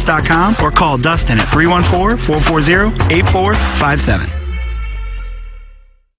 censorship.com or call Dustin at 314-440-8457.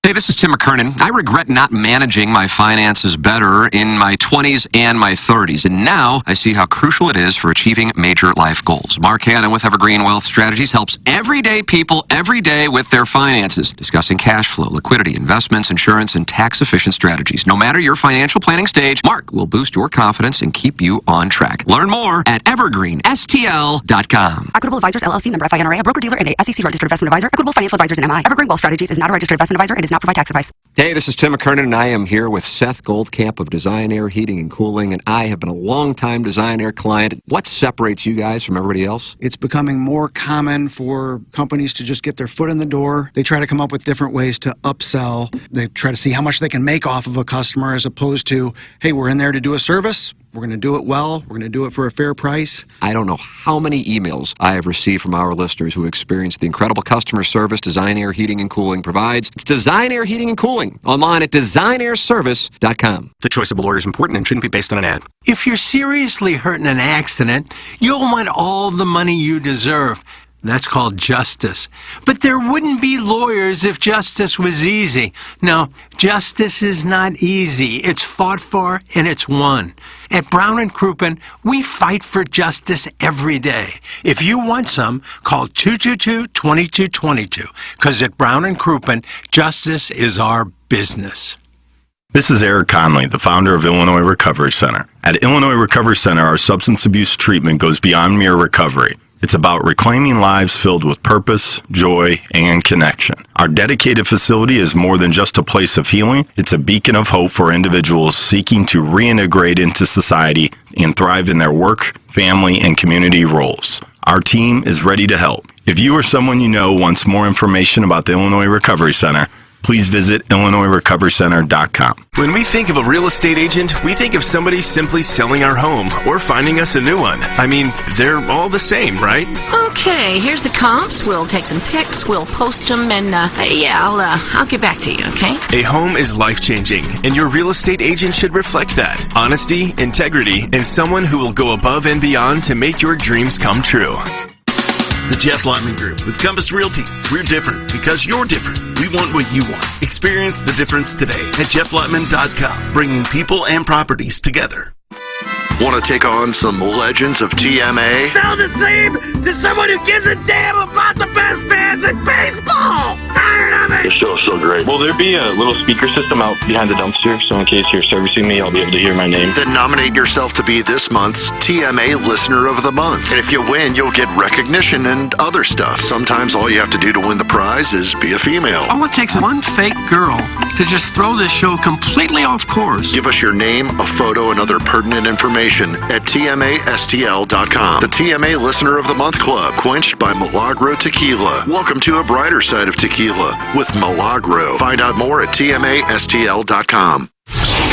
Hey, this is Tim McKernan. I regret not managing my finances better in my 20s and my 30s, and now I see how crucial it is for achieving major life goals. Mark Hanna with Evergreen Wealth Strategies helps everyday people every day with their finances, discussing cash flow, liquidity, investments, insurance, and tax-efficient strategies. No matter your financial planning stage, Mark will boost your confidence and keep you on track. Learn more at evergreenstl.com. Equitable Advisors, LLC, member FINRA, a broker-dealer and a SEC registered investment advisor. Equitable Financial Advisors and MI. Evergreen Wealth Strategies is not a registered investment advisor and does not provide tax advice. Hey, this is Tim McKernan, and I am here with Seth Goldcamp of Design Air Heating and Cooling, and I have been a long-time Design Air client. What separates you guys from everybody else? It's becoming more common for companies to just get their foot in the door. They try to come up with different ways to upsell. They try to see how much they can make off of a customer as opposed to, hey, we're in there to do a service. We're going to do it well. We're going to do it for a fair price. I don't know how many emails I have received from our listeners who experience the incredible customer service Design Air Heating and Cooling provides. It's Design Air Heating and Cooling, online at designairservice.com. The choice of a lawyer is important and shouldn't be based on an ad. If you're seriously hurt in an accident, you'll want all the money you deserve. That's called justice. But there wouldn't be lawyers if justice was easy. No, justice is not easy. It's fought for and it's won. At Brown & Crouppen, we fight for justice every day. If you want some, call 222-2222. Because at Brown & Crouppen, justice is our business. This is Eric Conley, the founder of Illinois Recovery Center. At Illinois Recovery Center, our substance abuse treatment goes beyond mere recovery. It's about reclaiming lives filled with purpose, joy, and connection. Our dedicated facility is more than just a place of healing. It's a beacon of hope for individuals seeking to reintegrate into society and thrive in their work, family, and community roles. Our team is ready to help. If you or someone you know wants more information about the Illinois Recovery Center, please visit IllinoisRecoveryCenter.com. When we think of a real estate agent, we think of somebody simply selling our home or finding us a new one. I mean, they're all the same, right? Okay, here's the comps. We'll take some pics, we'll post them, and I'll get back to you, okay? A home is life-changing, and your real estate agent should reflect that. Honesty, integrity, and someone who will go above and beyond to make your dreams come true. The Jeff Lotman Group with Compass Realty. We're different because you're different. We want what you want. Experience the difference today at jefflotman.com, bringing people and properties together. Want to take on some legends of TMA? Sound the same to someone who gives a damn about the best fans in baseball! Tired of it! The show's so great. Will there be a little speaker system out behind the dumpster so in case you're servicing me, I'll be able to hear my name? Then nominate yourself to be this month's TMA Listener of the Month. And if you win, you'll get recognition and other stuff. Sometimes all you have to do to win the prize is be a female. All it takes is one fake girl to just throw this show completely off course. Give us your name, a photo, and other pertinent information at TMASTL.com. The TMA Listener of the Month Club, quenched by Milagro Tequila. Welcome to a brighter side of tequila with Milagro. Find out more at TMASTL.com.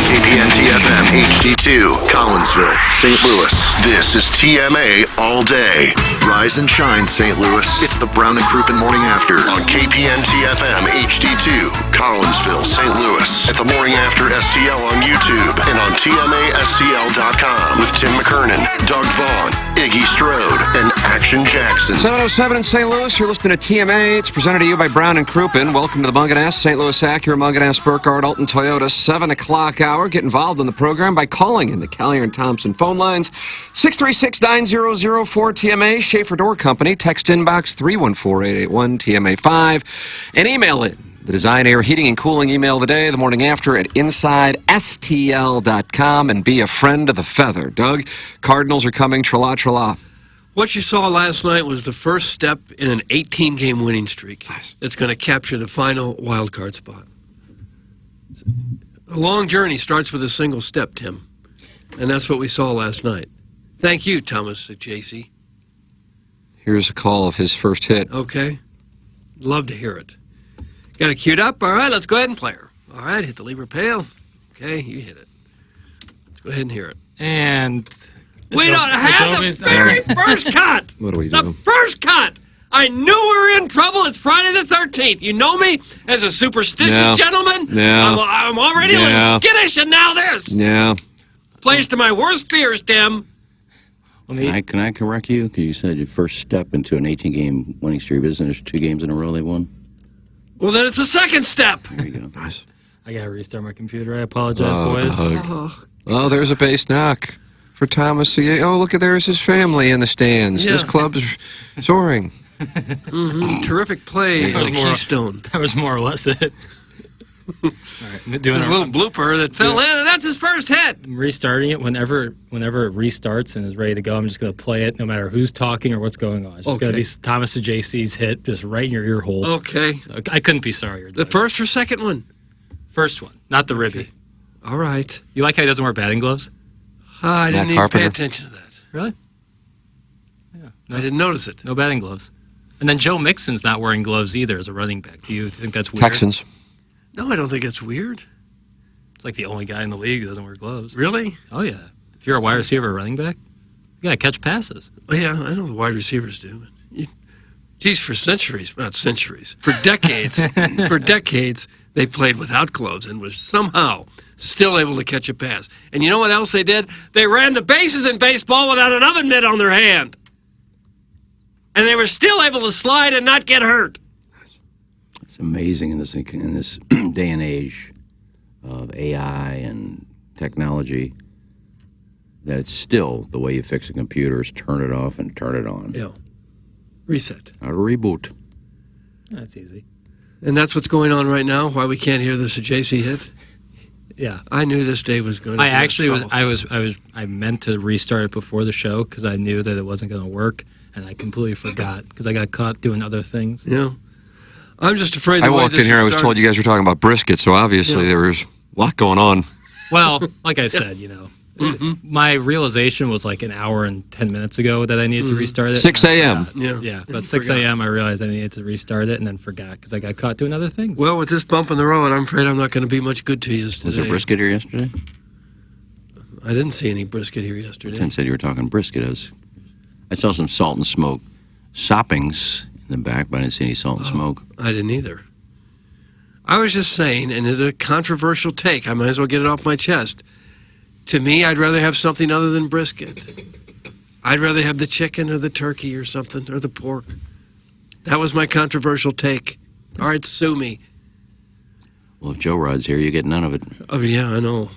KPN-TFM HD2, Collinsville, St. Louis. This is TMA All Day. Rise and shine, St. Louis. It's the Brown & Crouppen Morning After on KPN-TFM HD2, Collinsville, St. Louis. At the Morning After STL on YouTube and on TMASTL.com with Tim McKernan, Doug Vaughn, Iggy Strode, and Action Jackson. 7:07 in St. Louis. You're listening to TMA. It's presented to you by Brown & Crouppen. Welcome to the Munganess, St. Louis Acura, Munganess, Burkhardt, Alton Toyota, 7 o'clock hour. Get involved in the program by calling in the Collier and Thompson phone lines, 636-9004-TMA, Schaefer Door Company. Text inbox 314-881-TMA5, and email it. The Design Air Heating and Cooling email of the day, the morning after at InsideSTL.com, and be a friend of the feather. Doug, Cardinals are coming, tra-la. What you saw last night was the first step in an 18-game winning streak. Nice. That's going to capture the final wild card spot. A long journey starts with a single step, Tim. And that's what we saw last night. Thank you, Thomas at JC. Here's a call of his first hit. Okay. Love to hear it. Got it queued up? All right, let's go ahead and play her. All right, hit the Libra Pale. Okay, you hit it. Let's go ahead and hear it. And... Wait on, I had the very first cut! What do we do? The first cut! I knew we were in trouble. It's Friday the 13th. You know me as a superstitious gentleman. Yeah. I'm already a little skittish, and now this. Yeah. Plays to my worst fears, Tim. Can I correct you? Because you said your first step into an 18-game winning streak, isn't there's 2 games in a row they won? Well, then it's the second step. There you go. Nice. I got to restart my computer. I apologize, boys. Oh, there's a base knock for Thomas. Oh, look, there's his family in the stands. Yeah. This club's soaring. Terrific play on the Keystone. That was more or less it. All right, doing There's a little blooper that fell in, and that's his first hit. I'm restarting it whenever it restarts and is ready to go. I'm just going to play it no matter who's talking or what's going on. It's just going to be Thomas and JC's hit just right in your ear hole. Okay. I couldn't be sorrier. The first or second one? First one, not the ribby. All right. You like how he doesn't wear batting gloves? I didn't even pay attention to that. Really? Yeah. I didn't notice it. No batting gloves. And then Joe Mixon's not wearing gloves either as a running back. Do you think that's weird? Texans. No, I don't think it's weird. It's like the only guy in the league who doesn't wear gloves. Really? Oh, yeah. If you're a wide receiver or running back, you got to catch passes. Well, yeah, I know the wide receivers do. Geez, for centuries, not centuries, for decades, they played without gloves and was somehow still able to catch a pass. And you know what else they did? They ran the bases in baseball without an oven mitt on their hand. And they were still able to slide and not get hurt. It's amazing in this day and age of AI and technology that it's still the way you fix a computer is turn it off and turn it on. Yeah. Reset. Or reboot. That's easy. And that's what's going on right now, why we can't hear this JC hit? Yeah. I knew this day was going to be I meant to restart it before the show because I knew that it wasn't going to work, and I completely forgot because I got caught doing other things. Yeah. I'm just afraid I walked in here, I was told you guys were talking about brisket, so obviously there was a lot going on. Well, like I said, my realization was like an hour and 10 minutes ago that I needed to restart it. 6 a.m. Yeah, but 6 a.m. I realized I needed to restart it and then forgot because I got caught doing other things. Well, with this bump in the road, I'm afraid I'm not going to be much good to you today. Was there brisket here yesterday? I didn't see any brisket here yesterday. Tim said you were talking brisket. I saw some salt and smoke soppings in the back, but I didn't see any salt and smoke. I didn't either. I was just saying, and it's a controversial take. I might as well get it off my chest. To me, I'd rather have something other than brisket. I'd rather have the chicken or the turkey or something, or the pork. That was my controversial take. All right, sue me. Well, if Joe Rod's here, you get none of it. Oh, yeah, I know.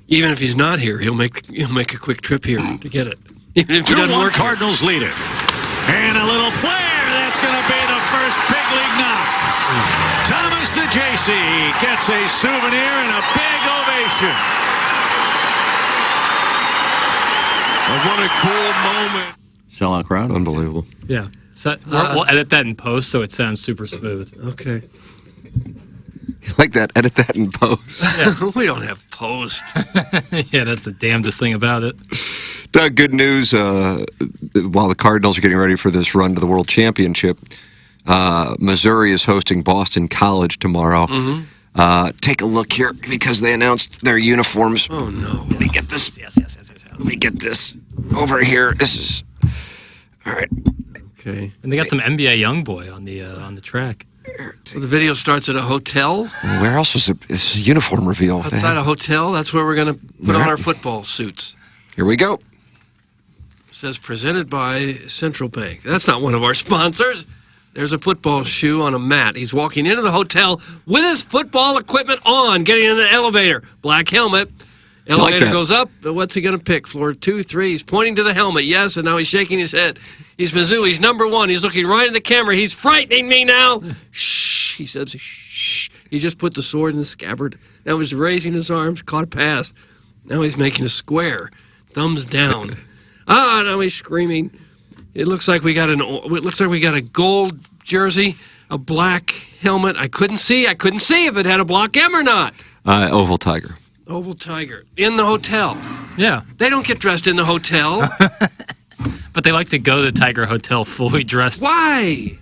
Even if he's not here, he'll make a quick trip here to get it. Even if he doesn't work here. Cardinals lead it. And a little flare. That's going to be the first big league knock. Thomas the JC gets a souvenir and a big ovation. What a cool moment. Sellout crowd? Unbelievable. Yeah. So we'll edit that in post so it sounds super smooth. Okay. Like that, edit that in post. Yeah, we don't have post. Yeah, that's the damnedest thing about it. Doug, good news. While the Cardinals are getting ready for this run to the World Championship, Missouri is hosting Boston College tomorrow. Take a look here because they announced their uniforms. Oh, no. Let me get this. Yes. Let me get this over here. This is... All right. Okay. And they got some NBA young boy on the track. Well, the video starts at a hotel. Where else was it? It's a uniform reveal. Outside a hotel. That's where we're going to put on our football suits. Here we go. It says presented by Central Bank. That's not one of our sponsors. There's a football shoe on a mat. He's walking into the hotel with his football equipment on, getting in the elevator. Black helmet. Elevator goes up. What's he going to pick? Floor 2, 3. He's pointing to the helmet. Yes, and now he's shaking his head. He's Mizzou. He's number 1. He's looking right at the camera. He's frightening me now. Shh. He says, shh. He just put the sword in the scabbard. Now he's raising his arms. Caught a pass. Now he's making a square. Thumbs down. Now he's screaming. It looks like we got a gold jersey, a black helmet. I couldn't see if it had a block M or not. Oval Tiger. Oval Tiger in the hotel. Yeah. They don't get dressed in the hotel. But they like to go to the Tiger Hotel fully dressed. Why?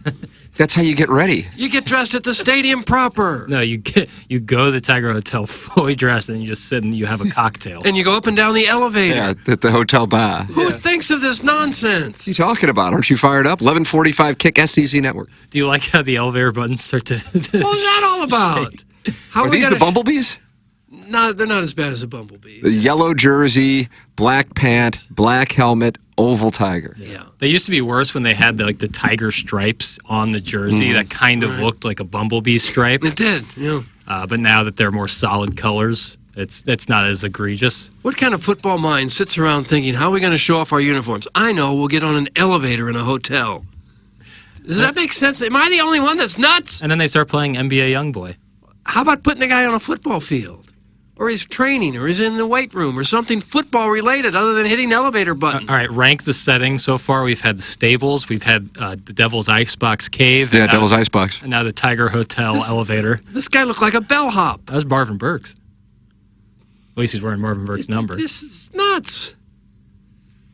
That's how you get ready. You get dressed at the stadium proper. No, you go to the Tiger Hotel fully dressed and you just sit and you have a cocktail. And you go up and down the elevator. Yeah, at the hotel bar. Who thinks of this nonsense? What are you talking about? Aren't you fired up? 11:45 Kick SEC Network. Do you like how the elevator buttons start to What was that all about? Are these the bumblebees? They're not as bad as a bumblebee. The yellow jersey, black pant, black helmet, oval tiger. Yeah. They used to be worse when they had the tiger stripes on the jersey that kind of looked like a bumblebee stripe. It did, yeah. But now that they're more solid colors, it's not as egregious. What kind of football mind sits around thinking, how are we going to show off our uniforms? I know, we'll get on an elevator in a hotel. Does that make sense? Am I the only one that's nuts? And then they start playing NBA Youngboy. How about putting the guy on a football field? Or he's training, or he's in the weight room, or something football related other than hitting elevator buttons. All right, rank the settings so far. We've had the stables, we've had the Devil's Icebox Cave. Yeah, Devil's Icebox. And now the Tiger Hotel elevator. This guy looked like a bellhop. That was Marvin Burks. At least he's wearing Marvin Burks' number. This is nuts.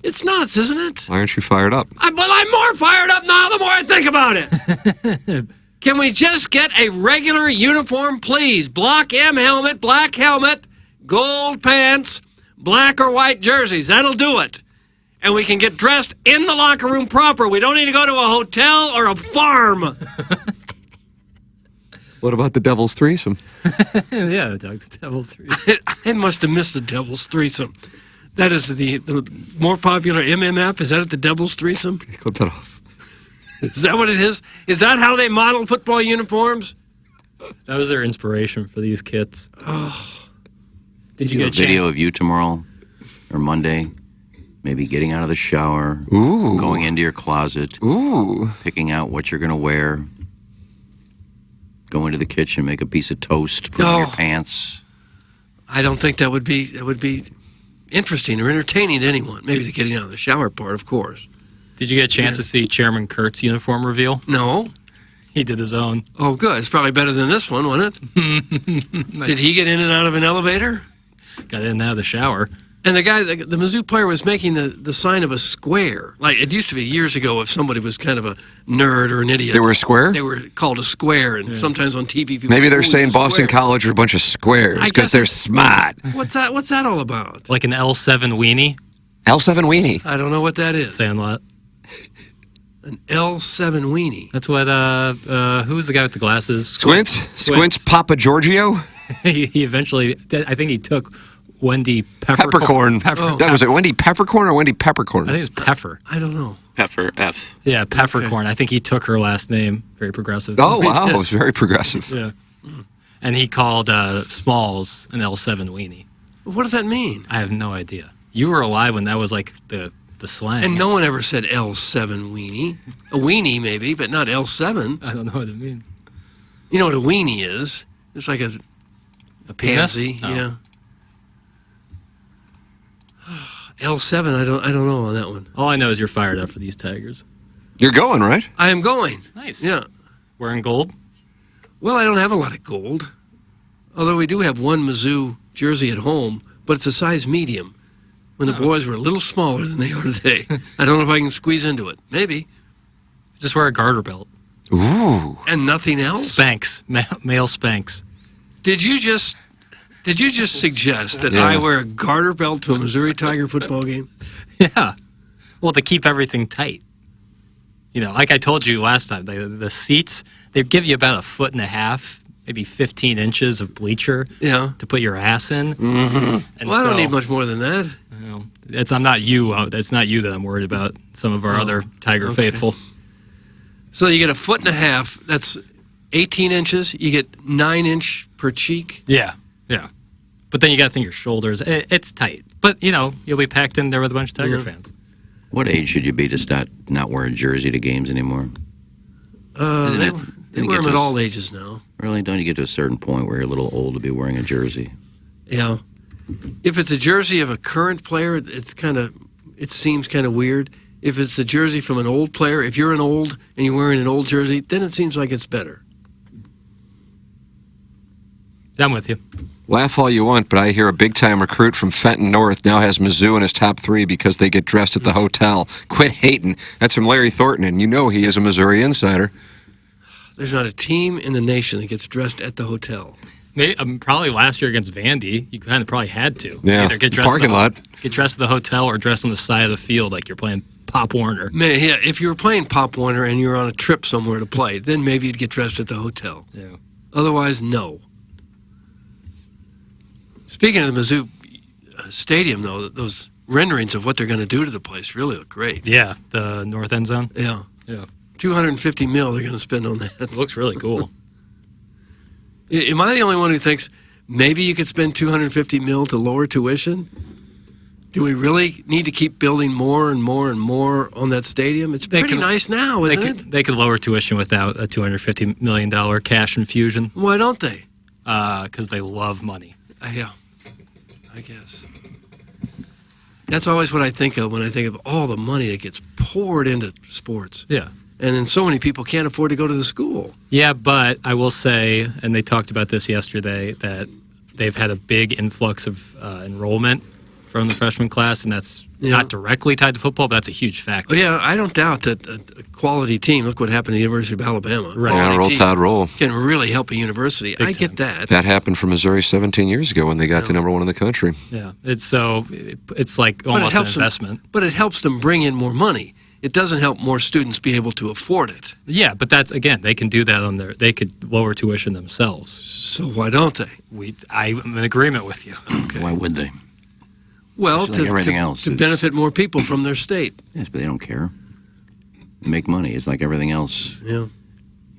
It's nuts, isn't it? Why aren't you fired up? I'm more fired up now the more I think about it. Can we just get a regular uniform, please? Block M helmet, black helmet, gold pants, black or white jerseys. That'll do it. And we can get dressed in the locker room proper. We don't need to go to a hotel or a farm. What about the Devil's Threesome? Yeah, Doug, the Devil's Threesome. I must have missed the Devil's Threesome. That is the more popular MMF. Is that at the Devil's Threesome? Clip that off. Is that what it is? Is that how they model football uniforms? That was their inspiration for these kits. Oh. Did you get a video of you tomorrow or Monday? Maybe getting out of the shower, going into your closet, picking out what you're going to wear, go into the kitchen, make a piece of toast, put on your pants. I don't think that would be interesting or entertaining to anyone. Maybe the getting out of the shower part, of course. Did you get a chance to see Chairman Kurt's uniform reveal? No. He did his own. Oh, good. It's probably better than this one, wasn't it? Did he get in and out of an elevator? Got in and out of the shower. And the guy, the Mizzou player, was making the sign of a square. Like it used to be years ago if somebody was kind of a nerd or an idiot. They were a square? They were called a square, and sometimes on TV people... Maybe they're saying Boston College are a bunch of squares because they're smart. What's that all about? Like an L7 weenie? L7 weenie? I don't know what that is. Sandlot. An L7 weenie. That's what, who's the guy with the glasses? Squints Papa Giorgio? he eventually, I think he took Wendy Peppercorn. Was it Wendy Peppercorn or Wendy Peppercorn? I think it was Peffer. I don't know. Peffer, F's. Yeah, Peppercorn. I think he took her last name. Very progressive. Oh, wow. It was very progressive. Yeah. And he called Smalls an L7 weenie. What does that mean? I have no idea. You were alive when that was like the slang. And no one ever said L7 weenie. A weenie maybe, but not L7. I don't know what it means. You know what a weenie is? It's like a pansy. Oh. Yeah. L7, I don't know on that one. All I know is you're fired up for these Tigers. You're going, right? I am going. Nice. Yeah. Wearing gold? Well, I don't have a lot of gold. Although we do have one Mizzou jersey at home, but it's a size medium. When the boys were a little smaller than they are today. I don't know if I can squeeze into it. Maybe. Just wear a garter belt. Ooh. And nothing else? Spanx. Male Spanx. Did you just suggest that I wear a garter belt to a Missouri Tiger football game? Yeah. Well, to keep everything tight. You know, like I told you last time, the seats, they give you about 1.5 feet, maybe 15 inches of bleacher to put your ass in. Mm-hmm. And well, I don't need much more than that. You know, I'm not you. It's not you that I'm worried about. Some of our other Tiger faithful. So you get 1.5 feet. That's 18 inches. You get 9-inch per cheek. Yeah. Yeah. But then you got to think your shoulders. It's tight. But, you know, you'll be packed in there with a bunch of Tiger fans. What age should you be to not wear a jersey to games anymore? They wear them at all ages now. Really? Don't you get to a certain point where you're a little old to be wearing a jersey? Yeah. If it's a jersey of a current player, it seems kind of weird. If it's a jersey from an old player, if you're an old and you're wearing an old jersey, then it seems like it's better. I'm with you. Laugh all you want, but I hear a big-time recruit from Fenton North now has Mizzou in his top 3 because they get dressed at the hotel. Quit hating. That's from Larry Thornton, and you know he is a Missouri insider. There's not a team in the nation that gets dressed at the hotel. Maybe, probably last year against Vandy, you kind of probably had to. Yeah, either get dressed parking lot. Get dressed at the hotel or dress on the side of the field like you're playing Pop Warner. Yeah, if you were playing Pop Warner and you were on a trip somewhere to play, then maybe you'd get dressed at the hotel. Yeah. Otherwise, no. Speaking of the Mizzou stadium, though, those renderings of what they're going to do to the place really look great. Yeah, the north end zone. Yeah. Yeah. $250 million they're going to spend on that. It looks really cool. Am I the only one who thinks maybe you could spend $250 million to lower tuition? Do we really need to keep building more and more and more on that stadium? It's pretty nice now, isn't it? They could lower tuition without a $250 million cash infusion. Why don't they? Because they love money. Yeah, I guess. That's always what I think of when I think of all the money that gets poured into sports. Yeah. And then so many people can't afford to go to the school. Yeah, but I will say, and they talked about this yesterday, that they've had a big influx of enrollment from the freshman class, and that's not directly tied to football, but that's a huge factor. Well, yeah, I don't doubt that a quality team, look what happened at the University of Alabama. Right. Yeah, roll tide roll. Can really help a university. I get that. That happened for Missouri 17 years ago when they got to #1 in the country. Yeah, it's like almost an investment. But it helps them bring in more money. It doesn't help more students be able to afford it. Yeah, but that's, again, they can do that they could lower tuition themselves. So why don't they? I'm in agreement with you. Okay. Why would they? Well, like everything else, to benefit more people from their state. Yes, but they don't care. They make money. It's like everything else. Yeah.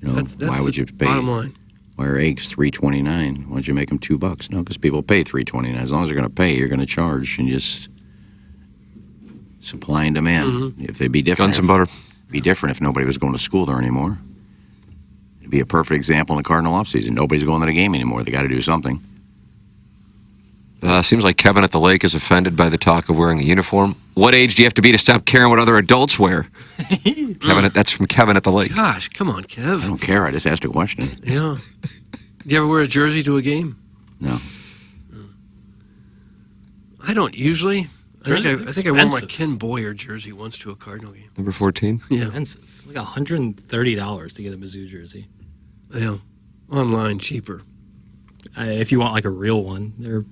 You know, that's why would you pay? Bottom line. Why are eggs $3.29? Why don't you make them $2? No, because people pay $3.29. As long as they're going to pay, you're going to charge, and just supply and demand. Mm-hmm. If they'd be different, Guns and butter. Be different if nobody was going to school there anymore. It'd be a perfect example in the Cardinal offseason. Nobody's going to the game anymore. They got to do something. Seems like Kevin at the lake is offended by the talk of wearing a uniform. What age do you have to be to stop caring what other adults wear? Kevin, that's from Kevin at the lake. Gosh, come on, Kev. I don't care. I just asked a question. Yeah. Do you ever wear a jersey to a game? No. I don't usually. I think I wore my expensive. Ken Boyer jersey once to a Cardinal game. Number 14? Yeah. Expensive. Like $130 to get a Mizzou jersey. Yeah. Online, cheaper. If you want like a real one, they're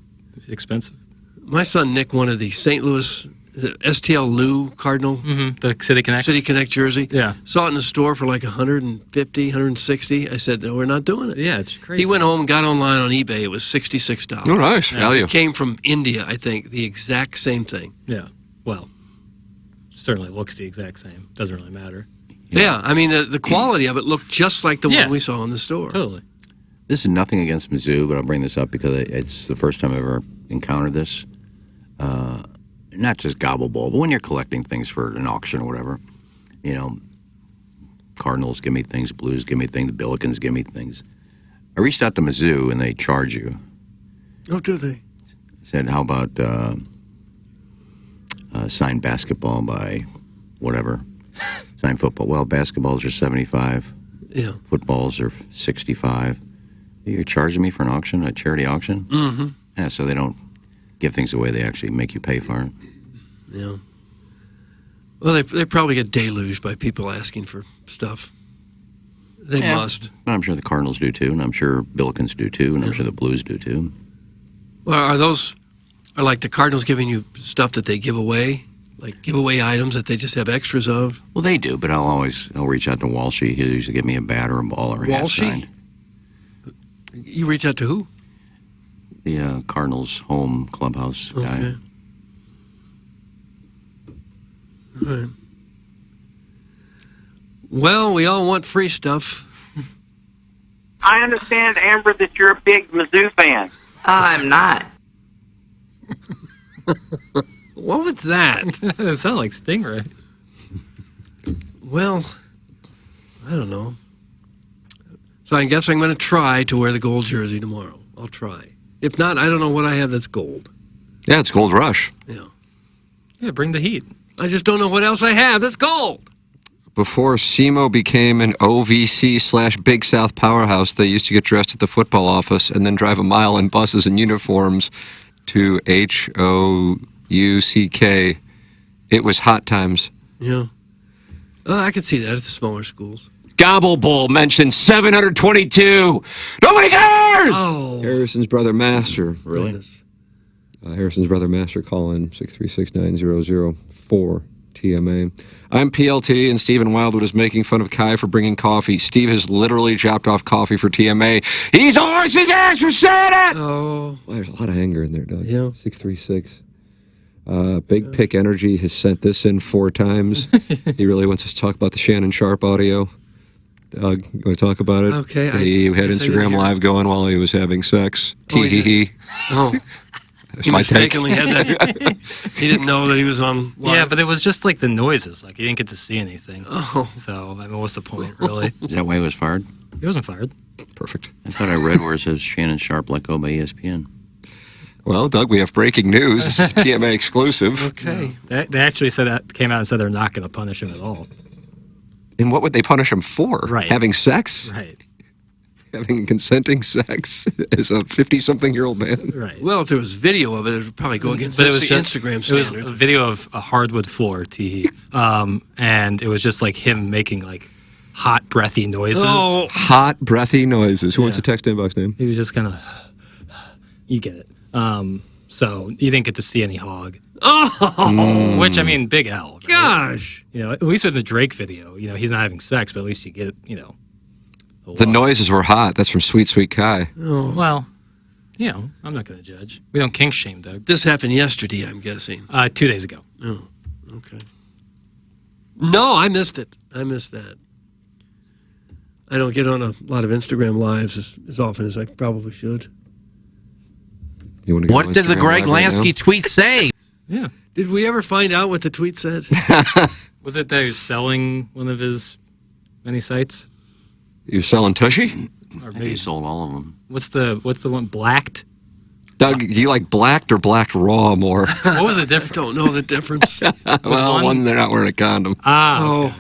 expensive. My son Nick wanted the St. Louis STL Lou Cardinal. Mm-hmm. The City Connect. City Connect jersey. Yeah. Saw it in the store for like $150, $160. I said, no, we're not doing it. Yeah, it's crazy. He went home and got online on eBay. It was $66. Oh, nice. Value. It came from India, I think. The exact same thing. Yeah. Well, certainly looks the exact same. Doesn't really matter. Yeah. I mean, the quality of it looked just like the one we saw in the store. Totally. This is nothing against Mizzou, but I'll bring this up because it's the first time I've ever encountered this. Not just gobble ball, but when you're collecting things for an auction or whatever, you know, Cardinals give me things, Blues give me things, the Billikens give me things. I reached out to Mizzou and they charge you. Oh, do they? Said, how about signed basketball by whatever? Signed football. Well, basketballs are $75. Yeah. Footballs are $65. You're charging me for an auction, a charity auction? Mm-hmm. Yeah, so they don't give things away. They actually make you pay for it. Yeah. Well, they probably get deluged by people asking for stuff. They must. But I'm sure the Cardinals do too, and I'm sure Billikens do too, and I'm sure the Blues do too. Well, are like the Cardinals giving you stuff that they give away? Like giveaway items that they just have extras of? Well, they do, but I'll reach out to Walshy. He'll usually give me a bat or a ball or a hat signed. You reach out to who? The Cardinals home clubhouse guy. Okay. All right. Well, we all want free stuff. I understand, Amber, that you're a big Mizzou fan. I'm not. What was that? It sounded like Stingray. Well, I don't know. So I guess I'm going to try to wear the gold jersey tomorrow. I'll try. If not, I don't know what I have that's gold. Yeah, it's Gold Rush. Yeah. Yeah, bring the heat. I just don't know what else I have that's gold. Before SEMO became an OVC/Big South powerhouse, they used to get dressed at the football office and then drive a mile in buses and uniforms to HOUCK. It was hot times. Yeah. I could see that at the smaller schools. Gobble Bull mentioned 722. Nobody cares! Oh. Harrison's brother Master. Really? Goodness. Harrison's brother Master, call in 636-9004. TMA. I'm PLT, and Stephen Wildwood is making fun of Kai for bringing coffee. Steve has literally dropped off coffee for TMA. He's a horse's ass for saying it! Oh. Well, there's a lot of anger in there, Doug. Yeah. 636. Big Pick Energy has sent this in 4 times. He really wants us to talk about the Shannon Sharp audio. Doug, you want to talk about it? Okay. He had Instagram Live going while he was having sex. Tee-hee-hee. Oh. That's He my take. mistakenly had that. He didn't know that he was on live. Yeah, but it was just like the noises. Like, he didn't get to see anything. Oh. So, I mean, what's the point, really? Is that why he was fired? He wasn't fired. Perfect. I thought I read where it says Shannon Sharp let go by ESPN. Well, Doug, we have breaking news. This is TMA exclusive. Okay. They actually said that, came out and said they're not going to punish him at all. And what would they punish him for? Right. Having sex? Right. Having consenting sex as a 50-something-year-old man? Right. Well, if there was video of it, it would probably go against But the it was just, Instagram It was standards. a video of a hardwood floor, tee and it was just like him making like hot, breathy noises. Oh. Hot, breathy noises. Who wants a text inbox name? He was just kind of, you get it. So you didn't get to see any hog. Oh. Which, I mean, big L. Right? Gosh. You know, at least with the Drake video, you know, he's not having sex, but at least you get, you know. The noises were hot. That's from Sweet Sweet Kai. Oh. Well, you know, I'm not going to judge. We don't kink shame, Doug. This happened yesterday, I'm guessing. 2 days ago. Oh, okay. No, I missed it. I missed that. I don't get on a lot of Instagram lives as often as I probably should. You want to What did the Greg Lansky tweet say? Yeah. Did we ever find out what the tweet said? Was it that he was selling one of his many sites? You're selling Tushy? Or He sold all of them. What's the one? Blacked? Doug, do you like blacked or blacked raw more? What was the difference? I don't know the difference. Well, one, they're not wearing a condom. Ah. Oh.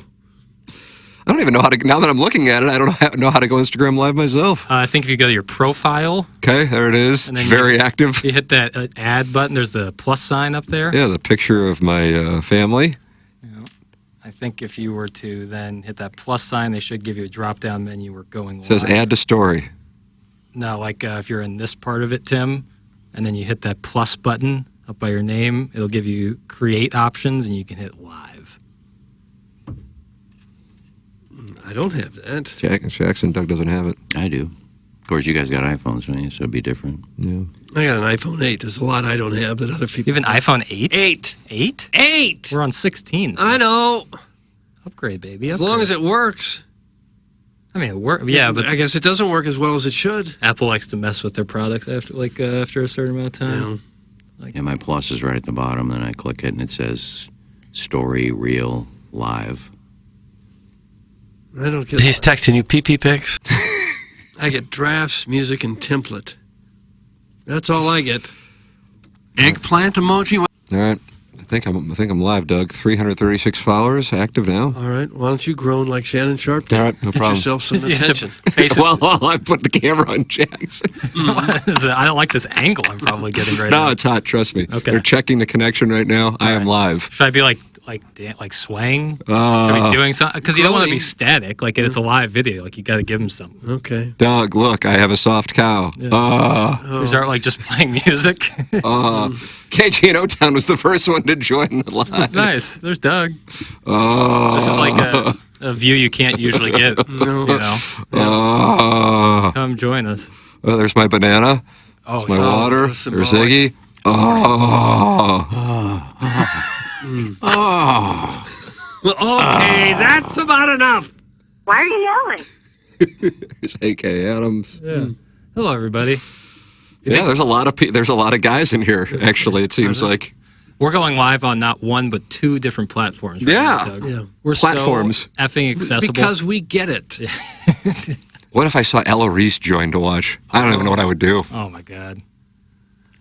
I don't even know how to, now that I'm looking at it, I don't know how to go Instagram Live myself. I think if you go to your profile. Okay, there it is. And It's then very active. You hit that add button. There's the plus sign up there. Yeah, the picture of my family. I think if you were to then hit that plus sign, they should give you a drop-down menu where going It says live. add to story. No, like if you're in this part of it, Tim, and then you hit that plus button up by your name, it'll give you create options, and you can hit live. I don't have that. Jackson, Doug doesn't have it. I do. Of course, you guys got iPhones, right? So it'd be different. Yeah. I got an iPhone 8. There's a lot I don't have that other people You have an iPhone 8? 8. 8? 8! We're on 16. I know. Upgrade, baby. As long as it works. I mean, it works. Yeah, but I guess it doesn't work as well as it should. Apple likes to mess with their products after a certain amount of time. Yeah, my plus is right at the bottom, then I click it, and it says story, reel, live. I don't get He's texting you pee-pee pics? I get drafts, music, and template. That's all I get. Eggplant emoji? All right. I think I'm live, Doug. 336 followers, active now. All right. Why don't you groan like Shannon Sharp did? All right, no Get problem. yourself some You have to attention. face it. Well, I put the camera on Jackson. I don't like this angle I'm probably getting right No, now. it's hot. Trust me. Okay. They're checking the connection right now. I am live. Should I be like swaying? Should I be doing something? Because you don't want to be static. Like it's a live video. Like you got to give him something. Okay. Doug, look, I have a soft cow. Is that like just playing music? KG in O-Town was the first one to join the live. Nice. There's Doug. Oh. This is like a view you can't usually get. No. You know. Oh. Come join us. Oh, there's my banana. Oh, There's my yeah. water. that's There's symbolic. Iggy. Okay, that's about enough. Why are you yelling? There's A.K. Adams. Yeah. Hello, everybody. Yeah, there's a lot of guys in here. Actually, it seems like. We're going live on not one but 2 different platforms. Right Yeah. now, Doug. Yeah. We're Platforms. so effing accessible. Because we get it. What if I saw Ella Reese join to watch? I don't even know what I would do. Oh my God.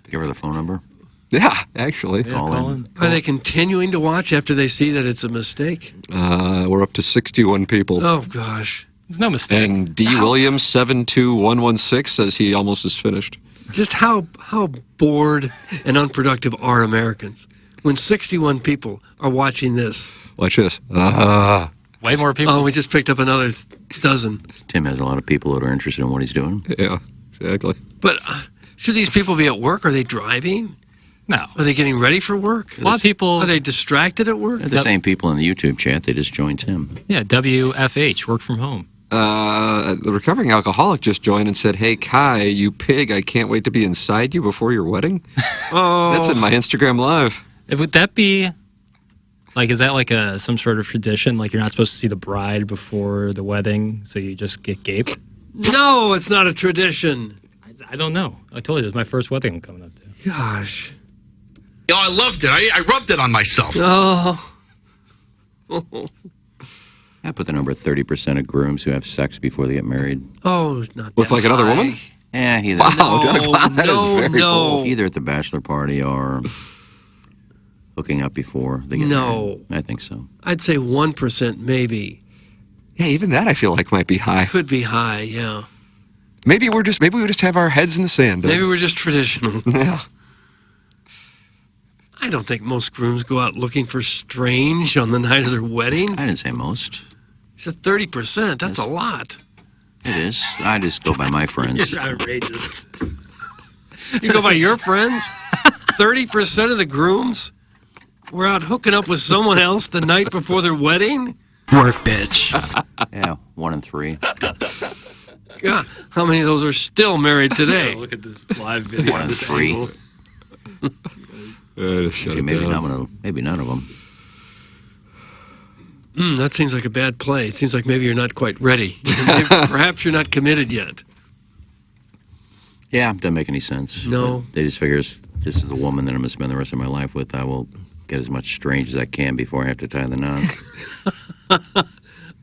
Give her the phone number. Yeah, actually. Yeah, call in. Are they continuing to watch after they see that it's a mistake? We're up to 61 people. Oh, gosh. There's no mistake. And D. Williams 72116 says he almost is finished. Just how bored and unproductive are Americans when 61 people are watching this? Watch this. Way more people. Oh, we just picked up another dozen. Tim has a lot of people that are interested in what he's doing. Yeah, exactly. But should these people be at work? Are they driving? No. Are they getting ready for work? A lot of people... Are they distracted at work? They're the same people in the YouTube chat. They just joined Tim. Yeah, WFH, work from home. The recovering alcoholic just joined and said, "Hey, Kai, you pig, I can't wait to be inside you before your wedding." Oh. That's in my Instagram Live. Would that be, like, is that like some sort of tradition? Like, you're not supposed to see the bride before the wedding, so you just get gape? No, it's not a tradition. I don't know. I told you, it's my first wedding I'm coming up to. Gosh. Oh, I loved it. I rubbed it on myself. Oh. I put the number 30% of grooms who have sex before they get married. Oh, it's not with that like another high. woman. Yeah, either. Wow, Doug, wow, that is very bold. Either at the bachelor party or hooking up before they get married. I think so. I'd say 1% maybe. Yeah, even that I feel like might be high. Could be high, yeah. Maybe we just have our heads in the sand. Maybe we're just traditional. Yeah. I don't think most grooms go out looking for strange on the night of their wedding. I didn't say most. He said 30%. That's a lot. It is. I just go by my friends. You're outrageous. You go by your friends? 30% of the grooms were out hooking up with someone else the night before their wedding? Work, bitch. Yeah, 1 in 3. God, how many of those are still married today? Look at this live video. 1 in 3. Shut maybe none of them. That seems like a bad play. It seems like maybe you're not quite ready. Perhaps you're not committed yet. Yeah, doesn't make any sense. No. But they just figure this is the woman that I'm going to spend the rest of my life with. I will get as much strange as I can before I have to tie the knot.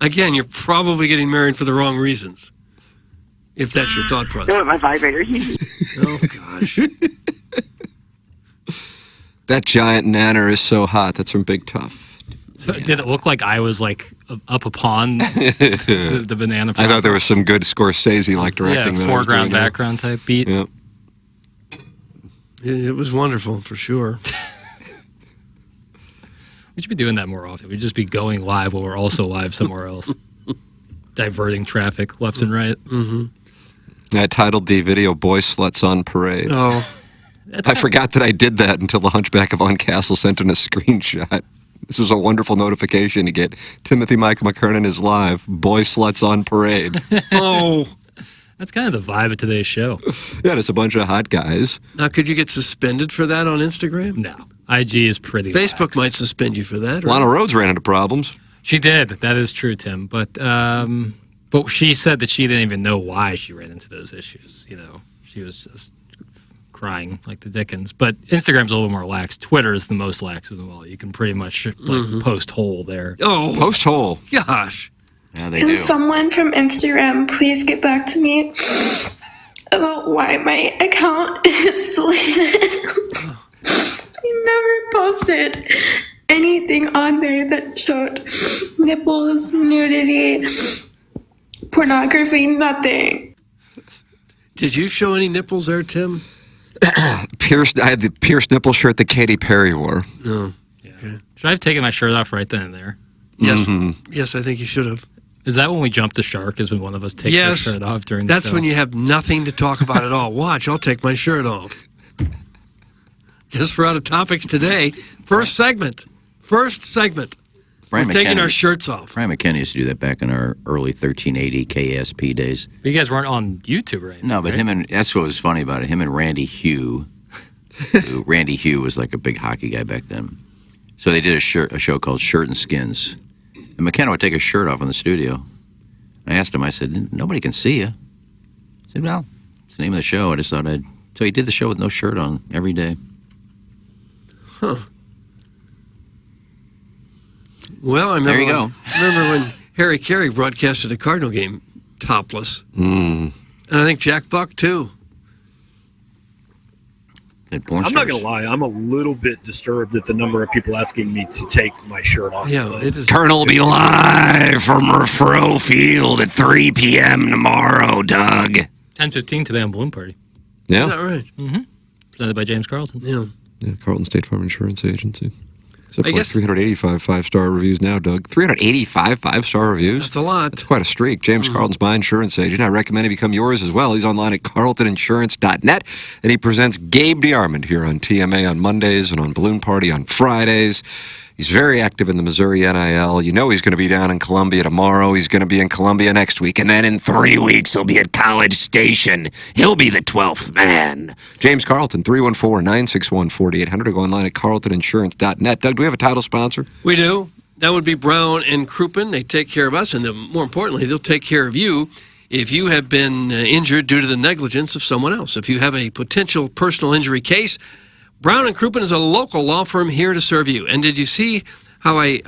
Again, you're probably getting married for the wrong reasons. If that's your thought process. Don't my vibrator. Oh, gosh. That giant nanner is so hot. That's from Big Tough. So did it look like I was like up upon the banana? I thought there was some good Scorsese-like directing. Yeah, foreground, background type beat. Yeah. It was wonderful, for sure. We should be doing that more often. We'd just be going live while we're also live somewhere else. Diverting traffic left and right. I titled the video "Boy Sluts on Parade." Oh. I forgot that I did that until the Hunchback of Uncastle sent in a screenshot. This was a wonderful notification to get. Timothy Michael McKernan is live. Boy Sluts on Parade. Oh. That's kind of the vibe of today's show. Yeah, there's a bunch of hot guys. Now, could you get suspended for that on Instagram? No. IG is pretty Facebook lax. might suspend you for that. Right? Lana Rhodes ran into problems. She did. That is true, Tim. But she said that she didn't even know why she ran into those issues. You know, she was just crying like the Dickens. But Instagram's a little more lax. Twitter is the most lax of them all. You can pretty much post whole there. Oh, post whole. Gosh. Yeah, they Can do. someone from Instagram please get back to me about why my account is deleted? I never posted anything on there that showed nipples, nudity, pornography, nothing. Did you show any nipples there, Tim? I had the pierced nipple shirt that Katy Perry wore. No. Yeah. Okay. Should I have taken my shirt off right then and there? Yes. Yes, I think you should have. Is that when we jump the shark? Is when one of us takes their shirt off during the show? That's when you have nothing to talk about at all. Watch, I'll take my shirt off. Guess we're out of topics today. First segment. We're taking our shirts off. Brian McKenna used to do that back in our early 1380 KSP days. But you guys weren't on YouTube, right? No, but that's what was funny about it. Him and Randy Hugh. Randy Hugh was like a big hockey guy back then. So they did a show called Shirt and Skins. And McKenna would take his shirt off in the studio. I asked him, I said, nobody can see you. He said, well, it's the name of the show. I just thought I'd... So he did the show with no shirt on every day. Huh. Well, I remember, there you go. I remember when Harry Carey broadcasted a Cardinal game topless. And I think Jack Buck, too. I'm not going to lie. I'm a little bit disturbed at the number of people asking me to take my shirt off. Yeah, it is. Colonel will be live from Refro Field at 3 p.m. tomorrow, Doug. 10:15 today on Balloon Party. Yeah. Is that right? Mm-hmm. Presented by James Carlton. Yeah. Carlton State Farm Insurance Agency. It's up to like 385 5-star reviews now, Doug. 385 5-star reviews? That's a lot. That's quite a streak. James Carlton's my insurance agent. I recommend he become yours as well. He's online at carltoninsurance.net, and he presents Gabe DeArmond here on TMA on Mondays and on Balloon Party on Fridays. He's very active in the Missouri NIL. You know he's going to be down in Columbia tomorrow. He's going to be in Columbia next week. And then in 3 weeks, he'll be at College Station. He'll be the 12th man. James Carlton, 314-961-4800. Or go online at carltoninsurance.net. Doug, do we have a title sponsor? We do. That would be Brown and Crouppen. They take care of us, and more importantly, they'll take care of you if you have been injured due to the negligence of someone else. If you have a potential personal injury case, Brown and Crouppen is a local law firm here to serve you. And did you see how I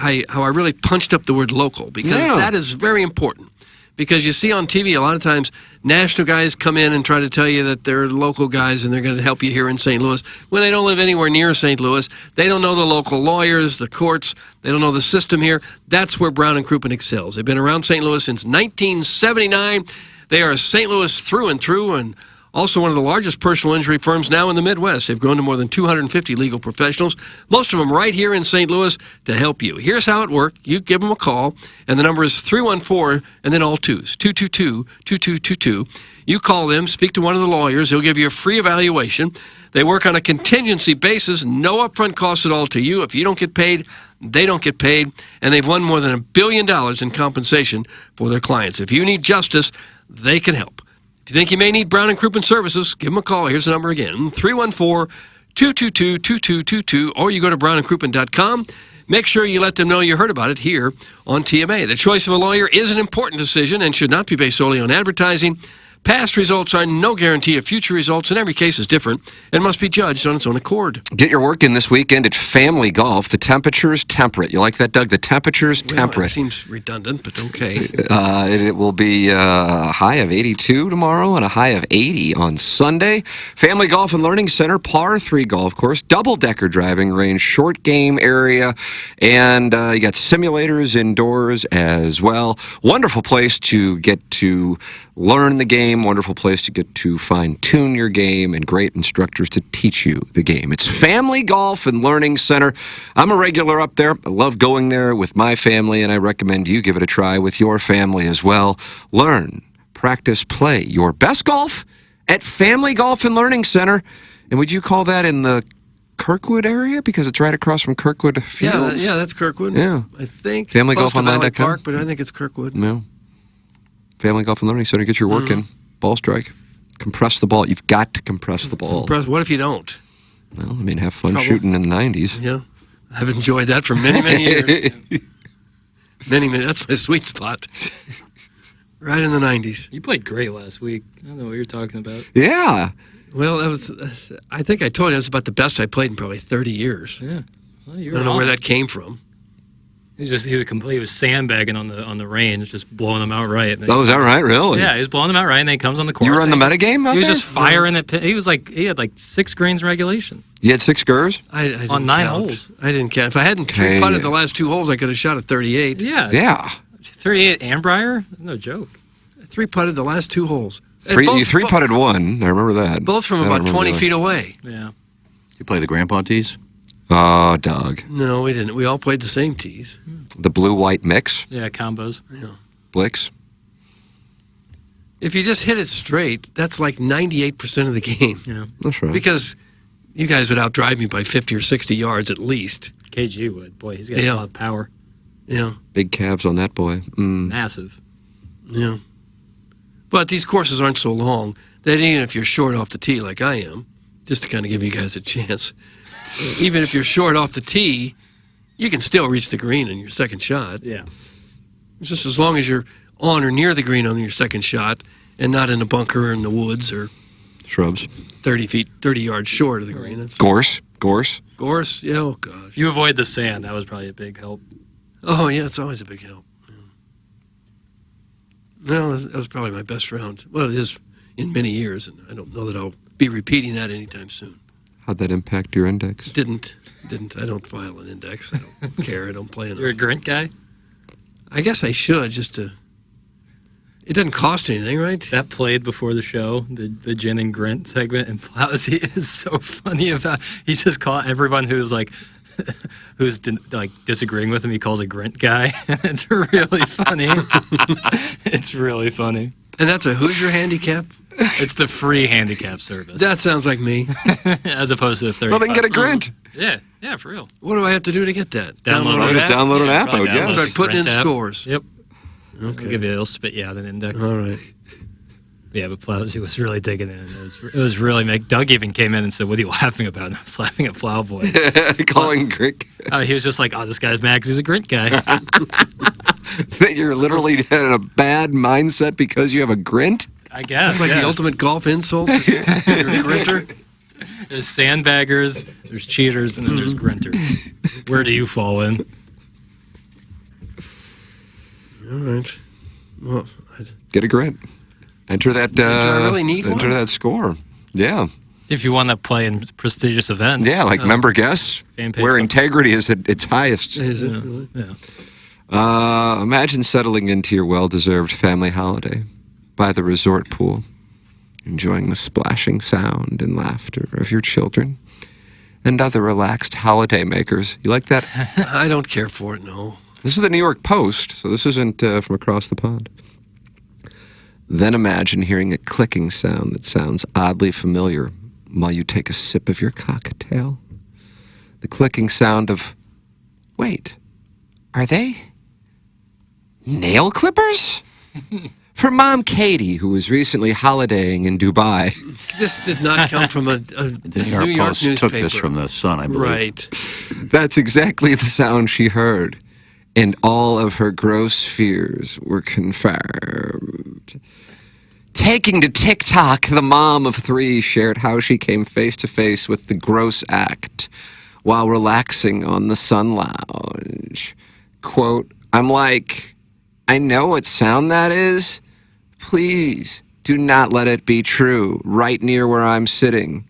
really punched up the word local? Because that is very important. Because you see on TV a lot of times national guys come in and try to tell you that they're local guys and they're going to help you here in St. Louis when they don't live anywhere near St. Louis. They don't know the local lawyers, the courts. They don't know the system here. That's where Brown and Crouppen excels. They've been around St. Louis since 1979. They are St. Louis through and through, and also one of the largest personal injury firms now in the Midwest. They've grown to more than 250 legal professionals, most of them right here in St. Louis to help you. Here's how it works. You give them a call, and the number is 314, and then all twos, 222-2222. You call them, speak to one of the lawyers. They'll give you a free evaluation. They work on a contingency basis, no upfront cost at all to you. If you don't get paid, they don't get paid, and they've won more than $1 billion in compensation for their clients. If you need justice, they can help. If you think you may need Brown and Crouppen services, give them a call. Here's the number again, 314-222-2222, or you go to brownandcrouppen.com. Make sure you let them know you heard about it here on TMA. The choice of a lawyer is an important decision and should not be based solely on advertising. Past results are no guarantee of future results, and every case is different and must be judged on its own accord. Get your work in this weekend at Family Golf. The temperature's temperate. You like that, Doug? The temperature's temperate. It seems redundant, but okay. It will be a high of 82 tomorrow and a high of 80 on Sunday. Family Golf and Learning Center, par 3 golf course, double-decker driving range, short game area, and you got simulators indoors as well. Wonderful place to get to learn the game, wonderful place to get to fine-tune your game, and great instructors to teach you the game. It's Family Golf and Learning Center. I'm a regular up there. I love going there with my family, and I recommend you give it a try with your family as well. Learn, practice, play your best golf at Family Golf and Learning Center. And would you call that in the Kirkwood area? Because it's right across from Kirkwood Fields. Yeah, that's Kirkwood. Yeah. I think. FamilyGolfOnline.com. Park, but I think it's Kirkwood. No. Family Golf and Learning Center. Get your work in. Ball strike. Compress the ball. You've got to compress the ball. What if you don't? Well, I mean, have fun shooting in the 90s. Yeah. I've enjoyed that for many, many years. many. That's my sweet spot. Right in the 90s. You played great last week. I don't know what you're talking about. Yeah. Well, that was. I think I told you that's about the best I played in probably 30 years. Yeah. Well, I don't know where that came from. He was sandbagging on the range, just blowing them out right. Oh, is that right? Really? Yeah, he was blowing them out right, and then he comes on the course. You were on the metagame out there? He was just firing at. He had like 6 greens regulation. You had 6 gers? I didn't on 9 count. holes. I didn't count. If I hadn't 3-putted the last 2 holes, I could have shot at 38. Yeah. 38 Ambrier? No joke. 3-putted the last 2 holes. You 3-putted one. I remember that. Both from about 20 feet away. Yeah. You play the grandpa tees? Oh, Doug. No, we didn't. We all played the same tees. The blue-white mix? Yeah, combos. Yeah. Blicks? If you just hit it straight, that's like 98% of the game. Yeah. That's right. Because you guys would outdrive me by 50 or 60 yards at least. KG would. Boy, he's got a lot of power. Yeah. Big calves on that boy. Massive. Yeah. But these courses aren't so long that even if you're short off the tee like I am, just to kind of give you guys a chance, even if you're short off the tee, you can still reach the green in your second shot. Yeah. Just as long as you're on or near the green on your second shot and not in a bunker or in the woods or shrubs 30 yards short of the green. That's Gorse, yeah, oh gosh. You avoid the sand. That was probably a big help. Oh, yeah, it's always a big help. Yeah. Well, that was probably my best round. Well, it is in many years, and I don't know that I'll be repeating that anytime soon. How'd that impact your index? Didn't. I don't file an index. I don't care. I don't play enough. You're a Grint guy? I guess I should, just to... It doesn't cost anything, right? That played before the show, the Jen and Grint segment, and Plowsy is so funny about... He just called everyone who's like who's disagreeing with him. He calls a grint guy. It's really funny. It's really funny. And that's a Hoosier handicap? It's the free handicap service. That sounds like me. As opposed to the 35. Well, then get a grint. Yeah, for real. What do I have to do to get that? Download Just download an app, I guess. Start putting in scores. Yep. Okay. It'll spit you out an index. All right. Yeah, but Plowsy was really digging in. It was really Doug even came in and said, "What are you laughing about?" And I was laughing at Plowboy. Calling grint. He was just like, "Oh, this guy's mad because he's a grint guy." That you're literally in a bad mindset because you have a grint? I guess. It's like the ultimate golf insult. You're a grinter. There's sandbaggers, there's cheaters, and then there's grinters. Where do you fall in? All right. Well, get a grint. Enter that. Do I really need enter one? that score. Yeah. If you want to play in prestigious events. Yeah, like member guests, Fan page where club. integrity is at its highest. Is it really? Yeah. Imagine settling into your well-deserved family holiday by the resort pool, enjoying the splashing sound and laughter of your children and other relaxed holiday makers. You like that? I don't care for it, no. This is the New York Post, so this isn't from across the pond. Then imagine hearing a clicking sound that sounds oddly familiar while you take a sip of your cocktail. The clicking sound of, wait, are they nail clippers? For Mom Katie, who was recently holidaying in Dubai. This did not come from a The New York Post newspaper. took this from the Sun, I believe. Right. That's exactly the sound she heard, and all of her gross fears were confirmed. Taking to TikTok, the mom of 3 shared how she came face to face with the gross act while relaxing on the Sun Lounge. Quote, I'm like, I know what sound that is. Please do not let it be true, right near where I'm sitting.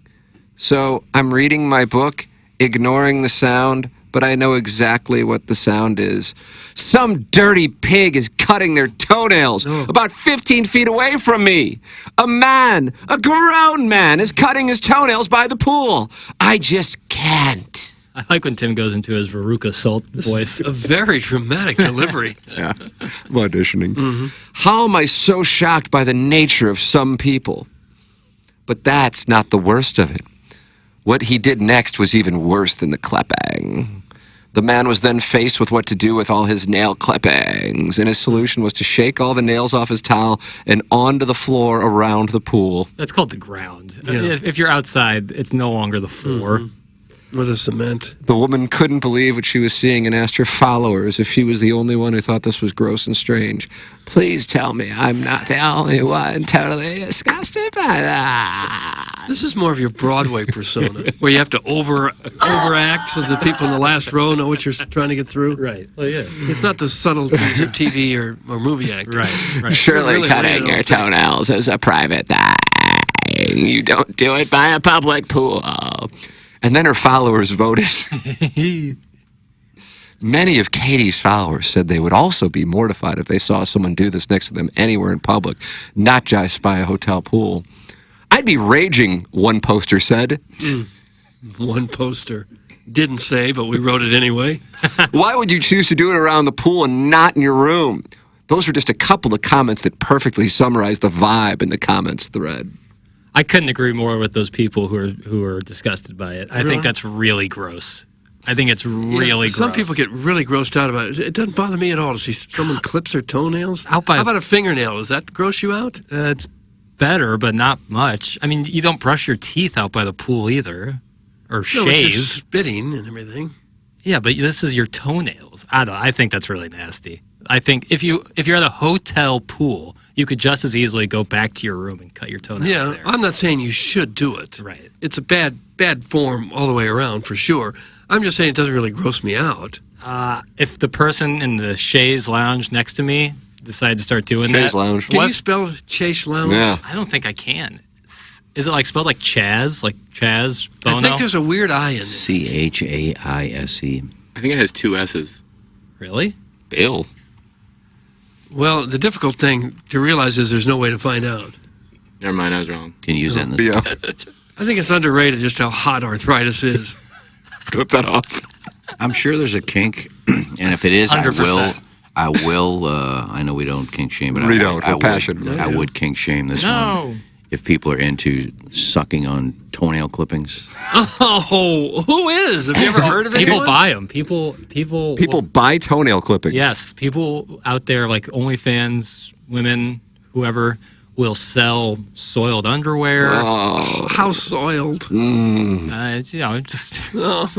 So I'm reading my book, ignoring the sound, but I know exactly what the sound is. Some dirty pig is cutting their toenails about 15 feet away from me. A man, a grown man, is cutting his toenails by the pool. I just can't. I like when Tim goes into his Veruca Salt voice. A very dramatic delivery. Yeah, I'm auditioning. How am I so shocked by the nature of some people? But that's not the worst of it. What he did next was even worse than the clapping. The man was then faced with what to do with all his nail clippings, and his solution was to shake all the nails off his towel and onto the floor around the pool. That's called the ground. Yeah. If you're outside, it's no longer the floor. With a cement. The woman couldn't believe what she was seeing and asked her followers if she was the only one who thought this was gross and strange. Please tell me I'm not the only one totally disgusted by that. This is more of your Broadway persona, where you have to overact so the people in the last row know what you're trying to get through. Right. Well, yeah. It's not the subtleties of TV or movie acting. Right. Surely Really cutting your toenails is a private thing. You don't do it by a public pool. And then her followers voted. Many of Katie's followers said they would also be mortified if they saw someone do this next to them anywhere in public, not just by a hotel pool. I'd be raging, one poster said. One poster. Didn't say, but we wrote it anyway. Why would you choose to do it around the pool and not in your room? Those are just a couple of comments that perfectly summarize the vibe in the comments thread. I couldn't agree more with those people who are disgusted by it. I think that's really gross. I think it's really gross. Some people get really grossed out about it. It doesn't bother me at all to see someone clips their toenails. How about a fingernail? Does that gross you out? It's better, but not much. I mean, you don't brush your teeth out by the pool either, or shave. It's just spitting and everything. Yeah, but this is your toenails. I think that's really nasty. I think if you're at a hotel pool, you could just as easily go back to your room and cut your toenails there. I'm not saying you should do it. Right. It's a bad form all the way around, for sure. I'm just saying it doesn't really gross me out. If the person in the chaise lounge next to me decides to start doing Chaise lounge. Can you spell chaise lounge? Yeah. I don't think I can. Is it like spelled like Chaz? Like Chaz Bono? I think there's a weird I in it. Chaise. I think it has 2 S's. Really? Bill. Well, the difficult thing to realize is there's no way to find out. Never mind, I was wrong. Can you use that in this? Yeah. I think it's underrated just how hot arthritis is. Rip that off. I'm sure there's a kink, and if it is, 100%. I will. I know we don't kink shame, but We I don't. We're passionate. I would kink shame this No. one. If people are into sucking on toenail clippings. Oh, who is? Have you ever heard of People anyone? buy them. People buy toenail clippings. Yes, people out there like OnlyFans, women, whoever will sell soiled underwear. Oh, how soiled? It's, just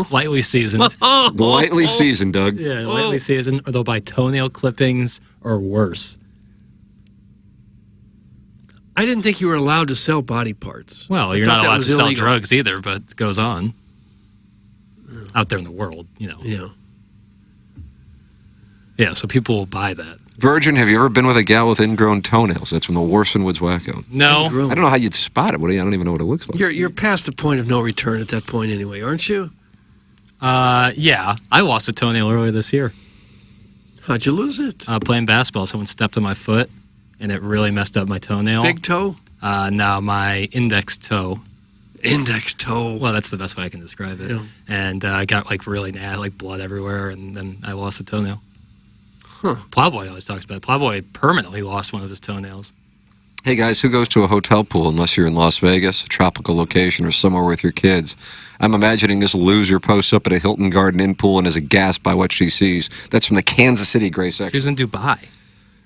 lightly seasoned. Lightly seasoned, Doug. Yeah, lightly seasoned. Or they'll buy toenail clippings or worse. I didn't think you were allowed to sell body parts. Well, I you're thought not that allowed to was sell illegal. drugs either, but it goes on. Out there in the world, Yeah. Yeah, so people will buy that. Virgin, have you ever been with a gal with ingrown toenails? That's from the Warson Woods Wacko. No. I don't know how you'd spot it. I don't even know what it looks like. You're past the point of no return at that point anyway, aren't you? Yeah, I lost a toenail earlier this year. How'd you lose it? Playing basketball, someone stepped on my foot, and it really messed up my toenail. Big toe? No, my index toe. Index toe. Well, that's the best way I can describe it. Yeah. And I got really nasty, like blood everywhere, and then I lost a toenail. Huh. Plowboy always talks about it. Plowboy permanently lost one of his toenails. Hey guys, who goes to a hotel pool unless you're in Las Vegas, a tropical location, or somewhere with your kids? I'm imagining this loser posts up at a Hilton Garden Inn pool and is aghast by what she sees. That's from the Kansas City Gray She section. was in Dubai.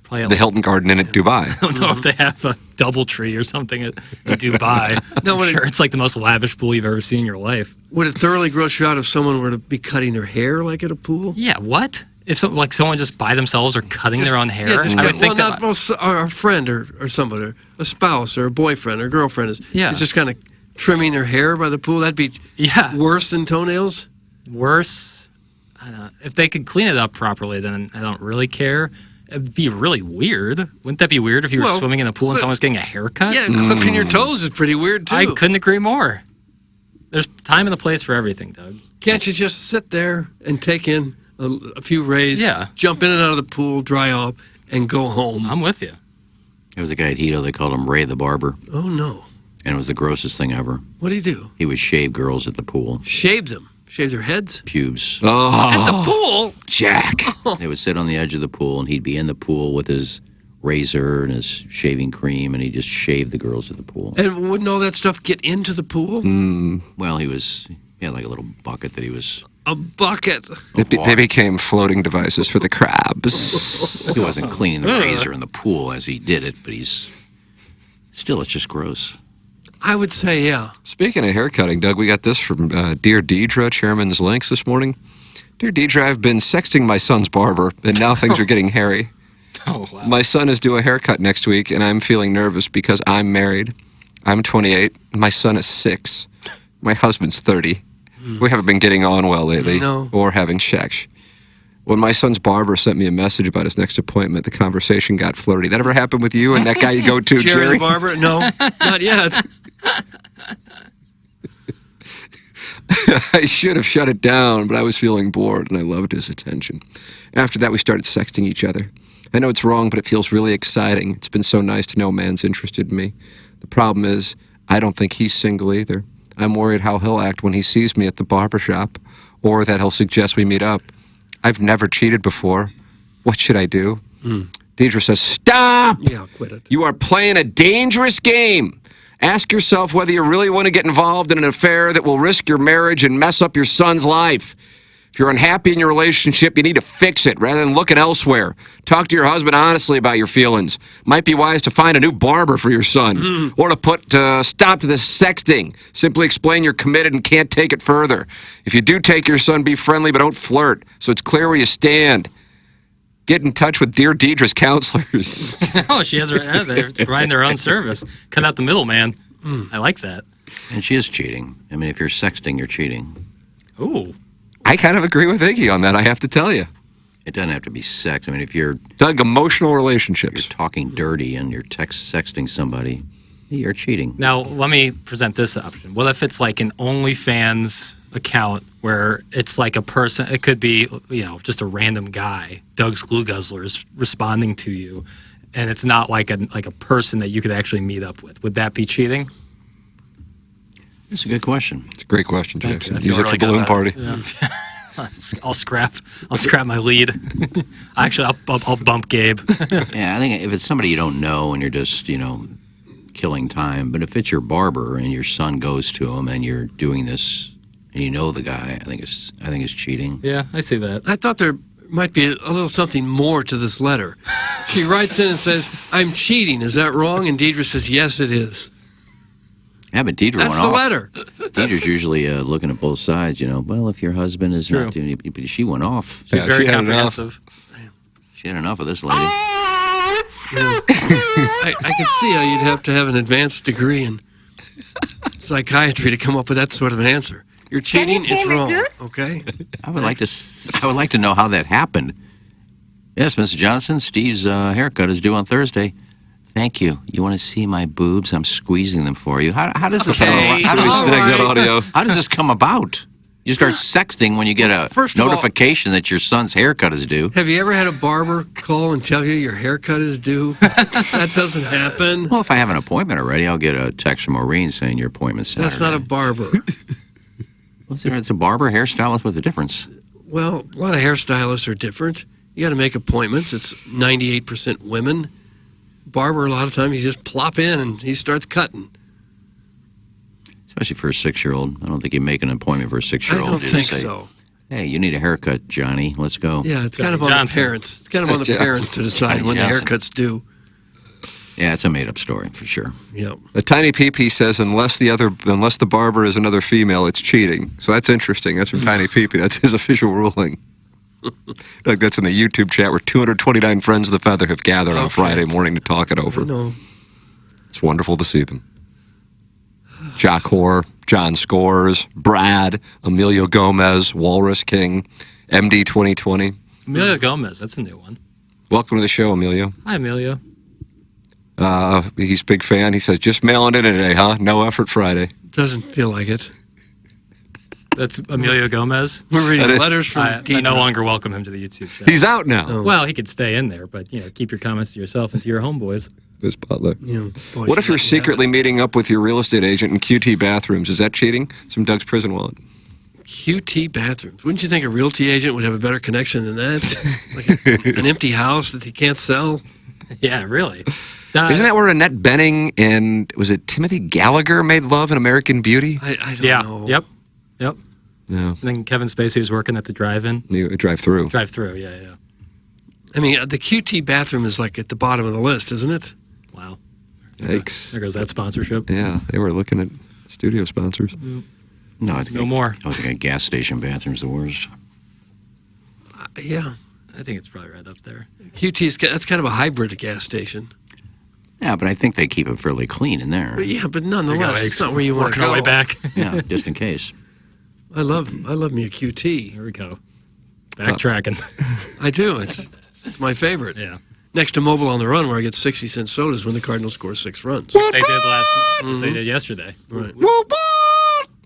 Probably The Hilton Garden Inn at Dubai. I don't know if they have a DoubleTree or something in Dubai. No, I'm sure it's like the most lavish pool you've ever seen in your life. Would it thoroughly gross you out if someone were to be cutting their hair like at a pool? Yeah, what? If someone just by themselves are cutting their own hair? Yeah, just I would think that. a friend or somebody, or a spouse or a boyfriend or girlfriend is just kind of trimming their hair by the pool. That'd be worse than toenails. Worse. I don't know. If they could clean it up properly, then I don't really care. It'd be really weird. Wouldn't that be weird if you were Well, swimming in a pool and someone's getting a haircut? Yeah, clipping your toes is pretty weird too. I couldn't agree more. There's time and a place for everything, Doug. Can't you just sit there and take in a few rays, Yeah. jump in and out of the pool, dry off, and go home? I'm with you. There was a guy at Hito, they called him Ray the Barber. Oh, no. And it was the grossest thing ever. What do you do? He would shave girls at the pool. Shaves them. Shaves their heads? Pubes. At the pool? Jack. They would sit on the edge of the pool, and he'd be in the pool with his razor and his shaving cream, and he'd just shave the girls at the pool. And wouldn't all that stuff get into the pool? Well, he had like a little bucket that he was... A bucket. They became floating devices for the crabs. He wasn't cleaning the razor in the pool as he did it, but it's just gross. I would say, yeah. Speaking of haircutting, Doug, we got this from Dear Deidre, Chairman's Links this morning. Dear Deidre, I've been sexting my son's barber, and now things are getting hairy. Oh, wow. My son is due a haircut next week, and I'm feeling nervous because I'm married. I'm 28. My son is 6. My husband's 30. We haven't been getting on well lately or having sex. When my son's barber sent me a message about his next appointment, the conversation got flirty. That ever happened with you and that guy you go to, Jerry? The barber? No, not yet. I should have shut it down, but I was feeling bored and I loved his attention. After that, we started sexting each other. I know it's wrong, but it feels really exciting. It's been so nice to know a man's interested in me. The problem is, I don't think he's single either. I'm worried how he'll act when he sees me at the barbershop, or that he'll suggest we meet up. I've never cheated before. What should I do? Deidre says, stop! Yeah, quit it. You are playing a dangerous game. Ask yourself whether you really want to get involved in an affair that will risk your marriage and mess up your son's life. If you're unhappy in your relationship, you need to fix it rather than looking elsewhere. Talk to your husband honestly about your feelings. Might be wise to find a new barber for your son, or to put stop to this sexting. Simply explain you're committed and can't take it further. If you do take your son, be friendly, but don't flirt, so it's clear where you stand. Get in touch with Dear Deidre's counselors. Oh, she has they're providing their own service. Cut out the middleman. I like that. And she is cheating. I mean, if you're sexting, you're cheating. Ooh. I kind of agree with Iggy on that, I have to tell you. It doesn't have to be sex. I mean, if you're... Doug, emotional relationships. You're talking dirty and you're sexting somebody, you're cheating. Now, let me present this option. What if it's like an OnlyFans account where it's like a person, it could be, just a random guy, Doug's Glue Guzzler is responding to you, and it's not like a person that you could actually meet up with. Would that be cheating? That's a good question. It's a great question, Thank Jackson. you. I feel Use it really for good balloon about party. it. Yeah. I'll scrap my lead. Actually, I'll bump Gabe. Yeah, I think if it's somebody you don't know and you're just, killing time, but if it's your barber and your son goes to him and you're doing this and you know the guy, I think it's cheating. Yeah, I see that. I thought there might be a little something more to this letter. She writes in and says, "I'm cheating. Is that wrong?" And Deidre says, "Yes, it is." Yeah, but Deidre That's went the off. letter. Deidre's usually looking at both sides, Well, if your husband is True. not doing it, but she went off. She's very comprehensive. She had enough of this lady. I could see how you'd have to have an advanced degree in psychiatry to come up with that sort of an answer. You're cheating. It's wrong. Okay. I would like to know how that happened. Yes, Mr. Johnson, Steve's haircut is due on Thursday. Thank you. You want to see my boobs? I'm squeezing them for you. How does this How does this come about? You start sexting when you get a First of all- notification that your son's haircut is due. Have you ever had a barber call and tell you your haircut is due? That doesn't happen. Well, if I have an appointment already, I'll get a text from Maureen saying your appointment's Saturday. That's not a barber. It's a barber, hairstylist. What's the difference? Well, a lot of hairstylists are different. You got to make appointments. It's 98% women. Barber, a lot of times, you just plop in and he starts cutting. Especially for a 6-year-old. I don't think you make an appointment for a 6-year-old. I don't You think just say, so. Hey, you need a haircut, Johnny. Let's go. Yeah, it's kind of on the parents. It's kind of on the parents to decide when the haircut's due. Yeah, it's a made-up story for sure. Yeah. A Tiny PP says unless the barber is another female, it's cheating. So that's interesting. That's from Tiny PP. That's his official ruling. Like that's in the YouTube chat where 229 friends of the feather have gathered on Friday morning to talk it over. I know. It's wonderful to see them. Jock Hoare, John Scores, Brad, Emilio Gomez, Walrus King, MD 2020. Emilio Gomez, that's a new one. Welcome to the show, Emilio. Hi, Emilio. He's a big fan. He says, just mailing it in today, huh? No effort Friday. Doesn't feel like it. That's Emilio Gomez. We're reading letters from I Deidre. no longer welcome him to the YouTube channel. He's out now. Well, he could stay in there, but keep your comments to yourself and to your homeboys. This Butler. Yeah, What if you're secretly meeting up with your real estate agent in QT bathrooms? Is that cheating? It's from Doug's prison wallet. QT bathrooms. Wouldn't you think a realty agent would have a better connection than that? Like an empty house that he can't sell? Yeah, really. Isn't that where Annette Bening and, was it Timothy Gallagher made love in American Beauty? I don't know. Yep. Yeah. And then Kevin Spacey was working at the drive-in. Drive-through. Drive-through, yeah. I mean, the QT bathroom is like at the bottom of the list, isn't it? Wow. Yikes. There goes that sponsorship. Yeah, they were looking at studio sponsors. No, I think No more. I think a gas station bathroom's the worst. Yeah. I think it's probably right up there. QT that's kind of a hybrid gas station. Yeah, but I think they keep it fairly clean in there. But yeah, but nonetheless, it's not where you want to Working go. our way back. Yeah, just in case. I love me a QT. There we go. Backtracking. I do. It's my favorite. Yeah. Next to Mobile on the Run, where I get 60-cent sodas when the Cardinals score 6 runs. Which they did which they did yesterday. Right.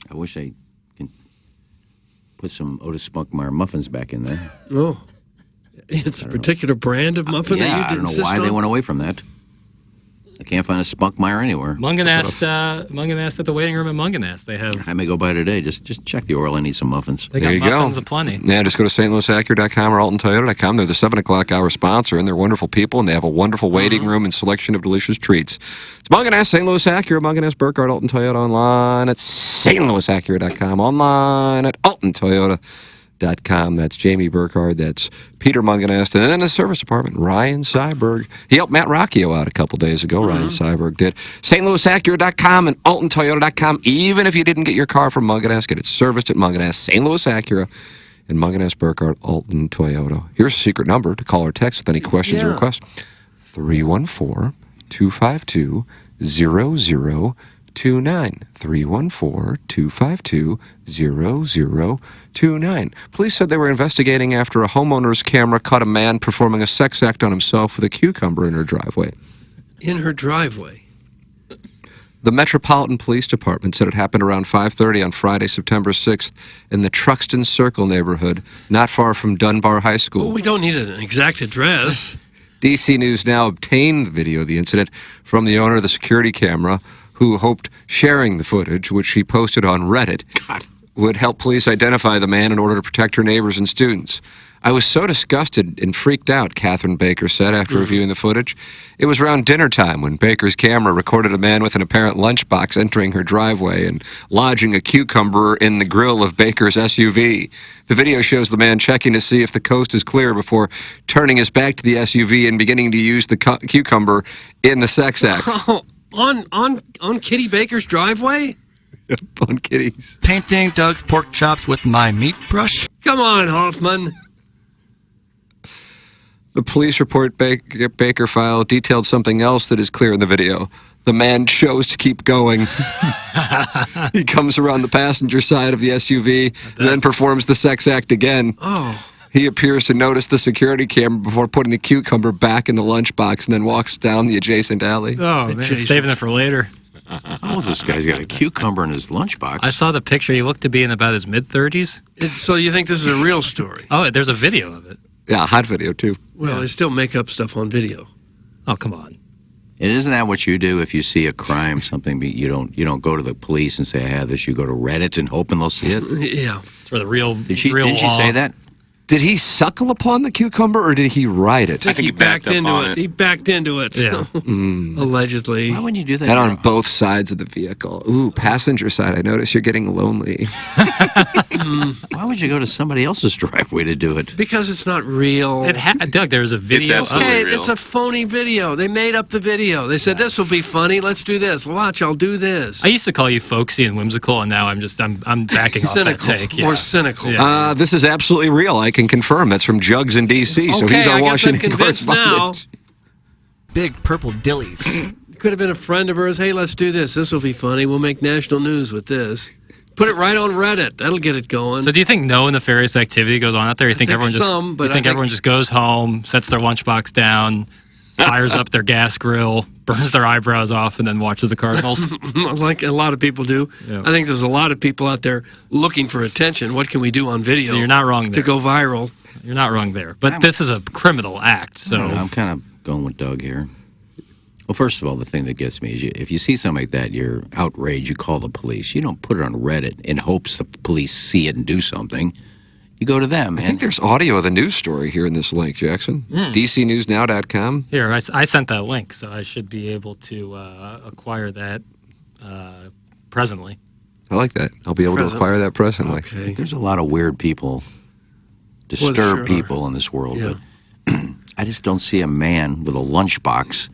I wish they can put some Otis Spunkmeyer muffins back in there. Oh. It's a particular brand of muffin that you I don't know insist why on? they went away from that. I can't find a Spunkmeyer anywhere. Munganast at the waiting room at Munganast. They have. I may go by today. Just check the oil. I need some muffins. They There got you go. muffins aplenty. Yeah, just go to stlouisacura.com or altontoyota.com. They're the 7 o'clock hour sponsor, and they're wonderful people, and they have a wonderful waiting room and selection of delicious treats. It's Munganast, St. Louis Acura, Munganast, Burkhardt, Alton Toyota, online at stlouisacura.com, online at altontoyota.com. That's Jamie Burkhardt. That's Peter Munganast. And then in the service department, Ryan Seiberg. He helped Matt Rocchio out a couple days ago. Ryan Seiberg did. stlouisacura.com and altontoyota.com. Even if you didn't get your car from Munganast, get it serviced at Munganast, St. Louis Acura, and Munganast, Burkhardt, Alton Toyota. Here's a secret number to call or text with any questions or requests. 314-252-0029. 314-252-0029. Police said they were investigating after a homeowner's camera caught a man performing a sex act on himself with a cucumber in her driveway. In her driveway. The Metropolitan Police Department said it happened around 5:30 on Friday, September 6th, in the Truxton Circle neighborhood, not far from Dunbar High School. Well, we don't need an exact address. DC News Now obtained the video of the incident from the owner of the security camera, who hoped sharing the footage, which she posted on Reddit, would help police identify the man in order to protect her neighbors and students. I was so disgusted and freaked out, Catherine Baker said after reviewing the footage. It was around dinner time when Baker's camera recorded a man with an apparent lunchbox entering her driveway and lodging a cucumber in the grill of Baker's SUV. The video shows the man checking to see if the coast is clear before turning his back to the SUV and beginning to use the cucumber in the sex act. Oh, on Kitty Baker's driveway? On Kitty's. Painting Doug's pork chops with my meat brush. Come on, Hoffman. The police report Baker file detailed something else that is clear in the video. The man chose to keep going. He comes around the passenger side of the SUV, then performs the sex act again. Oh. He appears to notice the security camera before putting the cucumber back in the lunchbox and then walks down the adjacent alley. Oh, man, saving it for later. Oh, this guy's got a cucumber in his lunchbox. I saw the picture. He looked to be in about his mid-30s. So you think this is a real story? Oh, there's a video of it. Yeah, hot video, too. Well, they still make up stuff on video. Oh, come on. And isn't that what you do if you see a crime, something, you don't go to the police and say, I have this, you go to Reddit and hoping they'll see it? Yeah. It's where the real Didn't she law. say that? Did he suckle upon the cucumber or did he ride it? I think he backed into it. He backed into it. Yeah. Allegedly. Why wouldn't you do that? And on both sides of the vehicle. Ooh, passenger side, I notice you're getting lonely. Why would you go to somebody else's driveway to do it? Because it's not real. Doug, there's a video. It's a phony video. They made up the video. They said, this will be funny. Let's do this. Watch, I'll do this. I used to call you folksy and whimsical, and now I'm backing off that take. Yeah. More cynical. Yeah. This is absolutely real. I can confirm. That's from Jugs in D.C., so he's our Washington correspondent. Big purple dillies. Could have been a friend of hers. Hey, let's do this. This will be funny. We'll make national news with this. Put it right on Reddit. That'll get it going. So do you think no nefarious activity goes on out there? You think everyone just goes home, sets their lunchbox down, fires up their gas grill, burns their eyebrows off, and then watches the Cardinals? Like a lot of people do. Yeah. I think there's a lot of people out there looking for attention. What can we do on video? You're not wrong there. To go viral. You're not wrong there. But this is a criminal act, so... I'm kind of going with Doug here. Well, first of all, the thing that gets me is if you see something like that, you're outraged, you call the police. You don't put it on Reddit in hopes the police see it and do something. You go to them. I think there's audio of the news story here in this link, Jackson. DCNewsNow.com. Here, I sent that link, so I should be able to acquire that presently. I like that. I'll be able to acquire that presently. Okay. There's a lot of weird people, disturbed people in this world. Yeah. But I just don't see a man with a lunchbox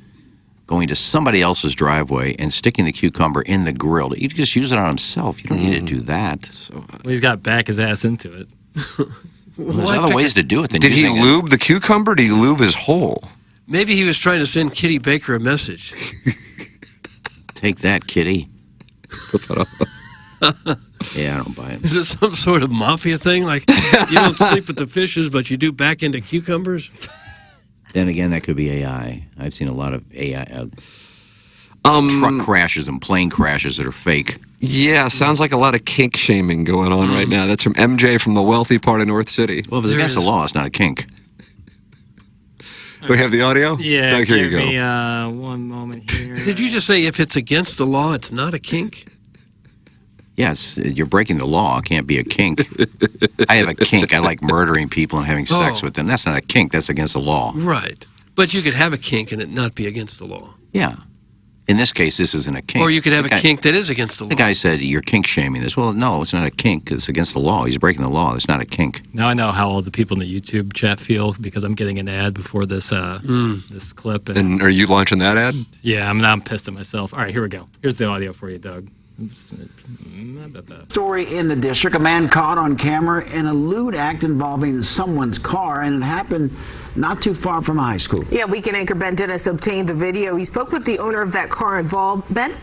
going to somebody else's driveway and sticking the cucumber in the grill. He just use it on himself. You don't need to do that. Well, he's got to back his ass into it. There's other ways to do it than Did he using lube the cucumber? Or did he lube his hole? Maybe he was trying to send Kitty Baker a message. Take that, Kitty. Yeah, I don't buy it. Is it some sort of mafia thing? Like, you don't sleep with the fishes, but you do back into cucumbers? Then again, that could be AI. I've seen a lot of AI truck crashes and plane crashes that are fake. Yeah, sounds like a lot of kink shaming going on right now. That's from MJ from the wealthy part of North City. Well, if it's against the law, it's not a kink. We have the audio? Yeah, Doug, here you give go. me one moment here. Did you just say if it's against the law, it's not a kink? Yes, you're breaking the law. It can't be a kink. I have a kink. I like murdering people and having sex with them. That's not a kink. That's against the law. Right. But you could have a kink and it not be against the law. Yeah. In this case, this isn't a kink. Or you could have a kink that is against the law. The guy said, you're kink shaming this. Well, no, it's not a kink. It's against the law. He's breaking the law. It's not a kink. Now I know how all the people in the YouTube chat feel because I'm getting an ad before this this clip. And are you launching that ad? Yeah, I'm pissed at myself. All right, here we go. Here's the audio for you, Doug. Story in the district, a man caught on camera in a lewd act involving someone's car, and it happened not too far from high school. Yeah, weekend anchor Ben Dennis obtained the video. He spoke with the owner of that car involved. Ben?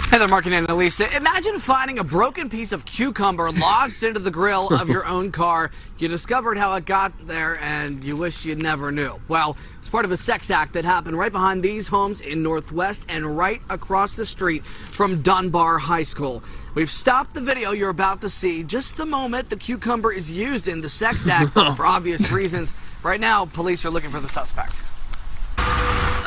Hey there, Mark and Annalisa. Imagine finding a broken piece of cucumber lodged into the grill of your own car. You discovered how it got there, and you wish you never knew. Well, it's part of a sex act that happened right behind these homes in Northwest and right across the street from Dunbar High School. We've stopped the video you're about to see just the moment the cucumber is used in the sex act for obvious reasons. Right now, police are looking for the suspect.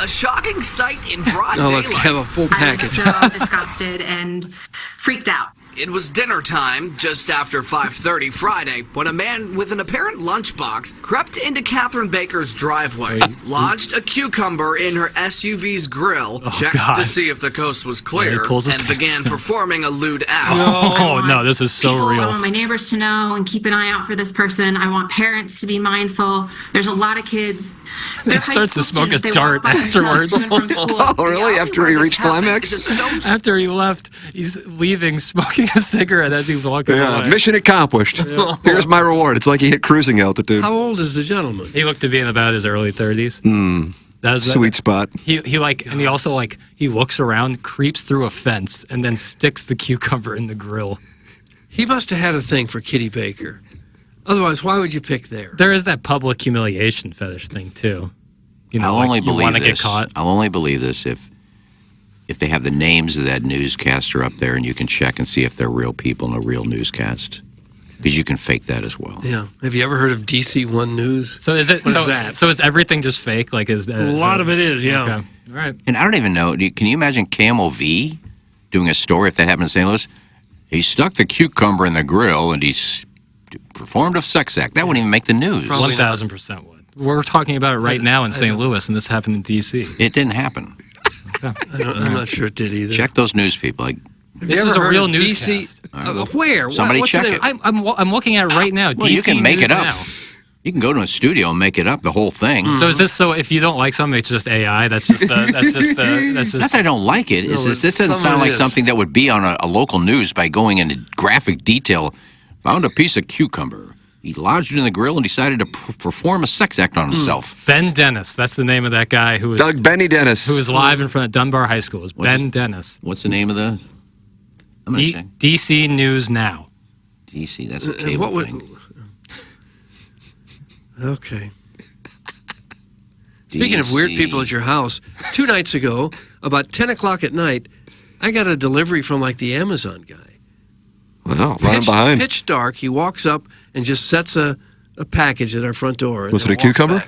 A shocking sight in broad Oh, daylight. let's have a full package. I'm so disgusted and freaked out. It was dinner time just after 5:30 Friday when a man with an apparent lunchbox crept into Catherine Baker's driveway, lodged a cucumber in her SUV's grill, checked to see if the coast was clear, and began performing a lewd act. Oh, no, this is so I real. want my neighbors to know and keep an eye out for this person. I want parents to be mindful. There's a lot of kids. He starts to smoke a dart afterwards. Oh, really? After he reached climax? After he left, he's leaving, smoking a cigarette as he's walking away. Mission accomplished. Here's my reward. It's like he hit cruising altitude. How old is the gentleman? He looked to be in about his early 30s. Sweet spot. He also he looks around, creeps through a fence, and then sticks the cucumber in the grill. He must have had a thing for Kitty Baker. Otherwise, why would you pick there? There is that public humiliation fetish thing too. You know, I'll only you believe want to this. get caught. I'll only believe this if they have the names of that newscaster up there, and you can check and see if they're real people in a real newscast, because you can fake that as well. Yeah. Have you ever heard of DC One News? So is it? What is that? So is everything just fake? Like is that? A lot of it is. Yeah. Okay. All right. And I don't even know. Can you imagine KMOV doing a story if that happened in St. Louis? He stuck the cucumber in the grill and he performed a sex act. That wouldn't even make the news. 1,000% would. We're talking about it right now in St. Louis, and this happened in D.C. It didn't happen. I'm not sure it did either. Check those news people. This is a real newscast. Where? Somebody What's check the it. name? I'm looking at it right now. Well, DC you can make News it up. Now. You can go to a studio and make it up, the whole thing. So is this so? If you don't like something, it's just AI. That's just the. That's just the. That's just. Not that I don't like it. It's just, this doesn't sound like something that would be on a local news by going into graphic detail. Found a piece of cucumber. He lodged it in the grill and decided to perform a sex act on himself. Ben Dennis. That's the name of that guy who was. Doug Benny Dennis. Who was live in front of Dunbar High School. It was Ben Dennis. What's the name of the? I'm gonna check. DC News Now. DC. That's a cable thing. Okay. Speaking of weird people at your house, 2 nights ago, about 10 o'clock at night, I got a delivery from the Amazon guy. Wow, running behind. Pitch dark, he walks up and just sets a package at our front door. Was it a cucumber?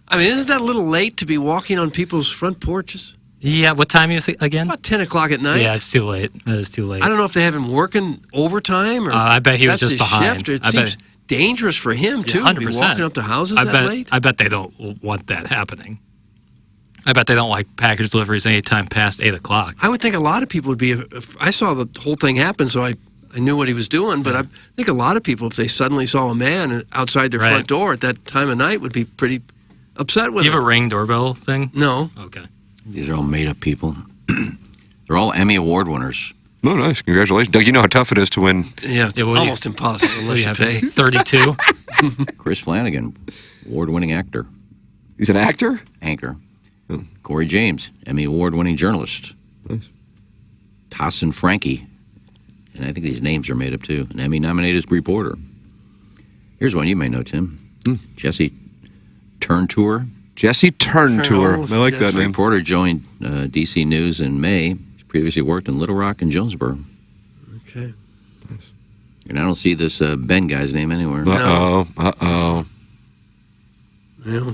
I mean, isn't that a little late to be walking on people's front porches? Yeah, what time is it again? About 10 o'clock at night. Yeah, it's too late. That is too late. I don't know if they have him working overtime or I bet he was that's just his behind. shift. It seems dangerous for him, too, to be 100%. walking up to houses that late. I bet they don't want that happening. I bet they don't like package deliveries anytime past 8 o'clock. I would think a lot of people would be. If I saw the whole thing happen, so I knew what he was doing. But I think a lot of people, if they suddenly saw a man outside their front door at that time of night, would be pretty upset with Do you him. have a Ring doorbell thing? No. Okay. These are all made-up people. They're all Emmy Award winners. Oh, nice. Congratulations. Doug, you know how tough it is to win. Yeah, it's almost impossible unless you pay. 32? Chris Flanagan, award-winning actor. He's an actor? Anchor. Corey James, Emmy Award-winning journalist. Nice. Tassin Frankie, and I think these names are made up too, an Emmy-nominated reporter. Here's one you may know, Tim. Jesse Turntour. Jesse Turntour. I like that name. Reporter joined DC News in May. He previously worked in Little Rock and Jonesboro. Okay. Nice. And I don't see this Ben guy's name anywhere. Uh-oh. Uh-oh. Yeah.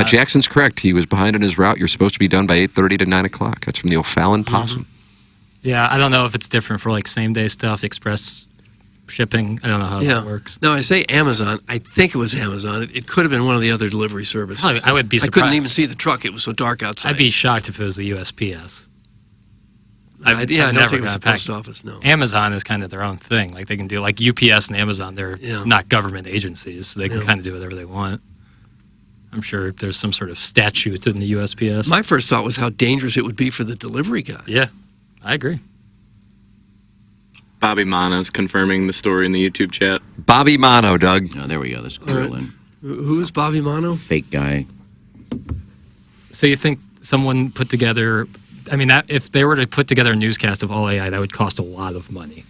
Jackson's correct. He was behind on his route. You're supposed to be done by 8:30 to 9 o'clock. That's from the O'Fallon Possum. Yeah, I don't know if it's different for same-day stuff, express shipping. I don't know how that works. Now, I say Amazon. I think it was Amazon. It could have been one of the other delivery services. I would be I surprised. couldn't even see the truck. It was so dark outside. I'd be shocked if it was the USPS. I don't never think it was got the post office, no. Amazon is kind of their own thing. They can do, UPS and Amazon, they're not government agencies, so they can kind of do whatever they want. I'm sure there's some sort of statute in the USPS. My first thought was how dangerous it would be for the delivery guy. Yeah, I agree. Bobby Mano's confirming the story in the YouTube chat. Bobby Mano, Doug. Oh, there we go. Let's drill in. Who is Bobby Mano? Fake guy. So you think someone put together... I mean, if they were to put together a newscast of all AI, that would cost a lot of money.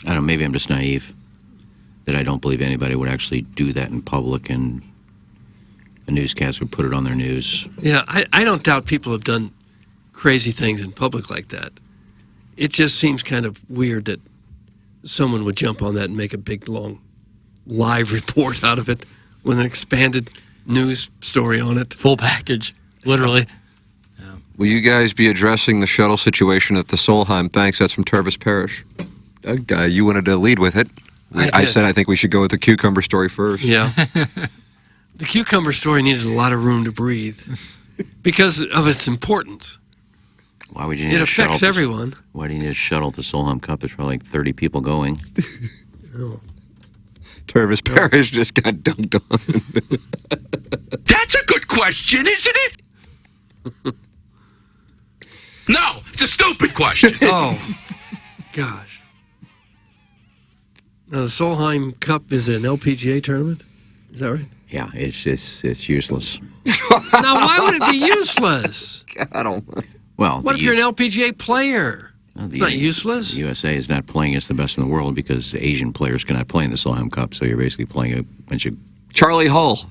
I don't know, maybe I'm just naive that I don't believe anybody would actually do that in public and a newscast would put it on their news. Yeah, I don't doubt people have done crazy things in public like that. It just seems kind of weird that someone would jump on that and make a big, long live report out of it with an expanded news story on it. Full package, literally. Will you guys be addressing the shuttle situation at the Solheim? Thanks. That's from Tervis Parish. Doug, you wanted to lead with it. I said I think we should go with the cucumber story first. Yeah. The cucumber story needed a lot of room to breathe because of its importance. Why would you need It a shuttle? affects everyone. Why do you need a shuttle to Solheim Cup? There's probably like 30 people going. Tervis Parish just got dunked on. That's a good question, isn't it? No, it's a stupid question. Oh, gosh. Now, the Solheim Cup is an LPGA tournament? Is that right? Yeah, it's useless. Now, why would it be useless? I don't. Well, What if you're an LPGA player? It's not useless. The USA is not playing against the best in the world because Asian players cannot play in the Solheim Cup, so you're basically playing a bunch of... Charlie Hull.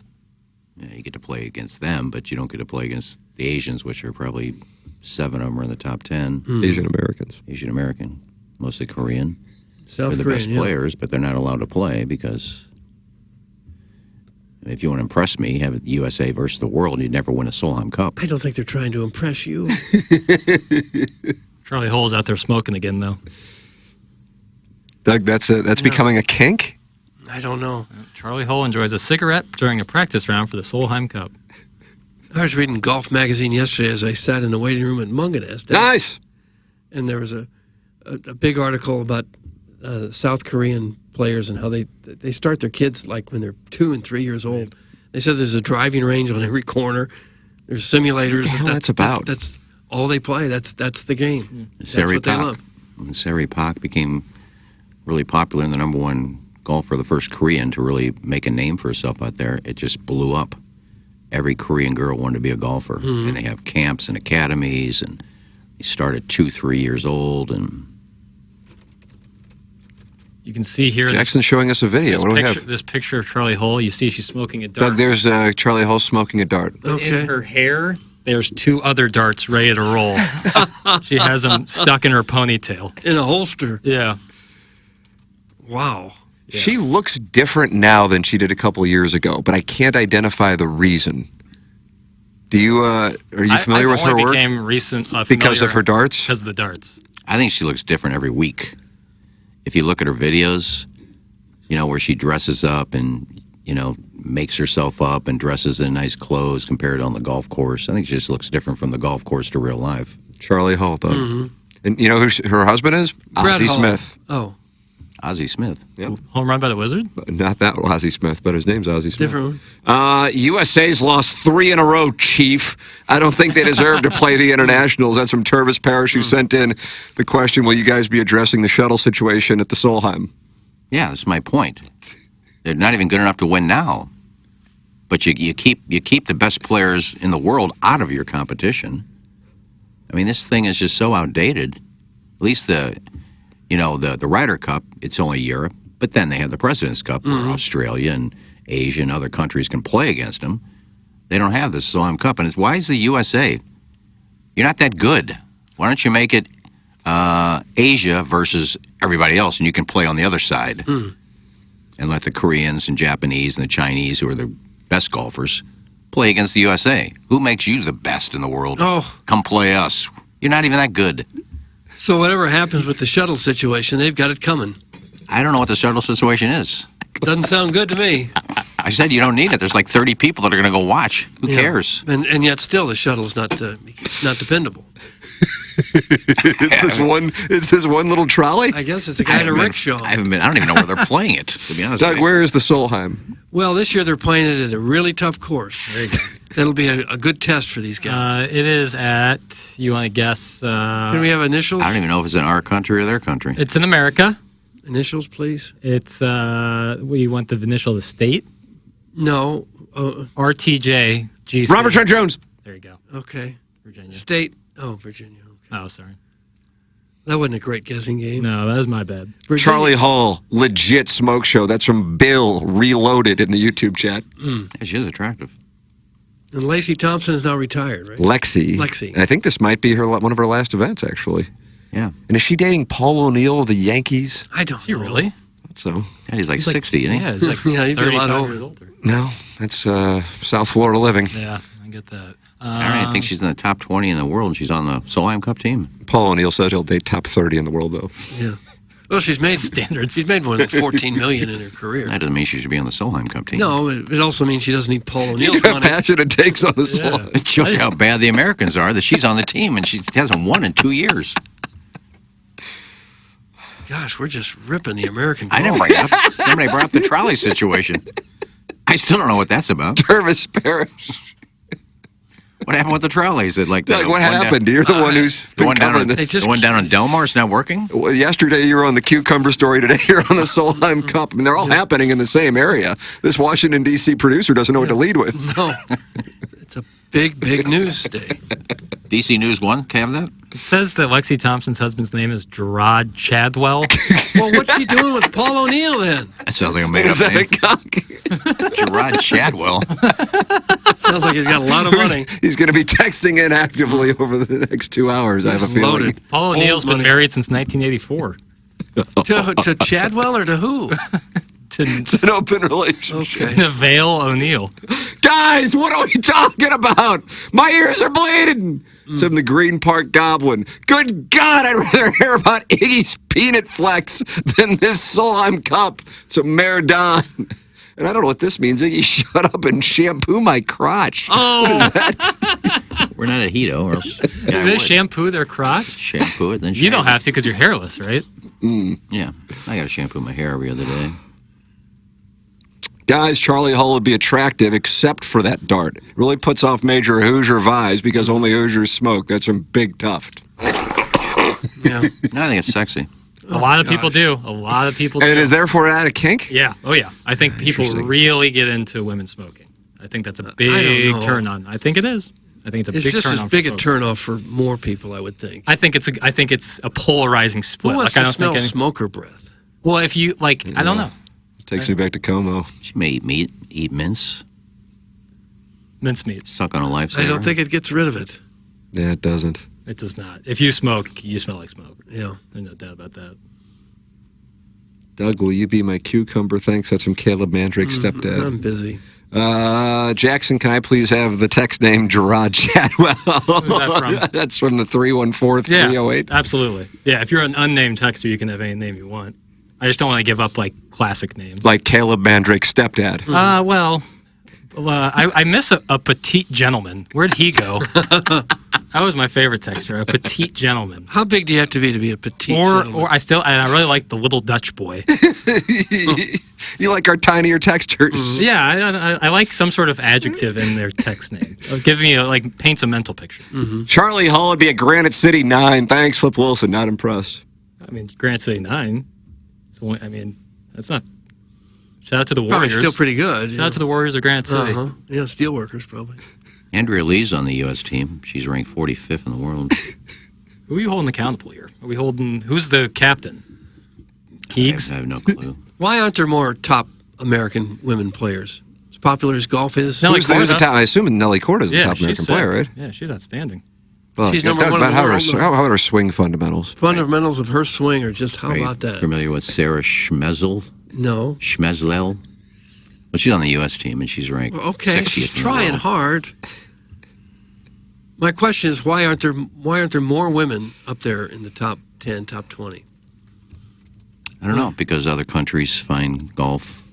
Yeah, you get to play against them, but you don't get to play against the Asians, which are probably 7 of them are in the top 10. Asian Americans. Asian American, mostly Korean. South they're the Korean, best yeah. players, but they're not allowed to play because if you want to impress me, have it USA versus the world, you'd never win a Solheim Cup. I don't think they're trying to impress you. Charlie Hull's out there smoking again, though. Doug, that's becoming a kink? I don't know. Charlie Hull enjoys a cigarette during a practice round for the Solheim Cup. I was reading Golf Magazine yesterday as I sat in the waiting room at Munganest. Nice! And there was a big article about South Korean players and how they start their kids like when they're 2 and 3 years old. They said there's a driving range on every corner. There's simulators. What the hell that's about? That's all they play. That's the game. That's Sari what they Pak. love. When Sari Pak became really popular and the #1 golfer, the first Korean to really make a name for herself out there, it just blew up. Every Korean girl wanted to be a golfer. Mm-hmm. And they have camps and academies, and you start at 2, 3 years old, and You can see here. Jackson's showing us a video. What do we have? This picture of Charlie Hull. You see she's smoking a dart. Doug, there's Charlie Hull smoking a dart. In her hair, there's 2 other darts ready to roll. She has them stuck in her ponytail. In a holster. Yeah. Wow. She looks different now than she did a couple years ago, but I can't identify the reason. Do you? Are you familiar with her work? Became recent Because of her darts? Because of the darts. I think she looks different every week. If you look at her videos, you know, where she dresses up and, you know, makes herself up and dresses in nice clothes compared to on the golf course, I think she just looks different from the golf course to real life. Charlie Hull, Doug. Mm-hmm. And you know who her husband is? Brad Ozzie Hull. Smith. Oh. Ozzie Smith. Yep. Home run by the Wizard? Not that Ozzie Smith, but his name's Ozzie Smith. Different one. USA's lost 3 in a row, Chief. I don't think they deserve to play the internationals. That's from Tervis Parish, who sent in the question, will you guys be addressing the shuttle situation at the Solheim? Yeah, that's my point. They're not even good enough to win now. But you keep the best players in the world out of your competition. I mean, this thing is just so outdated. At least the Ryder Cup, it's only Europe. But then they have the President's Cup where Australia and Asia and other countries can play against them. They don't have the Solheim Cup. And why is the USA? You're not that good. Why don't you make it Asia versus everybody else, and you can play on the other side. And let the Koreans and Japanese and the Chinese, who are the best golfers, play against the USA. Who makes you the best in the world? Oh. Come play us. You're not even that good. So whatever happens with the shuttle situation, they've got it coming. I don't know what the shuttle situation is. Doesn't sound good to me. I said you don't need it. There's like 30 people that are going to go watch. Who cares? And yet still the shuttle's not dependable. It's this one little trolley? I guess it's a guy in a rickshaw. I don't even know where they're playing it, to be honest Doug, with you. where is the Solheim? Well, this year they're playing it at a really tough course. There you go. That'll be a good test for these guys. It is at, you want to guess? Can we have initials? I don't even know if it's in our country or their country. It's in America. Initials, please. It's, we want the initial of the state? No. RTJ GC. Robert Trent Jones. There you go. Okay. Virginia. State. Oh, Virginia. Okay. Oh, sorry. That wasn't a great guessing game. No, that was my bad. Virginia. Charlie Hull, legit smoke show. That's from Bill, reloaded in the YouTube chat. Yeah, she is attractive. And Lacey Thompson is now retired, right? Lexi. I think this might be one of her last events, actually. Yeah. And is she dating Paul O'Neill of the Yankees? I don't know. Really? So he's like 60, isn't he? Yeah, he's like Yeah, he'd be a lot 35 older. years older. No, that's South Florida living. Yeah, I get that. I think she's in the top 20 in the world, and she's on the Solheim Cup team. Paul O'Neill said he'll date top 30 in the world, though. Yeah. Well, she's made standards. She's made more than $14 million in her career. That doesn't mean she should be on the Solheim Cup team. No, it also means she doesn't need Paul You O'Neill's got money. passionate takes on this one. It shows you how bad the Americans are that she's on the team and she hasn't won in 2 years. Gosh, we're just ripping the American I golf. didn't bring it up. Somebody brought up the trolley situation. I still don't know what that's about. Jervis Parish. What happened with the trolley? Is it like Doug, what happened? You're the one who's the been one down covering on, this. the one down on Delmar is not working? Well, yesterday you were on the cucumber story. Today you're on the Solheim Cup. I mean, they're all happening in the same area. This Washington, D.C. producer doesn't know what to lead with. No. It's a big, big news day. DC News 1, can I have that? It says that Lexi Thompson's husband's name is Gerard Chadwell. Well, what's she doing with Paul O'Neill then? That sounds like a made-up Is that name. a cock? Gerard Chadwell. Sounds like he's got a lot of money. He's going to be texting in actively over the next 2 hours, I have a He's feeling. loaded. Paul O'Neill's been money. married since 1984. To Chadwell or to who? It's an open relationship. Okay. Neville O'Neill. Guys, what are we talking about? My ears are bleeding. Said the Green Park Goblin. Good God, I'd rather hear about Iggy's peanut flex than this Solheim Cup. So Mayor Don. And I don't know what this means. Iggy, shut up and shampoo my crotch. Oh. What is that? We're not at Hito, or else Do they shampoo their crotch? shampoo it, then You don't shave it. have to because you're hairless, right? Yeah, I got to shampoo my hair every other day. Guys, Charlie Hull would be attractive except for that dart. Really puts off major Hoosier vibes because only Hoosiers smoke. That's from Big Tuft. Yeah. No, I think it's sexy. A lot of people do. A lot of people do. And is therefore that a kink? Yeah. Oh, yeah. I think people Interesting. really get into women smoking. I think that's a I big don't know. turn on. I think it is. I think it's a It's big just turn as on. big for a folks. turnoff for more people, I would think. I think it's a polarizing split. Who wants Like, I to don't smell think any- smoker breath? Well, if you like, I don't know. Takes me back to Como. She may eat meat, eat mince, Mincemeat. suck on a lifesaver. I don't think it gets rid of it. Yeah, it doesn't. It does not. If you smoke, you smell like smoke. Yeah. There's no doubt about that. Doug, will you be my cucumber? Thanks. That's from Caleb Mandrake's stepdad. I'm busy. Jackson, can I please have the text name Gerard Chadwell? Who's that from? That's from the 314-308. Yeah, absolutely. Yeah, if you're an unnamed texter, you can have any name you want. I just don't want to give up like classic names. Like Caleb Mandrake's stepdad. I miss a petite gentleman. Where'd he go? That was my favorite texter, a petite gentleman. How big do you have to be a petite gentleman? Or I really like the little Dutch boy. You like our tinier textures. Yeah, I like some sort of adjective in their text name. Give me paints a mental picture. Charlie Hull would be a Granite City 9. Thanks, Flip Wilson. Not impressed. I mean, Granite City 9. So, I mean, that's not. Shout out to the Probably Warriors. still pretty good. Shout out to the Warriors of Granite City. Yeah, steelworkers probably. Andrea Lee's on the U.S. team. She's ranked 45th in the world. Who are you holding accountable here? Are we holding? Who's the captain? Keegs? I have no clue. Why aren't there more top American women players? As popular as golf is. Who's the top? I assume Nelly Corda's the top she's American sick. player, right? Yeah, she's outstanding. Well, She's yeah, number Doug, one in about the how world. about her swing fundamentals? Fundamentals of her swing are just, how Are you about that? familiar with Sarah Schmezel? No. Schmezlel? Well, she's on the U.S. team, and she's ranked Well, okay, 60th she's in the trying world. hard. My question is, why aren't there more women up there in the top 10, top 20? I don't know, because other countries find golf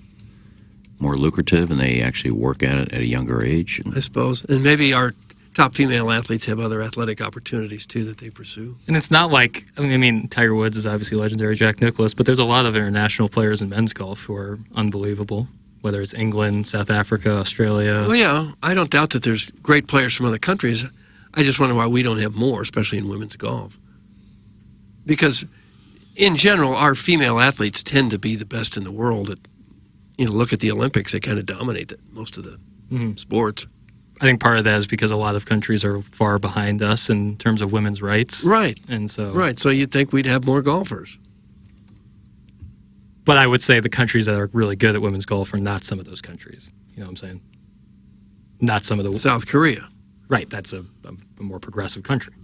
more lucrative, and they actually work at it at a younger age. I suppose. And maybe our top female athletes have other athletic opportunities, too, that they pursue. And it's not like, I mean, Tiger Woods is obviously legendary, Jack Nicklaus, but there's a lot of international players in men's golf who are unbelievable, whether it's England, South Africa, Australia. Well, yeah, I don't doubt that there's great players from other countries. I just wonder why we don't have more, especially in women's golf. Because, in general, our female athletes tend to be the best in the world. Look at the Olympics; they kind of dominate most of the sports. I think part of that is because a lot of countries are far behind us in terms of women's rights. Right. And so. Right. So you'd think we'd have more golfers. But I would say the countries that are really good at women's golf are not some of those countries. You know what I'm saying? Not some of the. South Korea. Right. That's a more progressive country.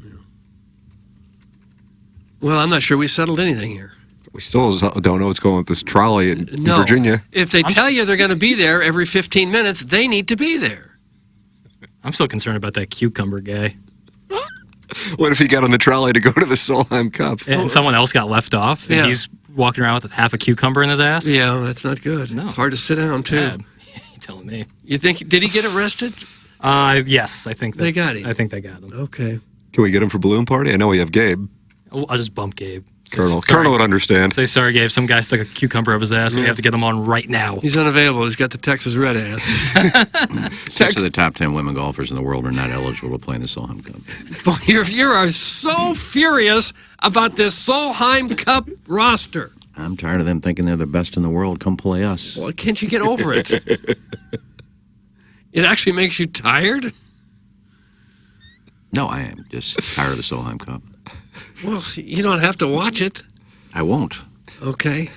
Well, I'm not sure we settled anything here. We still don't know what's going on with this trolley in Virginia. If they tell you they're going to be there every 15 minutes, they need to be there. I'm still concerned about that cucumber guy. What if he got on the trolley to go to the Solheim Cup? And someone else got left off, and he's walking around with half a cucumber in his ass? Yeah, that's not good. No. It's hard to sit down, too. Bad. You're telling me. You think, did he get arrested? Yes, I think they got him. I think they got him. Okay. Can we get him for balloon party? I know we have Gabe. I'll just bump Gabe. Colonel would understand. Say, sorry, Gabe. Some guy stuck a cucumber up his ass. We have to get him on right now. He's unavailable. He's got the Texas red ass. 6 of the top 10 women golfers in the world are not eligible to play in the Solheim Cup. Boy, you are so furious about this Solheim Cup roster. I'm tired of them thinking they're the best in the world. Come play us. Well, can't you get over it? It actually makes you tired? No, I am just tired of the Solheim Cup. Well, you don't have to watch it. I won't. Okay.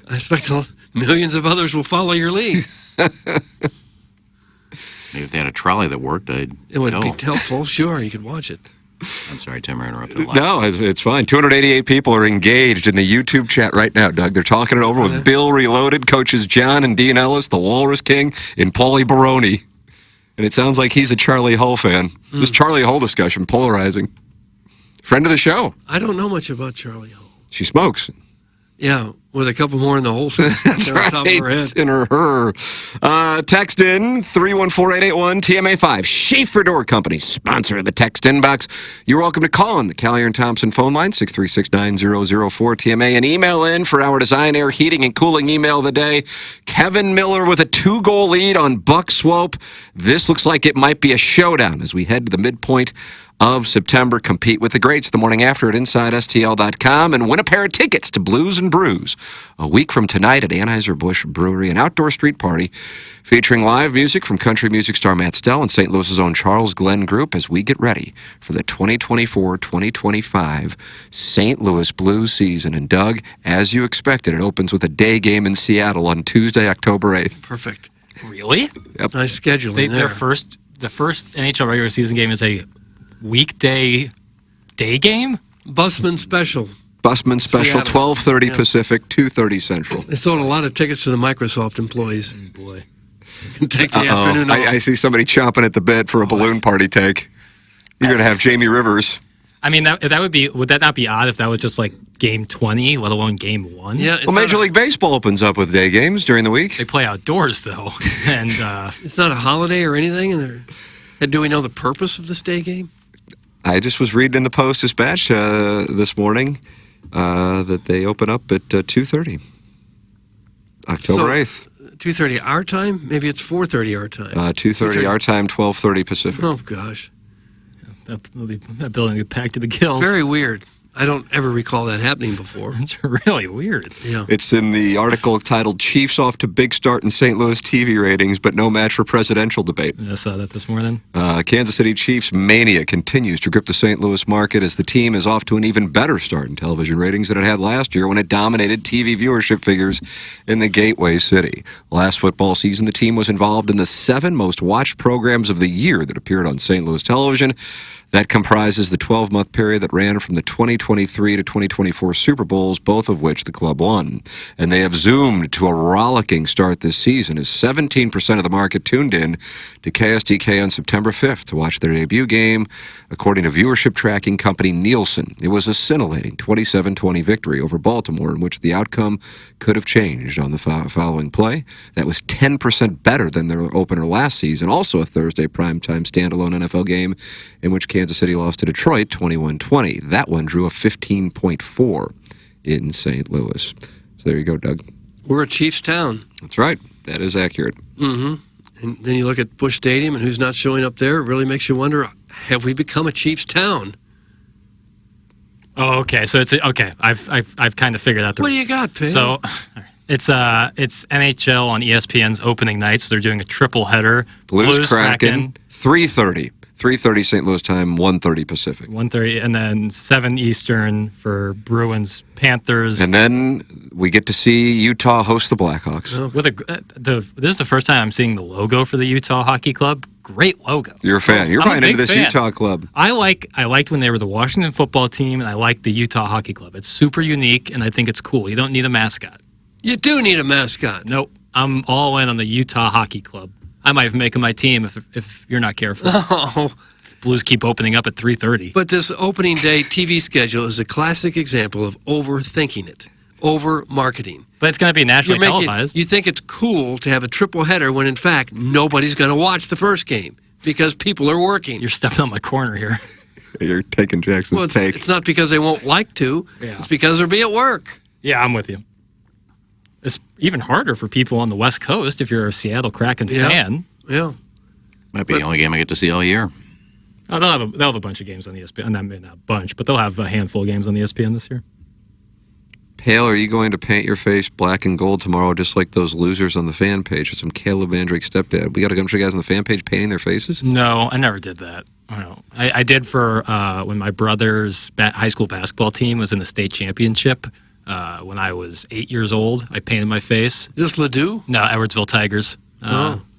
I expect millions of others will follow your lead. Maybe if they had a trolley that worked, It would be helpful. Sure, you could watch it. I'm sorry, Tim, I interrupted. No, it's fine. 288 people are engaged in the YouTube chat right now, Doug. They're talking it over with Bill Reloaded, coaches John and Dean Ellis, the Walrus King, and Paulie Baroni. And it sounds like he's a Charlie Hull fan. This Charlie Hull discussion, polarizing. Friend of the show. I don't know much about Charlie Hull. She smokes. Yeah, with a couple more in the holster. That's on top of her head. In her. Text in 314-881-TMA5. Schaefer Door Company, sponsor of the text inbox. You're welcome to call on the Callier and Thompson phone line, 636-9004-TMA, and email in for our Design, Air, Heating, and Cooling email of the day. Kevin Miller with a 2-goal lead on Buck Swope. This looks like it might be a showdown as we head to the midpoint of September. Compete with the greats the morning after at InsideSTL.com and win a pair of tickets to Blues and Brews a week from tonight at Anheuser-Busch Brewery, an outdoor street party featuring live music from country music star Matt Stell and St. Louis's own Charles Glenn Group as we get ready for the 2024-2025 St. Louis Blues season. And Doug, as you expected, it opens with a day game in Seattle on Tuesday, October 8th. Perfect. Really? Yep. Nice scheduling there. The first NHL regular season game is a weekday day game? Busman Special. Busman Special, Seattle. 12:30 Pacific, 2:30 Central. They sold a lot of tickets to the Microsoft employees. Oh, boy. Take the afternoon off. I see somebody chomping at the bit for a balloon party take. You're going to have Jamie Rivers. I mean, would that not be odd if that was just like game 20, let alone game 1? Yeah. Well, Major League Baseball opens up with day games during the week. They play outdoors, though. And it's not a holiday or anything? And do we know the purpose of this day game? I just was reading in the Post-Dispatch this morning that they open up at 2:30, October 8th. 2:30 our time? Maybe it's 4:30 our time. 2:30 our time, 12:30 Pacific. Oh, gosh. That building will be packed to the gills. Very weird. I don't ever recall that happening before. It's really weird. Yeah. It's in the article titled Chiefs Off to Big Start in St. Louis TV Ratings, but no match for presidential debate. I saw that this morning. Kansas City Chiefs mania continues to grip the St. Louis market as the team is off to an even better start in television ratings than it had last year when it dominated TV viewership figures in the Gateway City. Last football season, the team was involved in the 7 most watched programs of the year that appeared on St. Louis television. That comprises the 12-month period that ran from the 2023 to 2024 Super Bowls, both of which the club won. And they have zoomed to a rollicking start this season as 17% of the market tuned in to KSDK on September 5th to watch their debut game, according to viewership tracking company Nielsen. It was a scintillating 27-20 victory over Baltimore in which the outcome could have changed on the following play. That was 10% better than their opener last season, also a Thursday primetime standalone NFL game in which Kansas City lost to Detroit 21-20. That one drew a 15.4 in St. Louis. So there you go, Doug. We're a Chiefs town. That's right. That is accurate. Mm-hmm. And then you look at Busch Stadium and who's not showing up there. It really makes you wonder, have we become a Chiefs town? Oh, okay. So okay. I've kind of figured out the. What do you got, Pig? So it's NHL on ESPN's opening night. So they're doing a triple header. Blues Kraken 3:30. 3:30 St. Louis time, 1:30 Pacific. 1:30, and then 7 Eastern for Bruins Panthers. And then we get to see Utah host the Blackhawks. This is the first time I'm seeing the logo for the Utah Hockey Club. Great logo. You're a fan. You're I'm a buying into big this fan. Utah club. I liked when they were the Washington football team, and I liked the Utah Hockey Club. It's super unique, and I think it's cool. You don't need a mascot. You do need a mascot. Nope. I'm all in on the Utah Hockey Club. I might make it my team if you're not careful. Oh. Blues keep opening up at 3:30. But this opening day TV schedule is a classic example of overthinking it, over-marketing. But it's going to be nationally televised. You think it's cool to have a triple header when, in fact, nobody's going to watch the first game because people are working. You're stepping on my corner here. You're taking Jackson's take. It's not because they won't like to. Yeah. It's because they'll be at work. Yeah, I'm with you. It's even harder for people on the West Coast if you're a Seattle Kraken fan. Yeah. Might be the only game I get to see all year. Oh, they'll have a bunch of games on ESPN. Not a bunch, but they'll have a handful of games on ESPN this year. Pale, are you going to paint your face black and gold tomorrow just like those losers on the fan page with some Caleb Mandrake stepdad? We got a bunch of guys on the fan page painting their faces? No, I never did that. I did for when my brother's high school basketball team was in the state championship. When I was 8 years old, I painted my face. Is this Ladue? No, Edwardsville Tigers.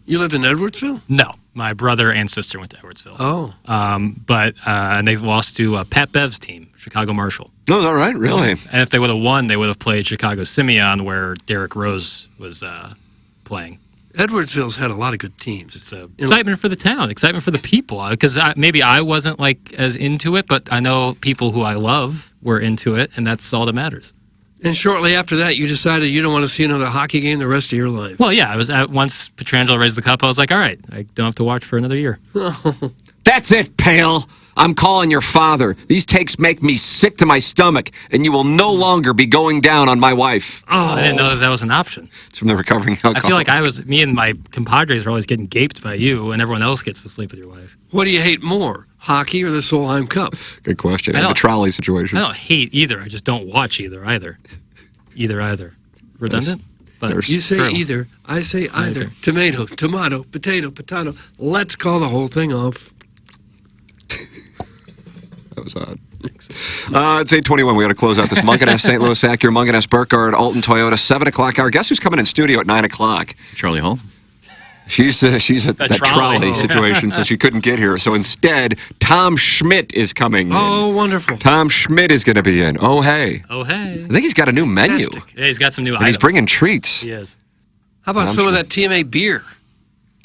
You lived in Edwardsville? No, my brother and sister went to Edwardsville. Oh. And they lost to Pat Bev's team, Chicago Marshall. No, is that right? Really? And if they would have won, they would have played Chicago Simeon, where Derrick Rose was playing. Edwardsville's had a lot of good teams. It's excitement for the town, excitement for the people. Because maybe I wasn't as into it, but I know people who I love were into it, and that's all that matters. And shortly after that, you decided you don't want to see another hockey game the rest of your life. Well, yeah, once Pietrangelo raised the cup, I was like, all right, I don't have to watch for another year. That's it, Pale. I'm calling your father. These takes make me sick to my stomach, and you will no longer be going down on my wife. Oh, I didn't know that was an option. It's from the recovering alcohol. I feel like me and my compadres are always getting gaped by you, and everyone else gets to sleep with your wife. What do you hate more, hockey or the Solheim Cup? Good question. And the trolley situation. I don't hate either. I just don't watch either. Either. Redundant? But you say true. either. I say either. Tomato, tomato, potato. Let's call the whole thing off. That was odd. It's 8:21. We got to close out this Munganess St. Louis Acura, Munganess Burkhardt, Alton Toyota, 7 o'clock hour. Guess who's coming in studio at 9 o'clock? Charlie Hall. She's at that trolley situation, so she couldn't get here. So instead, Tom Schmidt is coming in. Oh, wonderful. Tom Schmidt is going to be in. Oh, hey. Oh, hey. I think he's got a new menu. Yeah, he's got some new and items. He's bringing treats. He is. How about some of that TMA beer?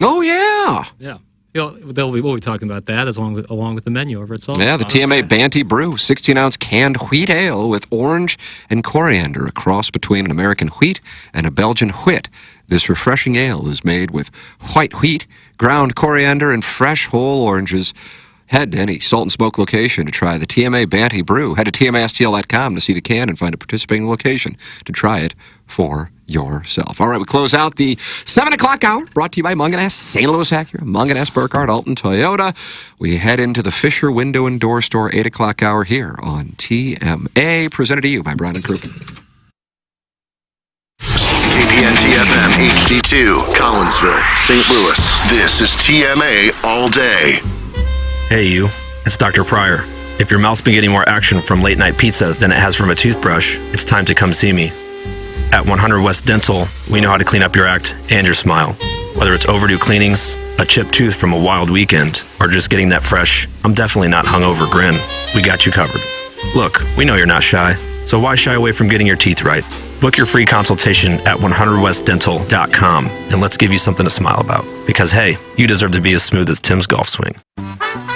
Oh, yeah. Yeah. We'll be talking about that along with the menu over at Solheim. Yeah, the TMA Banty Brew, 16-ounce canned wheat ale with orange and coriander, a cross between an American wheat and a Belgian wheat. This refreshing ale is made with white wheat, ground coriander, and fresh whole oranges. Head to any Salt and Smoke location to try the TMA Banty Brew. Head to TMASTL.com to see the can and find a participating location to try it for yourself. All right, we close out the 7 o'clock hour, brought to you by Munganess, St. Louis Acura, Munganess Burkhardt, Alton Toyota. We head into the Fisher Window and Door Store 8 o'clock hour here on TMA, presented to you by Brown & Crouppen. KPN-TFM HD2, Collinsville, St. Louis. This is TMA All Day. Hey you, it's Dr. Pryor. If your mouth's been getting more action from late night pizza than it has from a toothbrush, it's time to come see me. At 100 West Dental, we know how to clean up your act and your smile. Whether it's overdue cleanings, a chipped tooth from a wild weekend, or just getting that fresh, I'm definitely not hungover grin, we got you covered. Look, we know you're not shy, so why shy away from getting your teeth right? Book your free consultation at 100westdental.com and let's give you something to smile about. Because hey, you deserve to be as smooth as Tim's golf swing.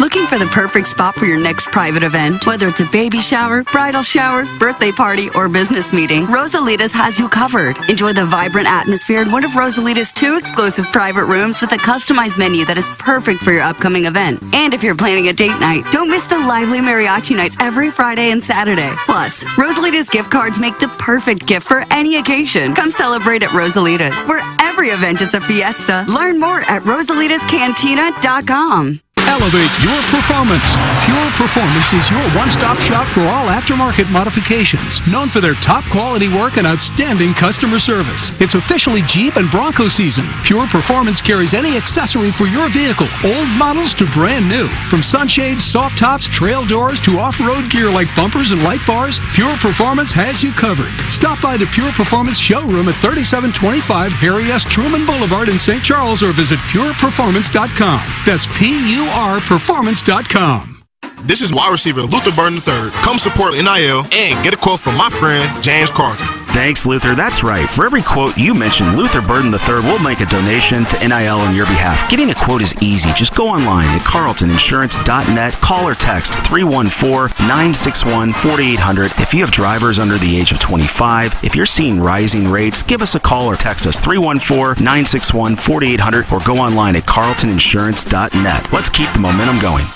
Looking for the perfect spot for your next private event? Whether it's a baby shower, bridal shower, birthday party, or business meeting, Rosalita's has you covered. Enjoy the vibrant atmosphere in one of Rosalita's 2 exclusive private rooms with a customized menu that is perfect for your upcoming event. And if you're planning a date night, don't miss the lively mariachi nights every Friday and Saturday. Plus, Rosalita's gift cards make the perfect gift for any occasion. Come celebrate at Rosalita's, where every event is a fiesta. Learn more at rosalitascantina.com. Elevate your performance. Pure Performance is your one-stop shop for all aftermarket modifications, known for their top quality work and outstanding customer service. It's officially Jeep and Bronco season. Pure Performance carries any accessory for your vehicle, old models to brand new. From sunshades, soft tops, trail doors, to off-road gear like bumpers and light bars, Pure Performance has you covered. Stop by the Pure Performance showroom at 3725 Harry S. Truman Boulevard in St. Charles or visit pureperformance.com. That's PURperformance.com. This is wide receiver Luther Burden III. Come support NIL and get a quote from my friend James Carlton. Thanks, Luther. That's right. For every quote you mention, Luther Burden III will make a donation to NIL on your behalf. Getting a quote is easy. Just go online at carltoninsurance.net. Call or text 314-961-4800. If you have drivers under the age of 25, if you're seeing rising rates, give us a call or text us 314-961-4800 or go online at carltoninsurance.net. Let's keep the momentum going.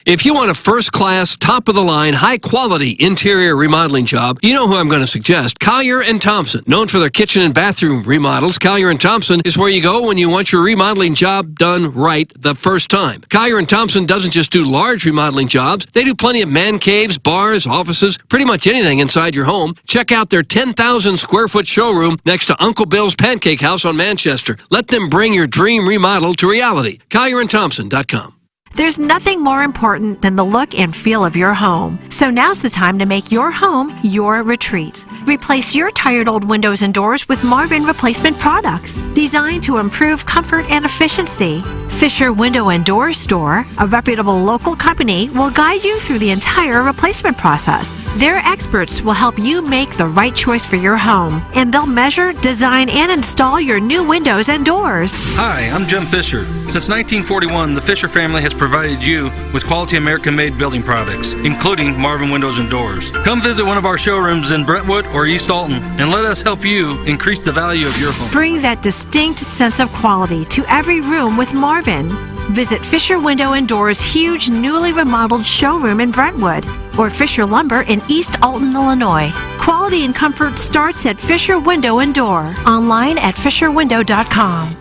If you want a first-class, top-of-the-line, high-quality interior remodeling job, you know who I'm going to suggest. Collier & Thompson. Known for their kitchen and bathroom remodels, Collier & Thompson is where you go when you want your remodeling job done right the first time. Collier & Thompson doesn't just do large remodeling jobs. They do plenty of man caves, bars, offices, pretty much anything inside your home. Check out their 10,000-square-foot showroom next to Uncle Bill's Pancake House on Manchester. Let them bring your dream remodel to reality. CollierandThompson.com. There's nothing more important than the look and feel of your home. So now's the time to make your home your retreat. Replace your tired old windows and doors with Marvin replacement products designed to improve comfort and efficiency. Fisher Window and Door Store, a reputable local company, will guide you through the entire replacement process. Their experts will help you make the right choice for your home, and they'll measure, design, and install your new windows and doors. Hi, I'm Jim Fisher. Since 1941, the Fisher family has provided you with quality American-made building products, including Marvin Windows and Doors. Come visit one of our showrooms in Brentwood or East Alton, and let us help you increase the value of your home. Bring that distinct sense of quality to every room with Marvin. Visit Fisher Window and Doors' huge, newly remodeled showroom in Brentwood, or Fisher Lumber in East Alton, Illinois. Quality and comfort starts at Fisher Window and Door. Online at fisherwindow.com.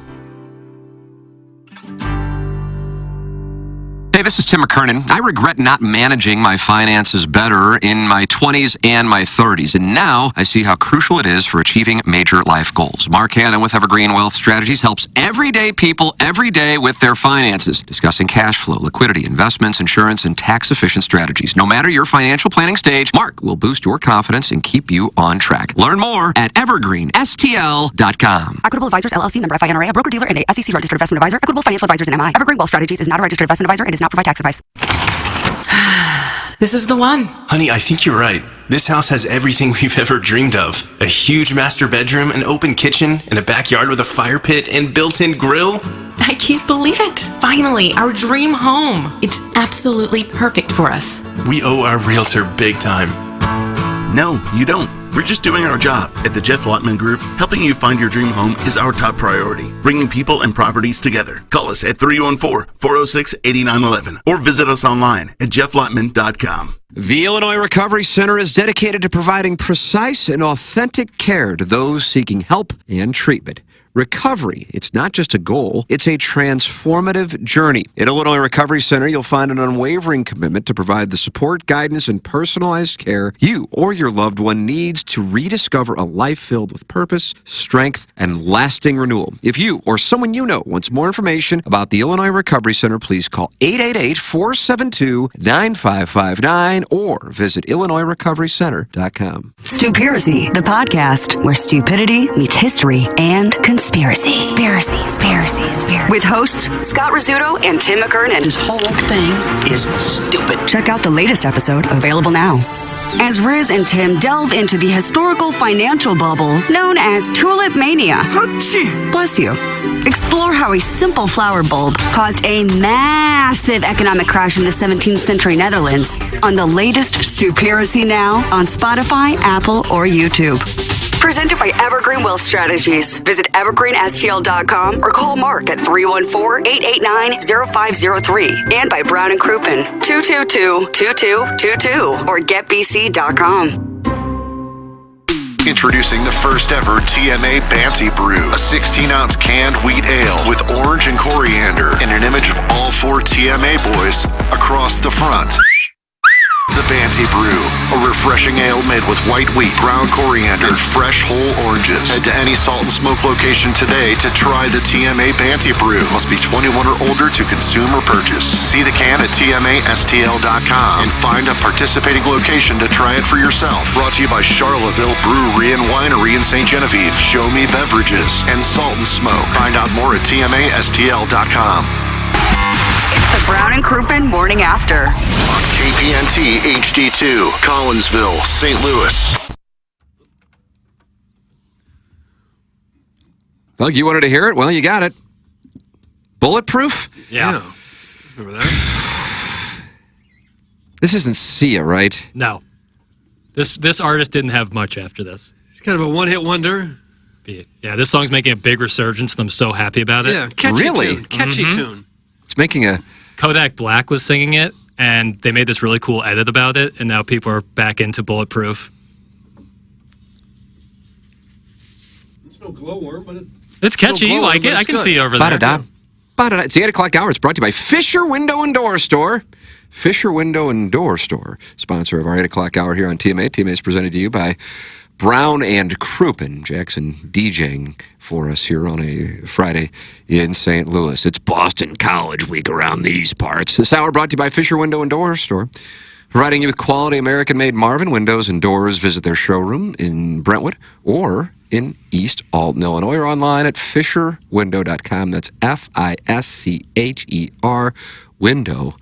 Hey, this is Tim McKernan. I regret not managing my finances better in my 20s and my 30s, and now I see how crucial it is for achieving major life goals. Mark Hanna with Evergreen Wealth Strategies helps everyday people every day with their finances, discussing cash flow, liquidity, investments, insurance, and tax-efficient strategies. No matter your financial planning stage, Mark will boost your confidence and keep you on track. Learn more at evergreenstl.com. Equitable Advisors, LLC, member FINRA, a broker-dealer and a SEC registered investment advisor. Equitable Financial Advisors and MI. Evergreen Wealth Strategies is not a registered investment advisor and does not provide tax advice. This is the one. Honey, I think you're right. This house has everything we've ever dreamed of. A huge master bedroom, an open kitchen, and a backyard with a fire pit and built-in grill. I can't believe it. Finally, our dream home. It's absolutely perfect for us. We owe our realtor big time. No, you don't. We're just doing our job. At the Jeff Lotman Group, helping you find your dream home is our top priority. Bringing people and properties together. Call us at 314-406-8911 or visit us online at jefflotman.com. The Illinois Recovery Center is dedicated to providing precise and authentic care to those seeking help and treatment. Recovery, it's not just a goal, it's a transformative journey. At Illinois Recovery Center, you'll find an unwavering commitment to provide the support, guidance, and personalized care you or your loved one needs to rediscover a life filled with purpose, strength, and lasting renewal. If you or someone you know wants more information about the Illinois Recovery Center, please call 888-472-9559 or visit IllinoisRecoveryCenter.com. Stupiracy, the podcast where stupidity meets history and conspiracy. With hosts Scott Rizzuto and Tim McKernan. This whole thing is stupid. Check out the latest episode, available now. As Riz and Tim delve into the historical financial bubble known as Tulip Mania. Bless you. Explore how a simple flower bulb caused a massive economic crash in the 17th century Netherlands on the latest Stupiracy Now on Spotify, Apple, or YouTube. Presented by Evergreen Wealth Strategies. Visit evergreenstl.com or call Mark at 314-889-0503. And by Brown & Crouppen, 222-2222 or getbc.com. Introducing the first ever TMA Banty Brew, a 16-ounce canned wheat ale with orange and coriander and an image of all 4 TMA boys across the front. The Banty Brew, a refreshing ale made with white wheat, ground coriander, and fresh whole oranges. Head to any Salt and Smoke location today to try the TMA Banty Brew. Must be 21 or older to consume or purchase. See the can at tmastl.com and find a participating location to try it for yourself. Brought to you by Charlottesville Brewery and Winery in St. Genevieve, Show Me Beverages, and Salt and Smoke. Find out more at tmastl.com. It's the Brown and Crouppen Morning After. On KPNT HD2, Collinsville, St. Louis. Well, you wanted to hear it? Well, you got it. Bulletproof? Yeah. Remember that? This isn't Sia, right? No. This artist didn't have much after this. It's kind of a one-hit wonder. Yeah, this song's making a big resurgence, and I'm so happy about it. Yeah, catchy tune. Catchy tune. It's making a... Kodak Black was singing it, and they made this really cool edit about it, and now people are back into Bulletproof. It's no glowworm, but it's catchy. You like it. I can see you over there. Ba-da-da. It's the 8 o'clock hour. It's brought to you by Fisher Window and Door Store. Fisher Window and Door Store, sponsor of our 8 o'clock hour here on TMA. TMA is presented to you by Brown and Crouppen. Jackson DJing for us here on a Friday in St. Louis. It's Boston College week around these parts. This hour brought to you by Fisher Window and Door Store, providing you with quality American-made Marvin windows and doors. Visit their showroom in Brentwood or in East Alton, Illinois, or online at fisherwindow.com. That's FISCHER window.com.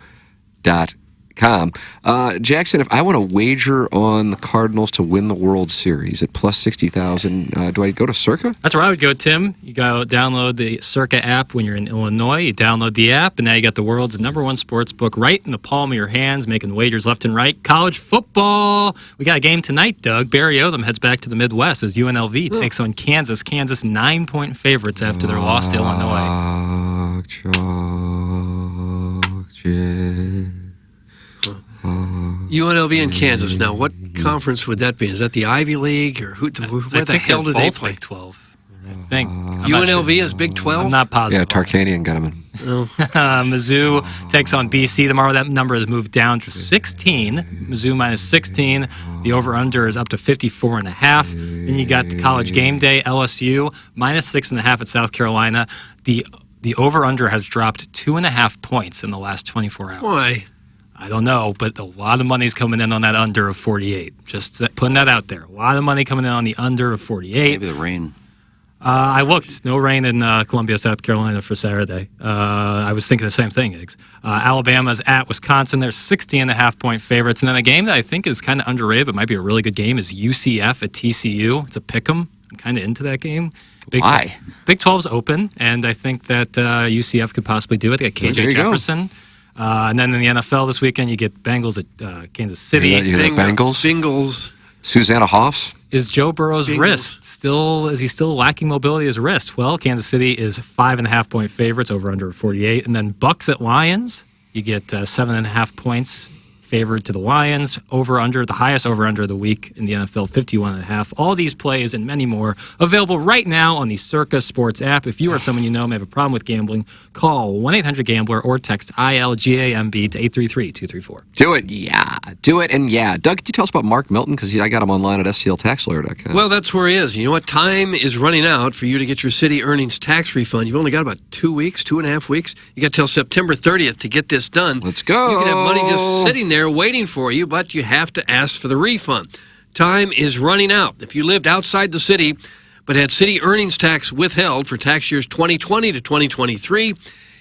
Jackson, if I want to wager on the Cardinals to win the World Series at plus 60,000, do I go to Circa? That's where I would go, Tim. You go download the Circa app when you're in Illinois. You download the app, and now you got the world's #1 sports book right in the palm of your hands, making wagers left and right. College football. We got a game tonight, Doug. Barry Odom heads back to the Midwest as UNLV takes on Kansas. Kansas 9-point favorites after their loss to Illinois. UNLV and Kansas. Now, what conference would that be? Is that the Ivy League, or where the hell do they play? Big 12. I think. UNLV is Big 12? I'm not positive. Yeah, Tarkanian got him in. Mizzou takes on BC tomorrow. That number has moved down to 16. Mizzou minus 16. The over-under is up to 54.5. Then you got the college game day, LSU, minus 6.5 at South Carolina. The over-under has dropped 2.5 points in the last 24 hours. Why? I don't know, but a lot of money's coming in on that under of 48. Just putting that out there. A lot of money coming in on the under of 48. Maybe the rain. I looked. No rain in Columbia, South Carolina for Saturday. I was thinking the same thing, Iggs. Alabama's at Wisconsin. They're 60.5-point favorites. And then a game that I think is kind of underrated but might be a really good game is UCF at TCU. It's a pick'em. I'm kind of into that game. Why? Big 12's open, and I think that UCF could possibly do it. They got KJ Jefferson. And then in the NFL this weekend, you get Bengals at Kansas City. You got Bengals. Susanna Hoffs. Is Joe Burrow's wrist is he still lacking mobility his wrist? Well, Kansas City is 5.5-point favorites, over under 48. And then Bucks at Lions, you get 7.5 points favored to the Lions. Over under, the highest over under of the week in the NFL, 51.5. All these plays and many more available right now on the Circa Sports app. If you or someone you know may have a problem with gambling, call 1-800-GAMBLER or text ILGAMB to 833-234. Do it, yeah. Do it, and yeah. Doug, could you tell us about Mark Milton? Because I got him online at stltaxlawyer.com. Well, that's where he is. You know what? Time is running out for you to get your city earnings tax refund. You've only got about 2.5 weeks. You got till September 30th to get this done. Let's go. You can have money just sitting there waiting for you, but you have to ask for the refund. Time is running out. If you lived outside the city but had city earnings tax withheld for tax years 2020 to 2023,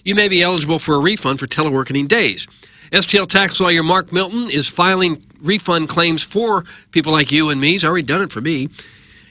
you may be eligible for a refund for teleworking days. STL tax lawyer Mark Milton is filing refund claims for people like you and me. He's already done it for me.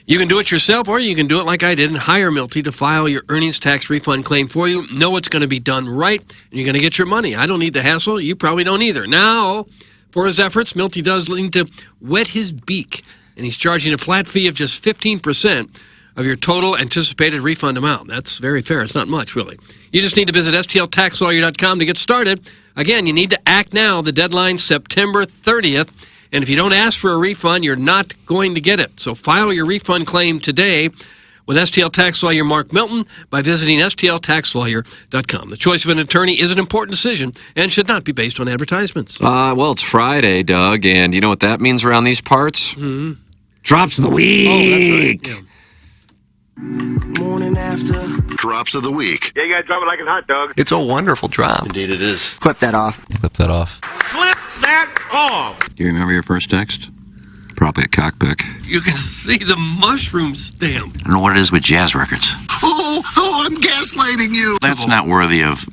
You can do it yourself, or you can do it like I did and hire Milty to file your earnings tax refund claim for you. Know it's going to be done right, and you're going to get your money. I don't need the hassle. You probably don't either. Now, for his efforts, Milty does need to wet his beak, and he's charging a flat fee of just 15% of your total anticipated refund amount. That's very fair. It's not much, really. You just need to visit stltaxlawyer.com to get started. Again, you need to act now. The deadline's September 30th. And if you don't ask for a refund, you're not going to get it. So file your refund claim today with STL tax lawyer Mark Milton by visiting stltaxlawyer.com. The choice of an attorney is an important decision and should not be based on advertisements. Well, it's Friday, Doug, and you know what that means around these parts? Mm-hmm. Drops of the week. Oh, that's right. Morning after. Drops of the week. Yeah, you gotta drop it like a hot dog. It's a wonderful drop. Indeed it is. Clip that off. Clip that off. Clip that off! Do you remember your first text? Probably a cockpick. You can see the mushroom stamp. I don't know what it is with jazz records. Oh, I'm gaslighting you. That's not worthy of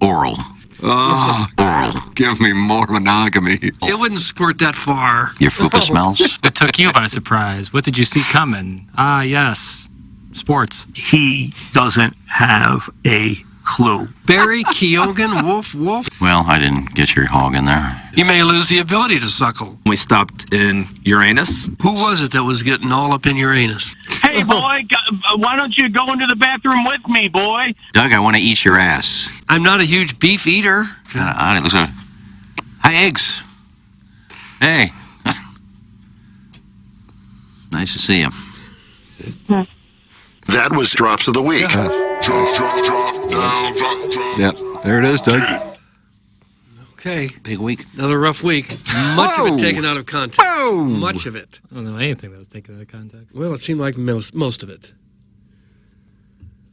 oral. Oh, Oral. give me more monogamy. It wouldn't squirt that far. Your fupa smells. It took you by surprise. What did you see coming? Ah, yes. Sports. He doesn't have a clue. Barry Keoghan, Wolf. Well, I didn't get your hog in there. You may lose the ability to suckle. We stopped in Uranus. Who was it that was getting all up in your anus? Hey, boy, why don't you go into the bathroom with me, boy? Doug, I want to eat your ass. I'm not a huge beef eater. Kind of odd. It looks like... Hi, eggs. Hey. Nice to see you. That was Drops of the Week. Yep, there it is, Doug. Okay. Big week. Another rough week. Much of it taken out of context. Much of it. I don't know anything that was taken out of context. Well, it seemed like most of it.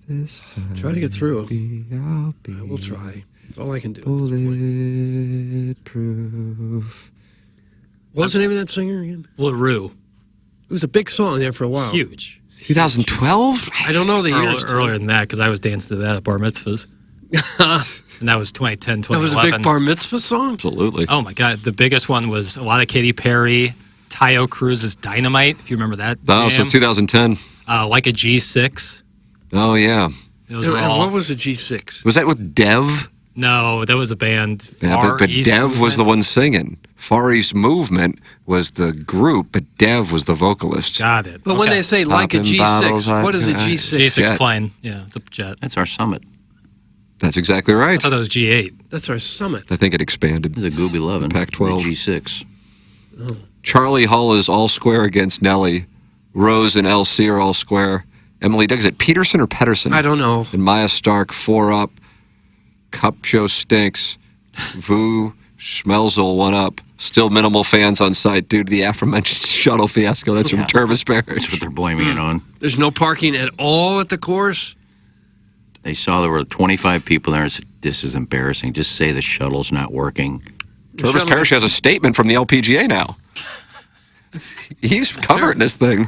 This time Try to get through. I'll be I will try. That's all I can do. Bulletproof. What was the name of that singer again? LaRue. It was a big song there for a while. Huge. 2012? I don't know the years. Earlier than that, because I was dancing to that at bar mitzvahs. And that was 2010, That 2011. was a big bar mitzvah song? Absolutely. Oh, my God. The biggest one was a lot of Katy Perry, Tayo Cruz's Dynamite, if you remember that. Oh, so jam. 2010. Like a G6. Oh, yeah. It was And raw. what was a G6? Was that with Dev? No, that was a band. Yeah, Far but East Dev was the Movement. one singing. Far East Movement was the group, but Dev was the vocalist. Got it. But when they say like a Popping bottles, G6, what is a I- G6? G6 Jet. plane. Yeah, it's a jet. That's our summit. That's exactly I right. thought that was G8. That's our summit. I think it expanded. It's a Goob 11. Pac-12. The G6. Charlie Hull is all square against Nelly. Rose and LC are all square. Emily Doug, is it Peterson or Pedersen? I don't know. And Maya Stark, 4 up. Cup show stinks. Vu Schmelzel, 1 up. Still minimal fans on site due to the aforementioned shuttle fiasco. That's from Tervis Parish. That's what they're blaming it on. There's no parking at all at the course? They saw there were 25 people there and said, this is embarrassing. Just say the shuttle's not working. Tervis Parish has a statement from the LPGA now. He's covering this thing.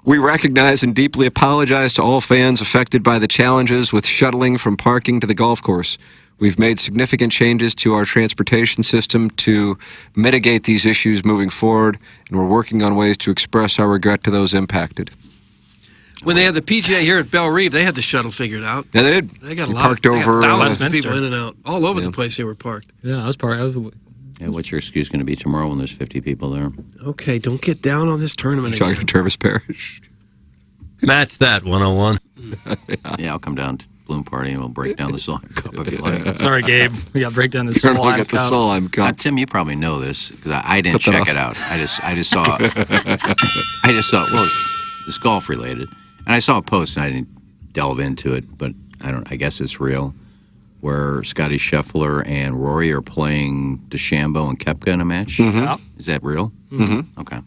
We recognize and deeply apologize to all fans affected by the challenges with shuttling from parking to the golf course. We've made significant changes to our transportation system to mitigate these issues moving forward, and we're working on ways to express our regret to those impacted. When they had the PGA here at Belle Reve, they had the shuttle figured out. Yeah, they did. They got a They lot. parked They got over thousands of Westminster. people in and out. All over the place they were parked. Yeah, I was part of it. Yeah, what's your excuse going to be tomorrow when there's 50 people there? Okay, don't get down on this tournament Talking again. to Tervis Parish. Match that 101. Yeah, I'll come down to Bloom Party and we'll break down the Solheim Cup if you like. Sorry, Gabe. We got to break down the You're gonna look Solheim at the Cup. Solheim Cup. Tim, you probably know this because I didn't Put that check off. it out. I just saw I just saw well, it's golf related, and I saw a post and I didn't delve into it, but I guess it's real. Where Scotty Scheffler and Rory are playing DeChambeau and Koepka in a match. Mhm. Is that real? Mm-hmm. Okay.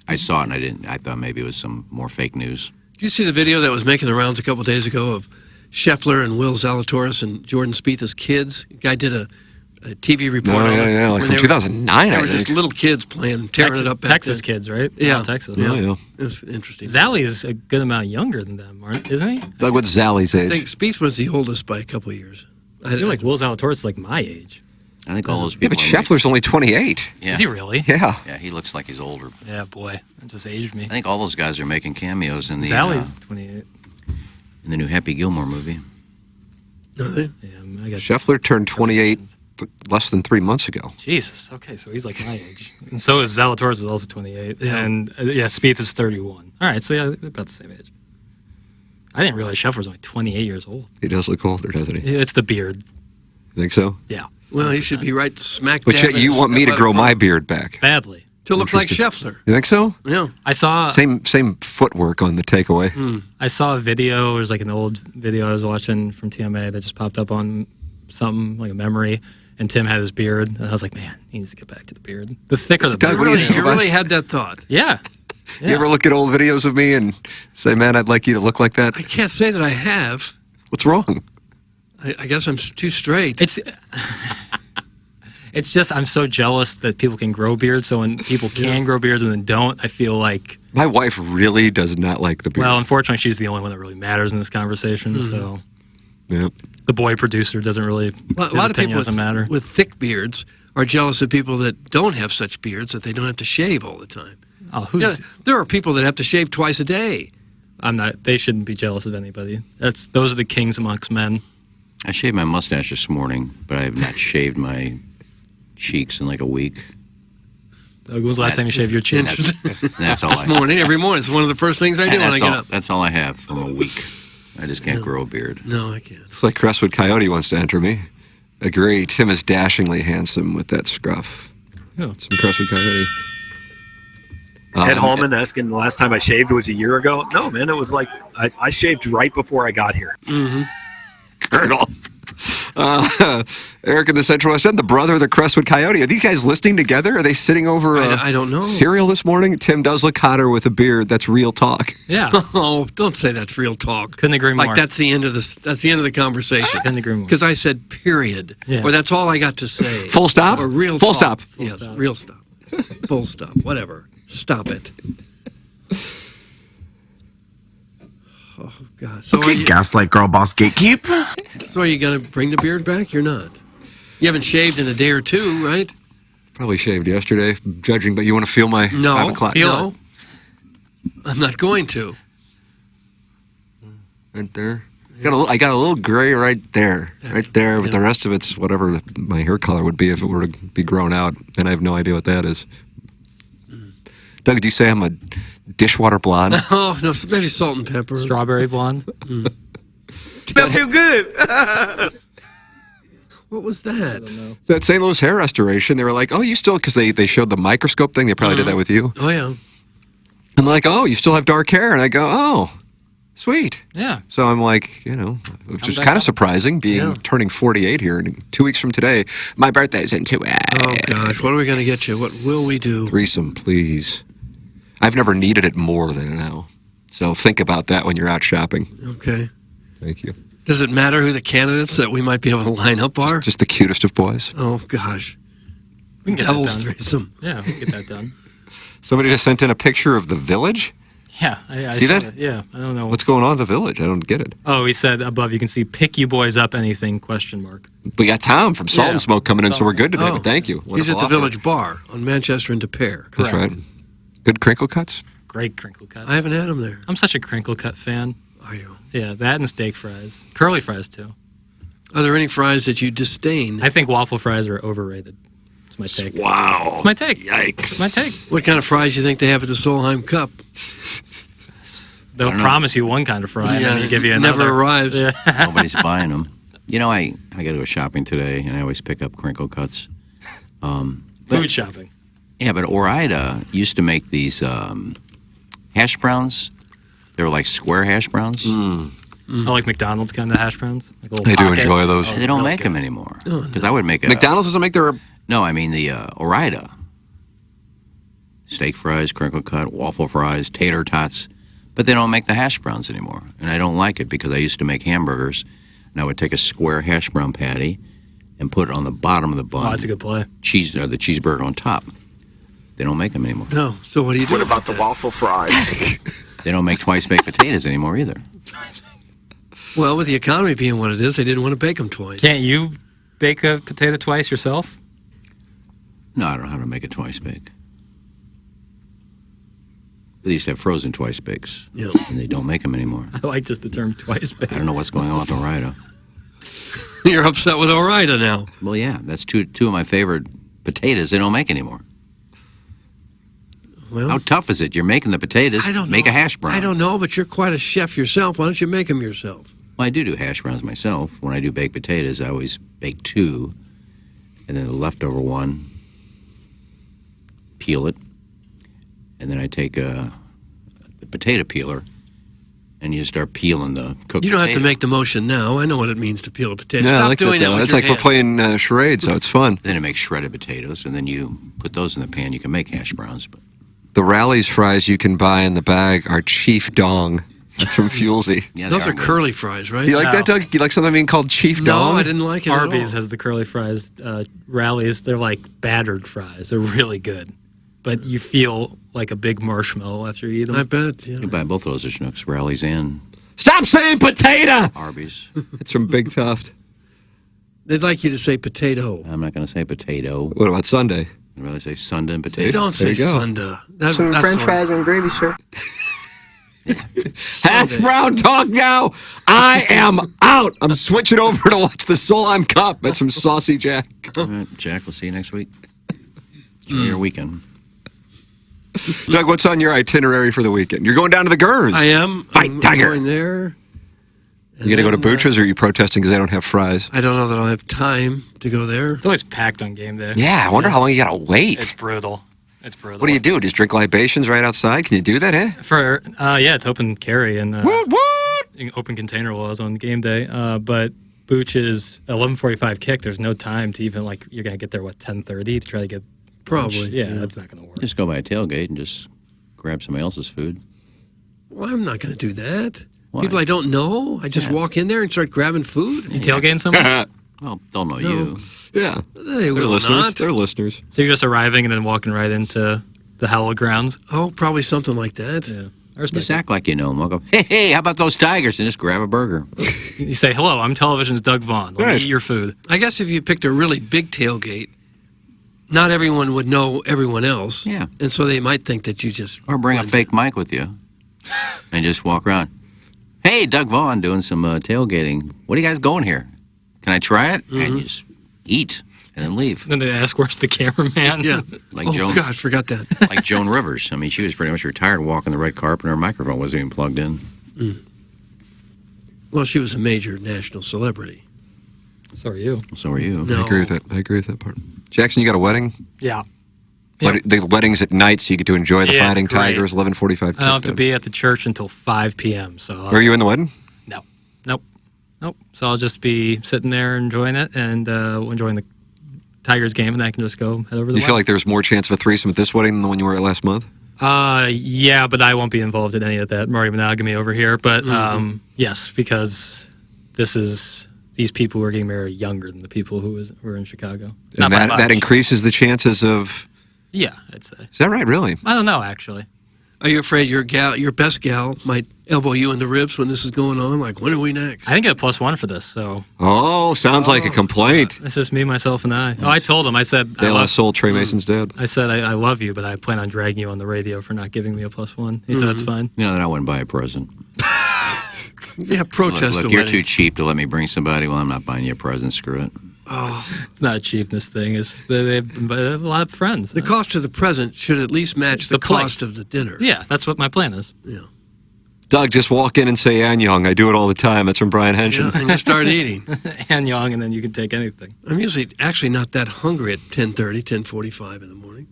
I saw it and I thought maybe it was some more fake news. Did you see the video that was making the rounds a couple days ago of Scheffler and Will Zalatoris and Jordan Spieth as kids? The guy did a TV report Oh, on it. yeah, like when from they 2009, They I were just think. little kids playing, tearing Texas, it up back Texas then. kids, right? Yeah. Texas. Oh, yeah. It's interesting. Zally is a good amount younger than them, isn't he? Like what's Zally's I age? think Spieth was the oldest by a couple of years. I feel like Will Zalatoris is like my age. I think all those Yeah, people. but are Scheffler's only 28. Yeah. Is he really? Yeah. Yeah, he looks like he's older. Yeah, boy. That just aged me. I think all those guys are making cameos in the Zally's 28. in the new Happy Gilmore movie. No, they? Yeah, I got Scheffler turned 28 less than 3 months ago. Jesus. Okay, so he's like my age. And so is Zalatoris is also 28. Yeah. And Spieth is 31. All right, so yeah, about the same age. I didn't realize Scheffler was only 28 years old. He does look older, doesn't he? It's the beard. Think so? Yeah. Well, he should be right smack But dab yet in you the want me to athletic grow my park. beard back. Badly. To look like Interesting. Scheffler. You think so? Yeah. I saw Same footwork on the takeaway. I saw a video. It was like an old video I was watching from TMA that just popped up on something like a memory. And Tim had his beard, and I was like, man, he needs to get back to the beard. The thicker the Doug, beard. what do you think You about- really had that thought. Yeah. You ever look at old videos of me and say, man, I'd like you to look like that? I can't say that I have. What's wrong? I guess I'm too straight. It's just I'm so jealous that people can grow beards. So when people can grow beards and then don't, I feel like. My wife really does not like the beard. Well, unfortunately, she's the only one that really matters in this conversation. So Yep. the boy producer doesn't really. A his lot of opinion people doesn't matter. with thick beards are jealous of people that don't have such beards that they don't have to shave all the time. Oh, who's? Yeah, there are people that have to shave twice a day. I'm not. They shouldn't be jealous of anybody. Those are the kings amongst men. I shaved my mustache this morning, but I have not shaved my cheeks in like a week. Doug, when was the last time you shaved your cheeks? That's all This morning, every morning. It's one of the first things I do when I get up. That's all I have from a week. I just can't grow a beard. No, I can't. It's like Crestwood Coyote wants to enter me. Agree. Tim is dashingly handsome with that scruff. Yeah. Some Crestwood Coyote. Ed Hallman asking the last time I shaved was a year ago. No, man, it was like I shaved right before I got here. Mm-hmm. Colonel. Eric in the Central West End, the brother of the Crestwood Coyote. Are these guys listening together? Are they sitting over I don't know. cereal this morning? Tim does look hotter with a beard. That's real talk. Yeah. Oh, don't say that's real talk. Couldn't agree more. Like that's the end of the conversation. Couldn't agree more. Because I said period, Yeah. or that's all I got to say. Full stop? Or real Full talk. stop. Yes, real stop. Full stop. Whatever. Stop it. Oh God. So Okay, gaslight girl boss gatekeep. So are you gonna bring the beard back? You're not. You haven't shaved in a day or two, right? Probably shaved yesterday, judging, but you want to feel my 5 No. o'clock? No. I'm not going to. Right there. I got a little gray right there. But the rest of it's whatever my hair color would be if it were to be grown out, and I have no idea what that is. Doug, do you say I'm a dishwater blonde? Oh no, maybe salt and pepper. Strawberry blonde. That feel good. What was that? That St. Louis hair restoration, they were like, oh, you still, because they showed the microscope thing, they probably did that with you. Oh yeah. I'm like, oh, you still have dark hair. And I go, oh, sweet. Yeah. So I'm like, which is kind of surprising, turning 48 here. And 2 weeks from today, my birthday's in 2 weeks. Oh gosh, what are we gonna get you? What will we do? Threesome, please. I've never needed it more than now. So think about that when you're out shopping. Okay. Thank you. Does it matter who the candidates that we might be able to line up are? Just the cutest of boys. Oh gosh. We can get Devil's that done. threesome. Yeah, we can get that done. Somebody just sent in a picture of the village. Yeah, I See saw that? Yeah, I don't know. What's going on at the village? I don't get it. Oh, he said above you can see "Pick you boys up anything?" ? We got Tom from Salt and Smoke coming in, so we're good today. Oh. But thank you. He's at Wonderful the offer. Village Bar on Manchester and De Pere. That's right. Good crinkle cuts. Great crinkle cuts. I haven't had them there. I'm such a crinkle cut fan. Are you? Yeah, that and steak fries, curly fries too. Are there any fries that you disdain? I think waffle fries are overrated. It's my take. Wow. It's my take. Yikes. It's my take. What kind of fries do you think they have at the Solheim Cup? They'll promise you one kind of fry and then they give you another. Never arrives. Yeah. Nobody's buying them. You know, I got to go shopping today, and I always pick up crinkle cuts. Food shopping. Yeah, but Ore-Ida used to make these hash browns. They were like square hash browns. I like McDonald's kind of hash browns. Like a little I do pocket. enjoy those. They don't make them anymore. Because I would make a... McDonald's doesn't make their... No, I mean the Ore-Ida. Steak fries, crinkle cut, waffle fries, tater tots. But they don't make the hash browns anymore. And I don't like it because I used to make hamburgers. And I would take a square hash brown patty and put it on the bottom of the bun. Oh, that's a good play. The cheeseburger on top. They don't make them anymore. No. So what do you do? What about the waffle fries? They don't make twice baked potatoes anymore either. Well, with the economy being what it is, they didn't want to bake them twice. Can't you bake a potato twice yourself? No, I don't know how to make a twice bake. They used to have frozen twice bakes. Yeah. And they don't make them anymore. I like just the term twice baked. I don't know what's going on with Ore-Ida. You're upset with Ore-Ida now. Well, yeah, that's two of my favorite potatoes they don't make anymore. Well, how tough is it? You're making the potatoes, I don't make know. a hash brown. I don't know, but you're quite a chef yourself. Why don't you make them yourself? Well, I do hash browns myself. When I do baked potatoes, I always bake two. and then the leftover one, peel it, and then I take the potato peeler, and you start peeling the cooked You don't have potato. to make the motion now. I know what it means to peel a potato. Yeah, I Stop like doing that with It's your like hands. we're playing charades, so it's fun. Then it makes shredded potatoes, and then you put those in the pan. You can make hash browns, but The Rally's fries you can buy in the bag are Chief Dong. That's from Fuelsy. Yeah, Those are curly fries, right? You like that, Doug? You like something being called Chief Dong? No, I didn't like it Arby's at all. has the curly fries. Rallies, they're like battered fries. They're really good. But you feel like a big marshmallow after you eat them. I bet, yeah. you can buy both of those at Schnucks, Rallies and Stop saying potato! Arby's. It's from Big Tuft. They'd like you to say potato. I'm not going to say potato. What about Sunday? I'd rather say Sunday and They potato. don't say There you go. Sunda. Some That's French the- fries and gravy, sir. Hash brown talk now. I am out. I'm switching over to watch the Solheim Cup. That's from Saucy Jack. All right, Jack, we'll see you next week. Enjoy your weekend. Doug, what's on your itinerary for the weekend? You're going down to the Gers. I am. Fight I'm Tiger. going there. You going to go to Butcher's, or are you protesting because they don't have fries? I don't know that I'll have time to go there. It's always packed on game day. Yeah, I wonder how long you got to wait. It's brutal. It's brutal. What do you do? Just drink libations right outside? Can you do that, eh? For yeah, it's open carry and what? Open container laws on game day. But Booch's 11:45 kick. There's no time to even you're gonna get there 10:30 to try to get. Probably. lunch. Yeah, that's not gonna work. Just go by a tailgate and just grab somebody else's food. Well, I'm not going to do that. Why? People I don't know, I just walk in there and start grabbing food. You tailgating someone? Well, they'll know No. you. Yeah. They They're will listeners. not. They're listeners. So you're just arriving and then walking right into the hallowed grounds? Oh, probably something like that. Yeah. I respect Just act like you know them. Walk up, hey, how about those Tigers? And just grab a burger. You say, hello, I'm Television's Doug Vaughn. Let me eat your food. I guess if you picked a really big tailgate, not everyone would know everyone else. Yeah. And so they might think that you just... Or bring a fake mic with you and just walk around. Hey, Doug Vaughn doing some tailgating. What are you guys going here? Can I try it? And you just eat and then leave. Then they ask, where's the cameraman? Yeah. Like oh, Joan. God, forgot that. Like Joan Rivers. I mean, she was pretty much retired walking the red carpet and her microphone wasn't even plugged in. Well, she was a major national celebrity. So are you. So are you. No. I agree with that. I agree with that part. Jackson, you got a wedding? Yeah. The wedding's at night, so you get to enjoy the Yeah, it's Fighting great. Tigers 11:45. I don't have to be at the church until 5 p.m. So Are you in the wedding? Nope. So I'll just be sitting there enjoying it and enjoying the Tigers game, and I can just go head over to the You feel like there's more chance of a threesome at this wedding than the one you were at last month? Yeah, but I won't be involved in any of that Marty monogamy over here. But yes, because these people who are getting married are younger than the people who were in Chicago. And that increases the chances of... Yeah, I'd say. Is that right, really? I don't know, actually. Are you afraid your best gal, might elbow you in the ribs when this is going on? Like, when are we next? I didn't get a +1 for this, so... Oh, sounds like a complaint. It's just me, myself, and I. Oh, I told him. I said... De La Soul, Trey Mason's dad. I said, I love you, but I plan on dragging you on the radio for not giving me a +1. He said, that's fine. You know, then I wouldn't buy a present. Yeah, protest Look, the you're wedding. too cheap to let me bring somebody. Well, I'm not buying you a present. Screw it. Oh, It's not a cheapness thing. It's they have a lot of friends. the cost of the present should at least match the The plate. cost of the dinner. Yeah, that's what my plan is. Yeah. Doug, just walk in and say Anyong. I do it all the time. That's from Brian Henshin. Yeah, and you start eating. And young, and then you can take anything. I'm usually actually not that hungry at 10:30, 10:45 in the morning.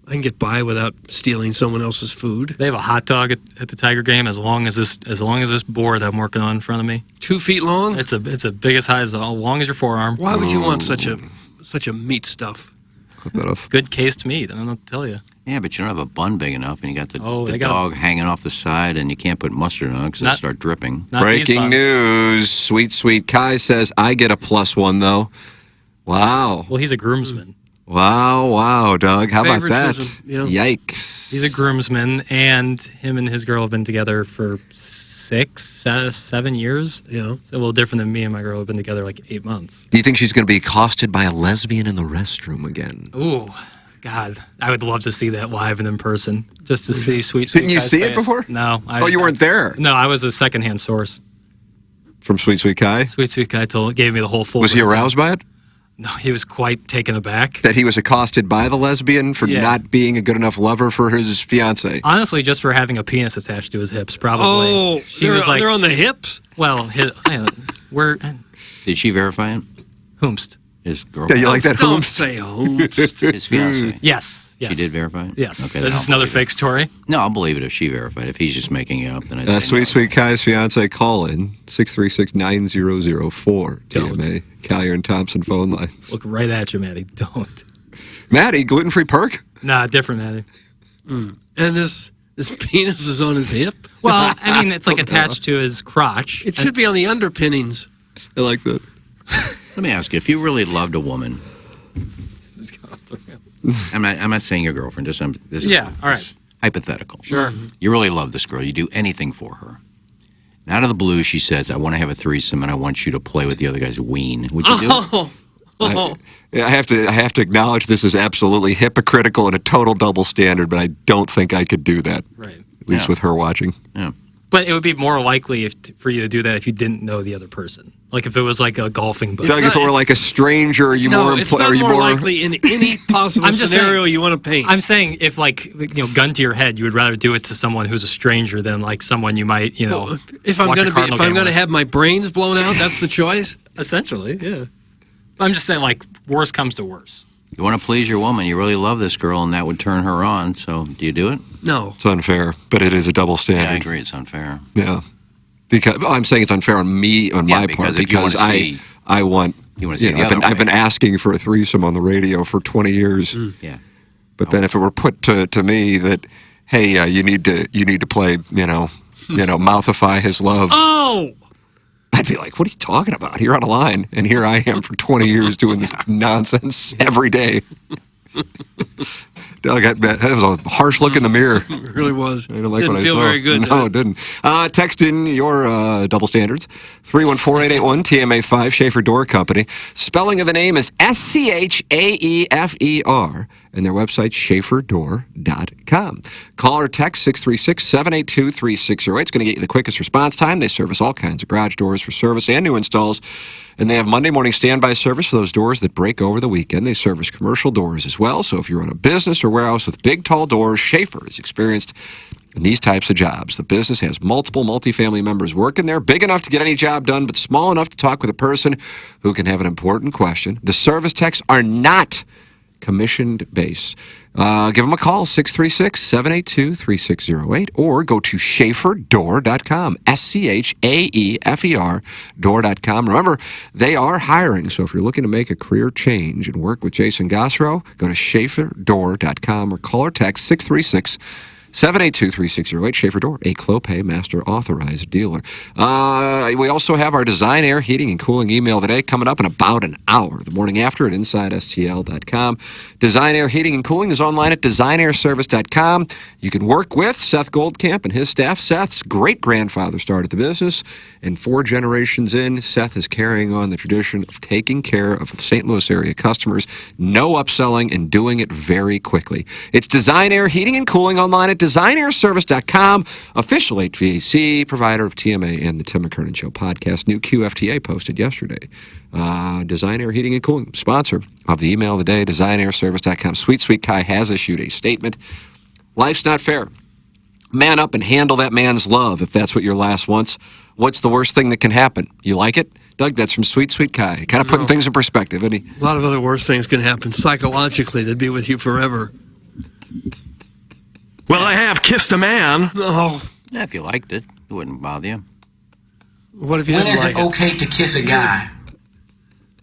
I can get by without stealing someone else's food. They have a hot dog at the Tiger game as long as this board I'm working on in front of me. 2 feet long? It's a big as high as long as your forearm. Why would you want such a meat stuff? Clip that off. Good cased meat. I don't know what to tell you. Yeah, but you don't have a bun big enough, and you got the they got- dog hanging off the side, and you can't put mustard on it because it'll Not- start dripping. Not these Breaking buns. news. Sweet Kai says, I get a +1, though. Wow. Well, he's a groomsman. Wow, Doug. How about that? Favoritism, yeah. Yikes. He's a groomsman, and him and his girl have been together for 7 years. Yeah. It's a little different than me and my girl have been together like 8 months. Do you think she's going to be accosted by a lesbian in the restroom again? Ooh, God, I would love to see that live and in person, just to see sweet. Didn't you Kai's see it face. before? No. Oh, you weren't there? No, I was a secondhand source. From Sweet Kai? Sweet Kai gave me the whole full. Was he rundown. aroused by it? No, he was quite taken aback. That he was accosted by the lesbian for Yeah. not being a good enough lover for his fiance? Honestly, just for having a penis attached to his hips, probably. Oh, they're on the hips? Well, Did she verify him? Whomst? His girlfriend. Yeah, you like that? Don't Hoomst? say hoomst. His fiance. Yes. She did verify it? Yes. Okay. Is this another fake story? No, I'll believe it if she verified. If he's just making it up, then I say Sweet no. Sweet Kai's fiance, call in 636-9004 TMA. Collier and Thompson phone lines. Look right at you, Maddie. Don't. Maddie, gluten-free perk? Nah, different, Maddie. And this penis is on his hip? Well, I mean, it's like attached to his crotch. It should be on the underpinnings. I like that. Let me ask you, if you really loved a woman, I'm not saying your girlfriend, this is Yeah, all right. hypothetical. Sure. You really love this girl. You do anything for her. And out of the blue, she says, I want to have a threesome and I want you to play with the other guy's ween. Would you do it? Oh. I have to acknowledge this is absolutely hypocritical and a total double standard, but I don't think I could do that. Right. At least with her watching. Yeah. But it would be more likely for you to do that if you didn't know the other person. Like if it was like a golfing buddy. Doug, if it were like a stranger, are you more? It's not more likely in any possible I'm just scenario saying, you want to paint. I'm saying if gun to your head, you would rather do it to someone who's a stranger than like someone you might, if I'm watch a going Cardinal game to with. have my brains blown out, that's the choice. Essentially, yeah. I'm just saying, like, worst comes to worst. You want to please your woman. You really love this girl, and that would turn her on. So, do you do it? No. It's unfair, but it is a double standard. Yeah, I agree. It's unfair. Yeah. Because I'm saying it's unfair on me, on my part, because I want. You want to see the other I've been asking for a threesome on the radio for 20 years. Yeah. But then if it were put to me that, hey, you need to play, mouthify his love. Oh. I'd be like, what are you talking about? You're on a line, and here I am for 20 years doing this nonsense every day. Doug, that was a harsh look in the mirror. It really was. I didn't like Didn't what I feel saw. very good. No, it didn't. Text in your double standards. 314-881 TMA5 Schaefer Door Company. Spelling of the name is SCHAEFER, and their website schaeferdoor.com. Call or text 636-782-3608. It's going to get you the quickest response time. They service all kinds of garage doors for service and new installs. And they have Monday morning standby service for those doors that break over the weekend. They service commercial doors as well. So if you run a business or warehouse with big, tall doors, Schaefer is experienced in these types of jobs. The business has multiple multifamily members working there, big enough to get any job done, but small enough to talk with a person who can have an important question. The service techs are not commissioned base. Give them a call, 636-782-3608, or go to schaeferdoor.com, SCHAEFER door.com. Remember, they are hiring, so if you're looking to make a career change and work with Jason Gossrow, go to schaeferdoor.com or call or text 636-782-3608. Schaefer Door, a Clopay Master Authorized Dealer. We also have our Design Air Heating and Cooling email today coming up in about an hour. The morning after at InsideSTL.com. Design Air Heating and Cooling is online at DesignAirService.com. You can work with Seth Goldcamp and his staff. Seth's great-grandfather started the business, and 4 generations in, Seth is carrying on the tradition of taking care of St. Louis area customers, no upselling, and doing it very quickly. It's Design Air Heating and Cooling online at DesignAirService.com, official HVAC provider of TMA and the Tim McKernan Show podcast. New QFTA posted yesterday. Design Air Heating and Cooling, sponsor of the email of the day, DesignAirService.com. Sweet Sweet Kai has issued a statement. Life's not fair. Man up and handle that man's love if that's what your lass wants. What's the worst thing that can happen? You like it? Doug, that's from Sweet Sweet Kai. Kind of putting things in perspective, isn't he? A lot of other worse things can happen psychologically to be with you forever. Well, I have kissed a man. Oh. Yeah, if you liked it, it wouldn't bother you. What if you When didn't is like it okay to kiss a guy?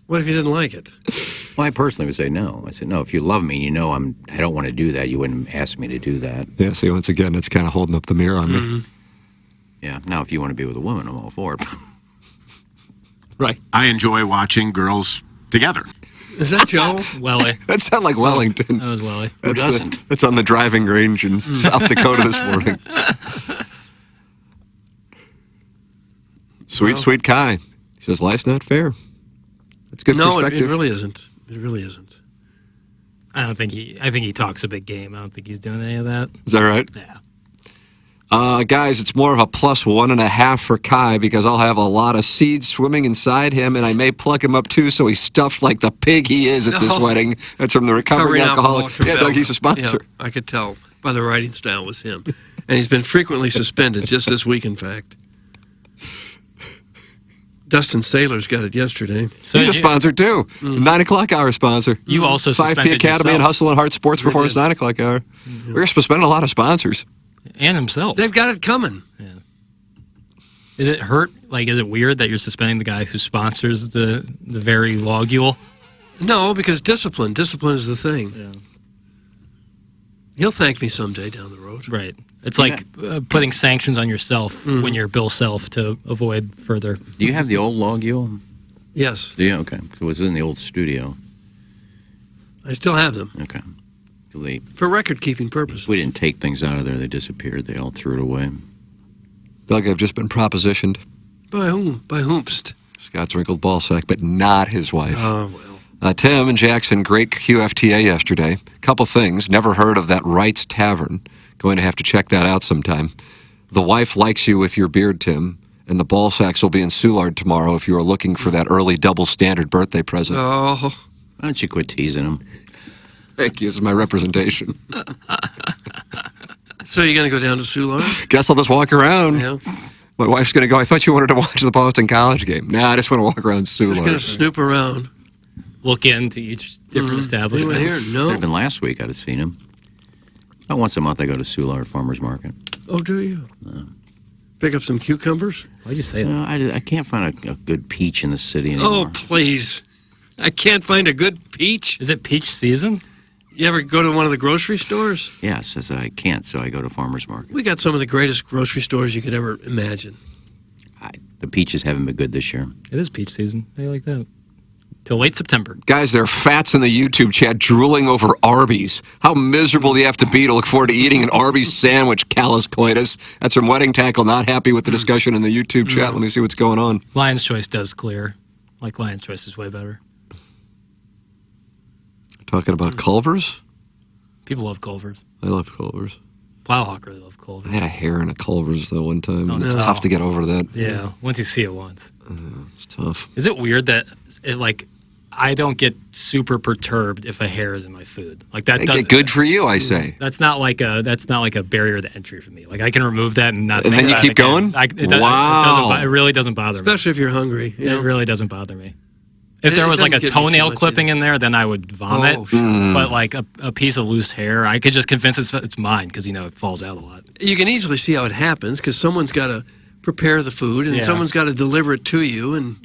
What if you didn't like it? Well, I personally would say no. I said, no, if you love me and you know I don't want to do that, you wouldn't ask me to do that. Yeah, see, once again, that's kind of holding up the mirror on me. Yeah, now if you want to be with a woman, I'm all for it. Right. I enjoy watching girls together. Is that Joe? Welly. That sounded like Wellington. That was Welly. Who doesn't? That's on the driving range in South Dakota this morning. Sweet Kai. He says, life's not fair. That's good perspective. No, it really isn't. It really isn't. I think he talks a big game. I don't think he's doing any of that. Is that right? Yeah. Guys, it's more of a +1.5 for Kai because I'll have a lot of seeds swimming inside him, and I may pluck him up too so he's stuffed like the pig he is at this wedding. That's from the Recovering Alcoholic. from Yeah, Doug, he's a sponsor. Yeah, I could tell by the writing style was him. And he's been frequently suspended, just this week, in fact. Dustin Saylor's got it yesterday. So he's a sponsor, too. 9 o'clock hour sponsor. You also 5P suspended Academy and yourself. Hustle and Heart Sports Performance 9 o'clock hour. We're suspending a lot of sponsors. And himself. They've got it coming. Yeah. Is it hurt? Like, is it weird that you're suspending the guy who sponsors the very logule? No, because discipline is the thing. Yeah. He'll thank me someday down the road. Right. It's like putting sanctions on yourself when you're Bill Self to avoid further. Do you have the old logule? Yes. Do you? Okay. So it was in the old studio. I still have them. Okay. For record-keeping purposes. We didn't take things out of there. They disappeared. They all threw it away. Doug, I've just been propositioned. By whom? By whomst? Scott's wrinkled ball sack, but not his wife. Oh, well. Tim and Jackson, great QFTA yesterday. Couple things. Never heard of that Wright's Tavern. Going to have to check that out sometime. The wife likes you with your beard, Tim, and the ball sacks will be in Soulard tomorrow if you are looking for that early double standard birthday present. Oh. Why don't you quit teasing him? Thank you. This is my representation. So you're going to go down to Soulard? Guess I'll just walk around. Yeah. My wife's going to go, I thought you wanted to watch the Boston College game. Nah, I just want to walk around Soulard. Just going to snoop around. Look into each different establishment. Here? No. Could have been last week. I'd have seen him. About once a month I go to Soulard Farmers Market. Oh, do you? Pick up some cucumbers? Why'd you say that? I can't find a good peach in the city anymore. Oh, please. I can't find a good peach. Is it peach season? You ever go to one of the grocery stores? Yes, as I can't, so I go to Farmers Market. We got some of the greatest grocery stores you could ever imagine. The peaches haven't been good this year. It is peach season. How do you like that? Till late September. Guys, there are fats in the YouTube chat drooling over Arby's. How miserable do you have to be to look forward to eating an Arby's sandwich, callous coitus? That's from Wedding Tackle, not happy with the discussion in the YouTube chat. Let me see what's going on. Lion's Choice does clear. Like Lion's Choice is way better. Talking about Culver's? People love Culver's. I love Culver's. Plowhawk really love Culver's. I had a hair in a Culver's, though, one time. Oh, and it's no. tough to get over that. Yeah, once you see it once. It's tough. Is it weird that I don't get super perturbed if a hair is in my food? Like that does good for you, I say. That's not like a barrier to entry for me. Like I can remove that and not. And think then you about keep it again. going? Wow. It really doesn't bother me. Especially if you're hungry. It really doesn't bother me. If there was like a toenail clipping in there, then I would vomit. Oh, sure. But like a piece of loose hair, I could just convince it's mine because it falls out a lot. You can easily see how it happens because someone's got to prepare the food and someone's got to deliver it to you, and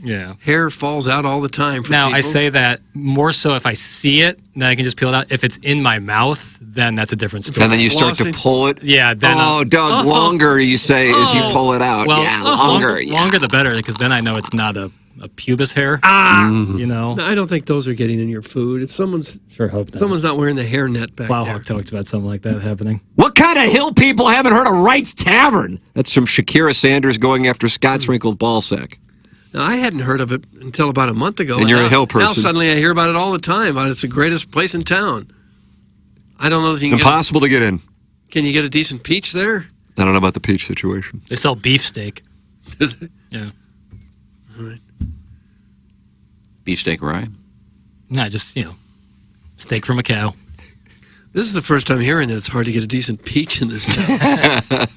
hair falls out all the time. Now, people. I say that more so if I see it, then I can just peel it out. If it's in my mouth, then that's a different story. And then you start to pull it? Yeah. Then Doug, longer, you say, as you pull it out. Well, longer. Longer the better, because then I know it's not a pubis hair. No, I don't think those are getting in your food. It's someone's. Sure hope not. Someone's not wearing the hair net back Plowhawk talked about something like that happening. What kind of hill people haven't heard of Wright's Tavern? That's from Shakira Sanders going after Scott's wrinkled ball sack. Now, I hadn't heard of it until about a month ago. And you're a hill person. Now suddenly I hear about it all the time. It's the greatest place in town. I don't know if you can Impossible to get in. Can you get a decent peach there? I don't know about the peach situation. They sell beefsteak. Yeah. All right. Beefsteak rye? No, just, steak from a cow. This is the first time hearing that it's hard to get a decent peach in this town.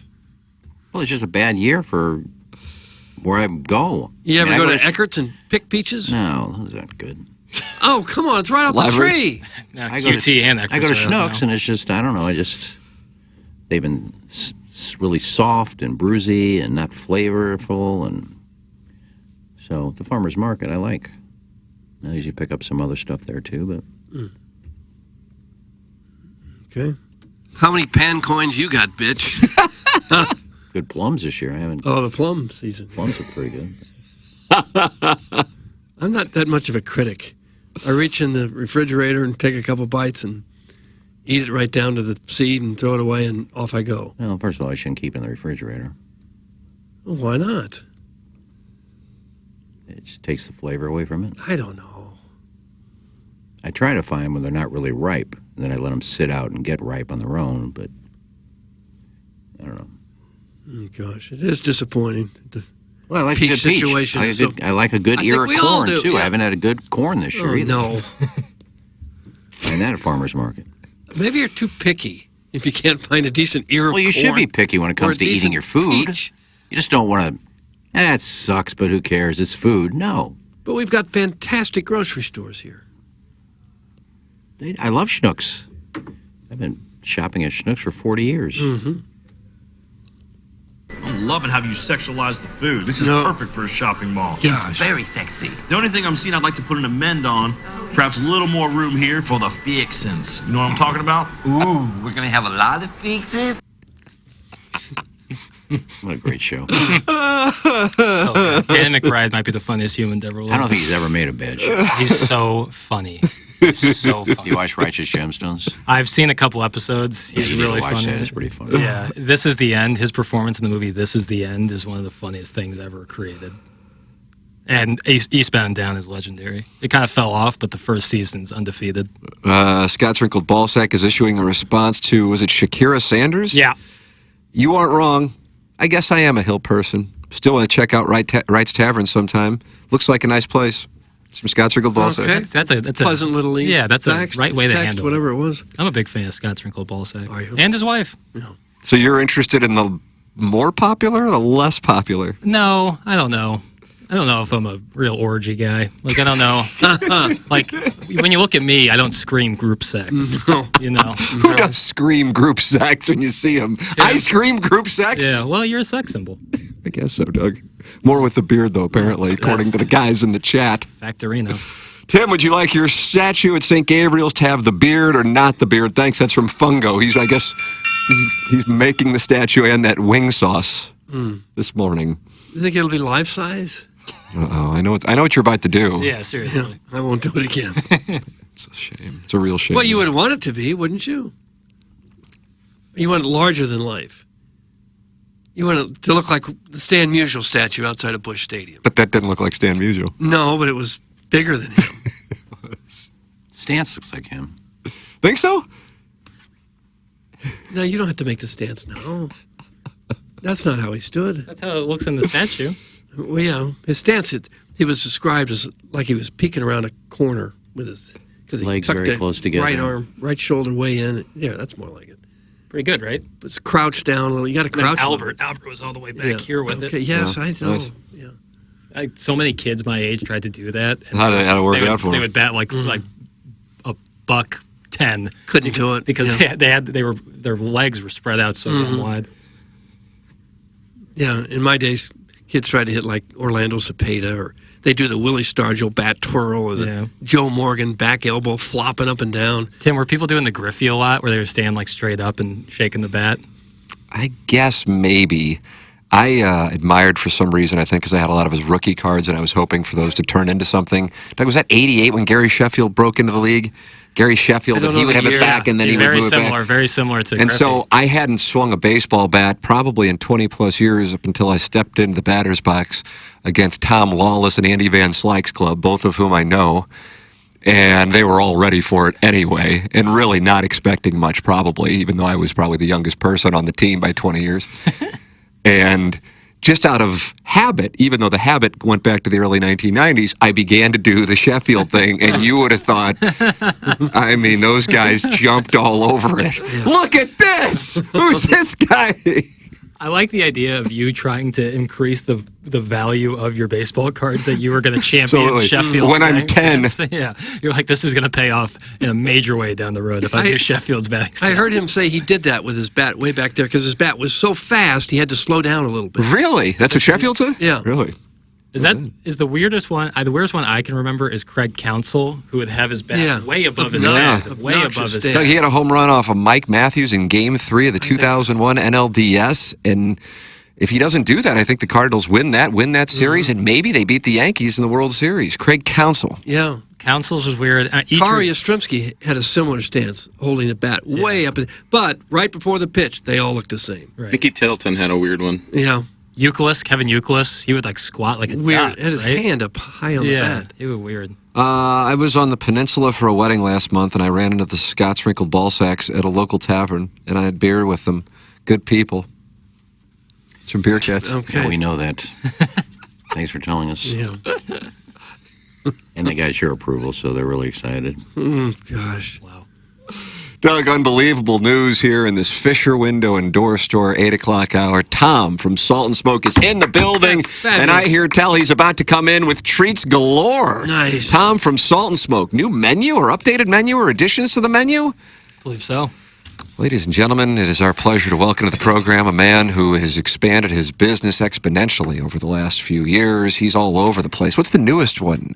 Well, it's just a bad year for where I go. You ever go to Eckert's and pick peaches? No, those aren't good. Oh, come on. It's right off the tree. No, I go to Eckert's Schnucks, and it's just, I don't know, they've been really soft and bruisey and not flavorful, and so the farmer's market I like. I usually pick up some other stuff there too, but okay. How many pan coins you got, bitch? Good plums this year. I haven't. Oh, the plum season. Plums are pretty good. I'm not that much of a critic. I reach in the refrigerator and take a couple bites and eat it right down to the seed and throw it away, and off I go. Well, first of all, I shouldn't keep it in the refrigerator. Well, why not? It just takes the flavor away from it. I don't know. I try to find when they're not really ripe, and then I let them sit out and get ripe on their own, but I don't know. Oh, gosh, it is disappointing. Well, I like peach a good situation. peach. I like a good ear of corn, too. Yeah. I haven't had a good corn this year either. No. And that at farmer's market. Maybe you're too picky if you can't find a decent ear of corn. Well, you should be picky when it comes to eating your food. Peach. You just don't want to... That sucks, but who cares? It's food. No. But we've got fantastic grocery stores here. I love Schnucks. I've been shopping at Schnucks for 40 years. Mm-hmm. I'm loving how you sexualize the food. This is perfect for a shopping mall. It's very sexy. The only thing I'm seeing I'd like to put an amend on, perhaps a little more room here for the fixins. You know what I'm talking about? Ooh, we're gonna have a lot of fixes. What a great show. Dan McBride might be the funniest human to ever live. I don't think he's ever made a bad show. He's so funny. So funny. Do you watch Righteous Gemstones? I've seen a couple episodes. He's you need to really watch funny. that. It's pretty funny. Yeah. This Is the End. His performance in the movie This Is the End is one of the funniest things ever created. And Eastbound and Down is legendary. It kind of fell off, but the first season's undefeated. Scott's Wrinkled Ballsack is issuing a response to, was it Shakira Sanders? Yeah. You aren't wrong. I guess I am a Hill person. Still want to check out Wright's Tavern sometime. Looks like a nice place. It's from Scott's Wrinkled Ballsack. Okay. That's a pleasant little Yeah, that's text, a right way to text, handle whatever it. it was. I'm a big fan of Scott's Wrinkled Ballsack. Are you? And his wife. Yeah. So you're interested in the more popular or the less popular? No, I don't know. I don't know if I'm a real orgy guy. Like, I don't know. Like, when you look at me, I don't scream group sex. No. You know? Who does scream group sex when you see him? Yeah. I scream group sex? Yeah, well, you're a sex symbol. I guess so, Doug. More with the beard, though, apparently, according to the guys in the chat. Factorino. Tim, would you like your statue at St. Gabriel's to have the beard or not the beard? Thanks, that's from Fungo. I guess he's making the statue and that wing sauce this morning. You think it'll be life size? Uh-oh, I know what you're about to do. Yeah, seriously. I won't do it again. It's a shame. It's a real shame. Well, you would want it to be, wouldn't you? You want it larger than life. You want it to look like the Stan Musial statue outside of Busch Stadium. But that didn't look like Stan Musial. No, but it was bigger than him. Stance looks like him. Think so? No, you don't have to make the stance now. That's not how he stood. That's how it looks in the statue. Well, yeah, his stance, he was described as like he was peeking around a corner with his, because he Legs tucked very the close together. right arm, right shoulder way in. Yeah, that's more like it. Pretty good, right? But it's crouched down a little. You got to crouch. Albert was all the way back here with okay. it. Yes, Yeah, I know. nice. Yeah. So many kids my age tried to do that. And How'd it work out for They them? would bat like $110. Couldn't do it because their legs were spread out so damn wide. Yeah, in my days, kids tried to hit like Orlando Cepeda, or they do the Willie Stargell bat twirl, or the Joe Morgan back elbow flopping up and down. Tim, were people doing the Griffey a lot, where they were standing like straight up and shaking the bat? I guess maybe. I admired for some reason, I think, because I had a lot of his rookie cards, and I was hoping for those to turn into something. Doug, was that '88 when Gary Sheffield broke into the league? Gary Sheffield, and he would have it back, and then he would move it back. Very similar to And Griffey. so I hadn't swung a baseball bat probably in 20-plus years up until I stepped into the batter's box against Tom Lawless and Andy Van Slyke's club, both of whom I know. And they were all ready for it anyway, and really not expecting much probably, even though I was probably the youngest person on the team by 20 years. And just out of habit, even though the habit went back to the early 1990s, I began to do the Sheffield thing, and you would have thought, I mean, those guys jumped all over it. Look at this! Who's this guy? I like the idea of you trying to increase the value of your baseball cards that you were going to champion Absolutely. Sheffield. When I'm 10. Yeah, you're like, this is going to pay off in a major way down the road if I do Sheffield's batting stance. I heard him say he did that with his bat way back there because his bat was so fast he had to slow down a little bit. Really? That's what Sheffield said? Yeah. Really? Is the weirdest one? The weirdest one I can remember is Craig Counsell, who would have his bat way above his head, way above his head. He had a home run off of Mike Matthews in Game 3 of the 2001 NLDS, and if he doesn't do that, I think the Cardinals win that series, and maybe they beat the Yankees in the World Series. Craig Counsell. Yeah. Counsell's was weird. Kari Yastrzemski had a similar stance, holding the bat way up, but right before the pitch, they all looked the same. Right. Mickey Tettleton had a weird one. Yeah. Kevin Youkilis, he would like squat like a weird. dot, Had his right? hand up high on the bat. He was weird. I was on the peninsula for a wedding last month, and I ran into the Scott's Wrinkled Ballsacks at a local tavern, and I had beer with them. Good people. Some beer cats. Okay. Yeah, we know that. Thanks for telling us. Yeah. And they got your approval, so they're really excited. Gosh. Wow. Doug, unbelievable news here in this Fisher Window and Door Store 8 o'clock hour. Tom from Salt and Smoke is in the building, and I hear tell he's about to come in with treats galore. Nice. Tom from Salt and Smoke. New menu or updated menu or additions to the menu? I believe so. Ladies and gentlemen, it is our pleasure to welcome to the program a man who has expanded his business exponentially over the last few years. He's all over the place. What's the newest one?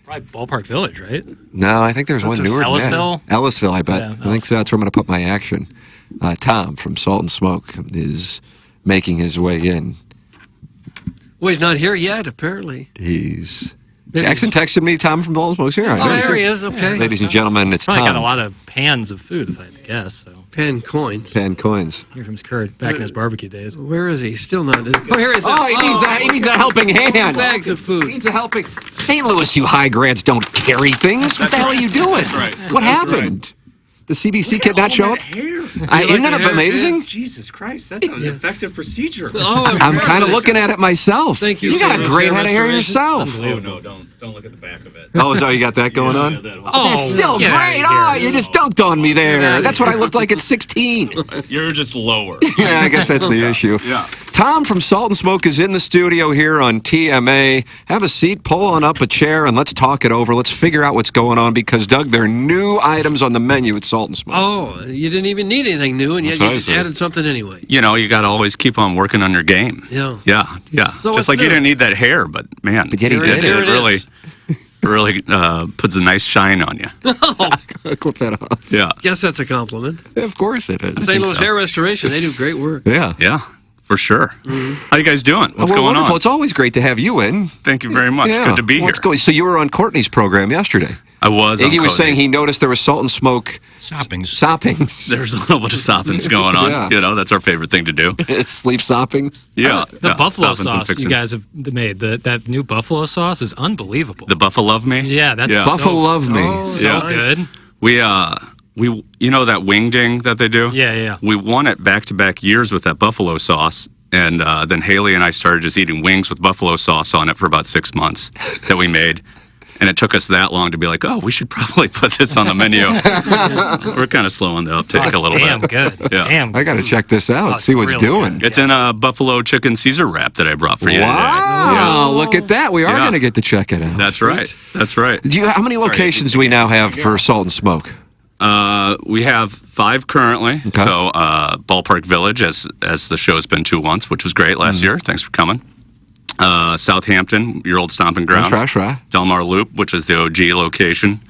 Probably Ballpark Village, right? No, I think there's one newer. Ellisville? Ellisville, I bet. Yeah, I think so. That's where I'm going to put my action. Tom from Salt and Smoke is making his way in. Well, he's not here yet, apparently. Jackson texted me, Tom from Salt and Smoke's here. Oh, there he is. Okay. Ladies and gentlemen, it's Probably Tom. got a lot of pans of food, if I had to guess. So. Pan coins. Pan coins. Here comes Kurt, back in his barbecue days. Where is he? Still not. Oh, here he is. Oh, he needs a helping hand. Bags of food. He needs a helping. St. Louis, you high grads don't carry things. What the hell are you doing? Right. What happened? The CBC kid not show up? Isn't that amazing? Jesus Christ, that's an effective procedure. I'm kind of looking at it myself. Thank you. You got a St. great Louis head of hair Restoration. yourself. Oh no, don't look at the back of it. Oh, so you got that going on? That's still get great. outta Oh, here. you just dunked on me there. That's what I looked like at 16. You're just lower. Yeah, I guess that's the issue. Yeah. Tom from Salt and Smoke is in the studio here on TMA. Have a seat, pull on up a chair, and let's talk it over. Let's figure out what's going on because, Doug, there are new items on the menu at Salt and Smoke. Oh, you didn't even need anything new, and yet That's what you I just said. added something anyway. You know, you got to always keep on working on your game. Yeah. Yeah. So Just what's like you new? didn't need that hair, but man, But yet he did. Here it really, is. really puts a nice shine on you. Clip that off. Yeah. Guess that's a compliment. Of course it is. St. Louis Hair Restoration, they do great work. Yeah. Yeah, for sure. How you guys doing? What's Well, going wonderful. on? It's always great to have you in. Thank you very much. Yeah. Good to be What's here. going? So you were on Courtney's program yesterday. I was. Iggy on was saying Cody's. he noticed there was Salt and Smoke soppings. There's a little bit of soppings going on. Yeah. You know, that's our favorite thing to do. Sleeve soppings. Yeah. The yeah, buffalo soppings and sauce you fixing. guys have made, that new buffalo sauce is unbelievable. The Buffalo Love Me? Yeah, that's Yeah. Buffalo Love Me. so good. We you know that wing ding that they do? Yeah. We won it back-to-back years with that buffalo sauce, and then Haley and I started just eating wings with buffalo sauce on it for about 6 months that we made. And it took us that long to be like, oh, we should probably put this on the menu. We're kind of slow on the uptake a little damn bit. good. Yeah. Damn. I got to check this out. it's See what's really doing. It's in a buffalo chicken Caesar wrap that I brought for you today. Wow! Look at that. We are Yeah. going to get to check it out. That's right. That's right. How many locations do we now have for Salt and Smoke? We have 5 currently. Okay. So Ballpark Village, as the show's been to once, which was great last year. Thanks for coming. Southampton, your old stomping grounds. That's right. Delmar Loop, which is the OG location.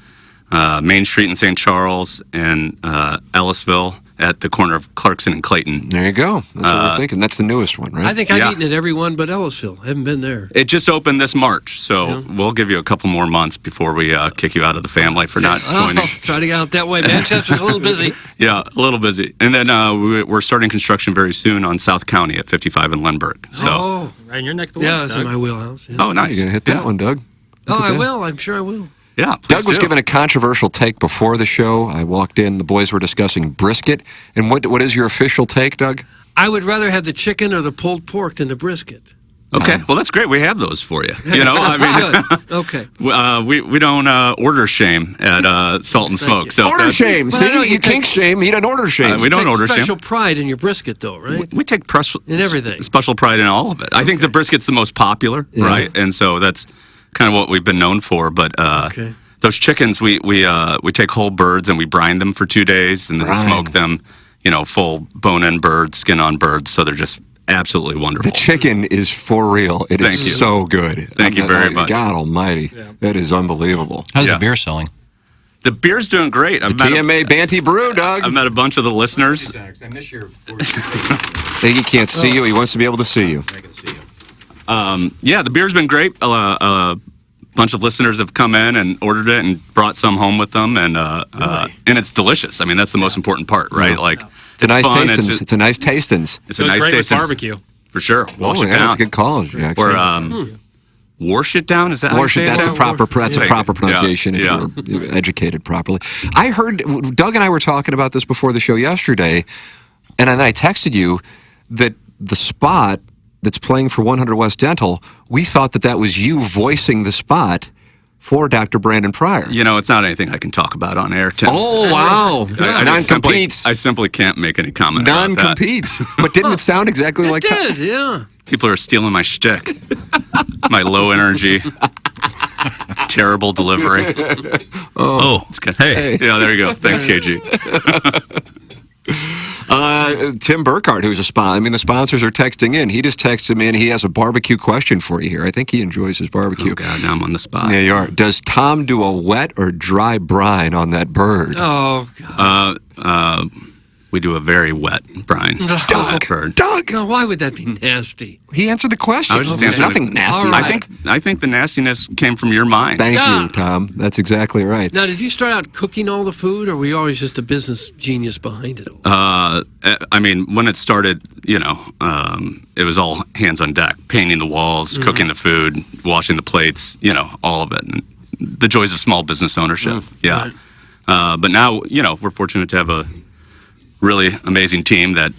Main Street in St. Charles, and Ellisville at the corner of Clarkson and Clayton. There you go. That's what we're thinking. That's the newest one, right? I think I've Yeah. eaten at every one but Ellisville. I haven't been there. It just opened this March, so we'll give you a couple more months before we kick you out of the family for not joining. Try to get out that way. Manchester's a little busy. Yeah, a little busy. And then we're starting construction very soon on South County at 55 in Lindbergh. So, Right in your neck of the woods, Yeah, that's in Doug. my wheelhouse. Yeah. oh, nice. You're going to hit that one, Doug. Oh, Look at I that. will. I'm sure I will. Yeah, Doug was do. given a controversial take before the show. I walked in. The boys were discussing brisket. And what is your official take, Doug? I would rather have the chicken or the pulled pork than the brisket. Okay, well, that's great. We have those for you. You know, I mean, Good. Okay. we don't order shame at Salt and Smoke. So Order that's- shame. Well, I know See, you you kink shame. He doesn't order shame. we don't Take order special shame. pride in your brisket, though, right? We take In everything. special pride in all of it. I think the brisket's the most popular, right? And so that's kind of what we've been known for. But those chickens, we take whole birds and we brine them for 2 days and then smoke them. You know, full bone-in birds, skin-on birds. So they're just absolutely wonderful. The chicken is for real. It Thank is you. so good. Thank you very much. God almighty. That is unbelievable. How's the beer selling? The beer's doing great. The TMA Banty Brew, Doug. I've met a bunch of the listeners. I miss your. He can't see you. He wants to be able to see you. Yeah, the beer's been great. A bunch of listeners have come in and ordered it and brought some home with them, and it's delicious. I mean, that's the most important part, right? Like, It's a nice fun. tastings. It's a nice tastings. It's a nice great with tastings. barbecue. For sure. Wash it yeah, down. that's a good call, Jackson. Or wash it down. Is that how you Wash say it. it? That's a proper Yeah. pronunciation if you're educated properly. I heard Doug and I were talking about this before the show yesterday, and then I texted you that the spot that's playing for 100 West Dental, we thought that was you voicing the spot for Dr. Brandon Pryor. You know, it's not anything I can talk about on air, Tim. Oh, wow. Non-competes. I simply can't make any comment about that. Non-competes. But didn't it sound exactly like that? It did, yeah. People are stealing my shtick. My low energy, terrible delivery. Oh, it's good. Hey. Yeah, there you go. Thanks, KG. Tim Burkhardt, who's a sponsor. I mean, the sponsors are texting in. He just texted me in. He has a barbecue question for you here. I think he enjoys his barbecue. Oh, God, now I'm on the spot. Yeah, you are. Does Tom do a wet or dry brine on that bird? Oh, God. We do a very wet brine. Doug. No, why would that be nasty? He answered the question. I was just There's answering nothing nasty. Right. I think the nastiness came from your mind. Thank you, Tom. That's exactly right. Now, did you start out cooking all the food, or were you always just a business genius behind it all? I mean, when it started, you know, it was all hands on deck, painting the walls, cooking the food, washing the plates, you know, all of it. And the joys of small business ownership. Yeah. Right. But now, you know, we're fortunate to have a really amazing team that,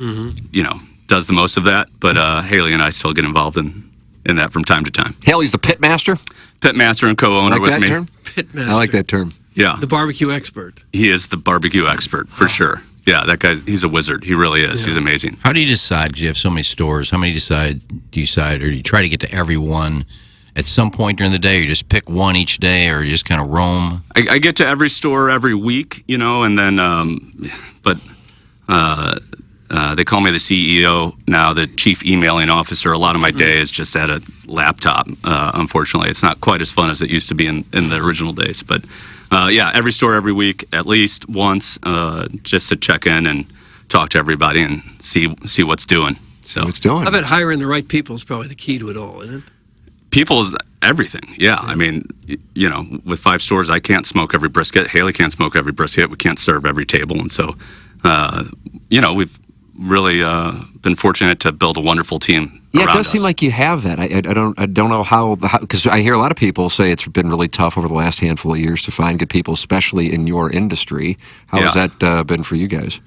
you know, does the most of that. But Haley and I still get involved in that from time to time. Haley's the pit master? Pit master and co-owner with me. Term? Pit master. I like that term. Yeah. The barbecue expert. He is the barbecue expert, for sure. Yeah, that guy's, he's a wizard. He really is. Yeah. He's amazing. How do you decide? Because you have so many stores. How many do you decide, or do you try to get to every one at some point during the day, or you just pick one each day, or you just kind of roam? I get to every store every week, you know, and then, they call me the CEO now, the chief emailing officer. A lot of my day is just at a laptop. Unfortunately, it's not quite as fun as it used to be in the original days. But yeah, every store every week, at least once, just to check in and talk to everybody and see what's doing. So what's doing? I bet hiring the right people is probably the key to it all, isn't it? People is everything. Yeah, I mean, you know, with 5 stores, I can't smoke every brisket. Haley can't smoke every brisket. We can't serve every table, and so. You know, we've really been fortunate to build a wonderful team. Yeah, it does seem like you have that. I don't know how, because I hear a lot of people say it's been really tough over the last handful of years to find good people, especially in your industry. How has that been for you guys?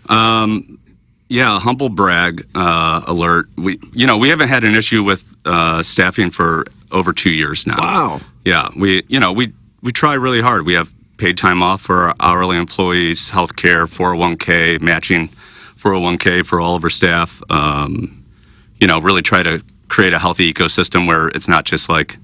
Yeah, humble brag alert. We haven't had an issue with staffing for over 2 years now. Wow. Yeah, we try really hard. We have paid time off for our hourly employees, health care, 401k, matching 401k for all of our staff. You know, really try to create a healthy ecosystem where it's not just like,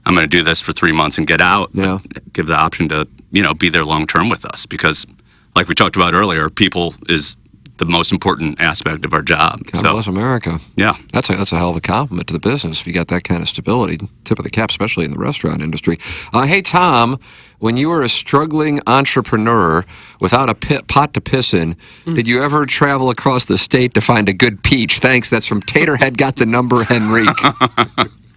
I'm going to do this for 3 months and get out. Yeah. But give the option to, you know, be there long term with us, because like we talked about earlier, people is the most important aspect of our job. God bless America. Yeah. That's a hell of a compliment to the business if you got that kind of stability. Tip of the cap, especially in the restaurant industry. Hey, Tom, when you were a struggling entrepreneur without a pot to piss in, did you ever travel across the state to find a good peach? Thanks. That's from Taterhead Got the Number, Henrique.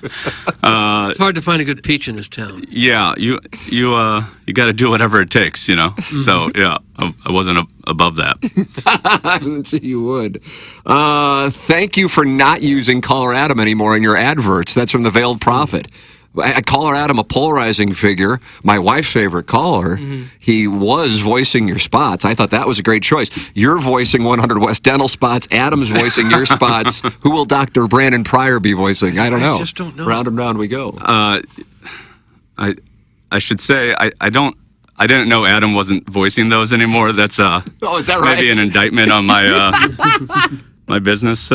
It's hard to find a good peach in this town. Yeah, you got to do whatever it takes, you know. So yeah, I wasn't above that. I didn't see you would. Thank you for not using Caller Adam anymore in your adverts. That's from the Veiled Prophet. Caller Adam, a polarizing figure, my wife's favorite caller. He was voicing your spots. I thought that was a great choice. You're voicing 100 West Dental spots. Adam's voicing your spots. Who will Dr. Brandon Pryor be voicing? I don't know. I just don't know. Round and round we go. I should say I didn't know Adam wasn't voicing those anymore. That's is that right? Maybe an indictment on my my business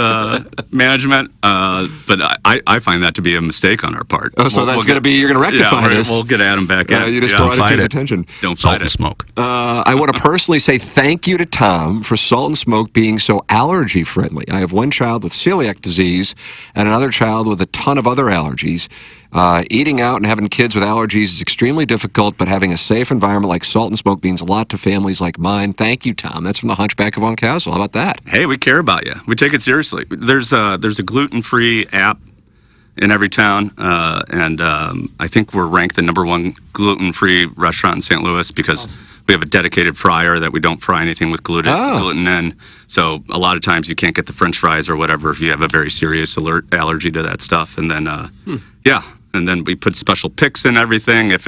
management. But I find that to be a mistake on our part. Oh, so that's going to be, you're going to rectify this. We'll get Adam back in. You just brought it to his attention. Don't Salt fight and it. smoke. I want to personally say thank you to Tom for Salt and Smoke being so allergy friendly. I have one child with celiac disease and another child with a ton of other allergies. Eating out and having kids with allergies is extremely difficult, but having a safe environment like Salt and Smoke means a lot to families like mine. Thank you, Tom. That's from the Hunchback of Von Castle. How about that? Hey, we care about you. We take it seriously. There's a gluten-free app in every town, and I think we're ranked the #1 gluten-free restaurant in St. Louis because we have a dedicated fryer that we don't fry anything with gluten in. So a lot of times you can't get the French fries or whatever if you have a very serious allergy to that stuff. And then, and then we put special picks in everything if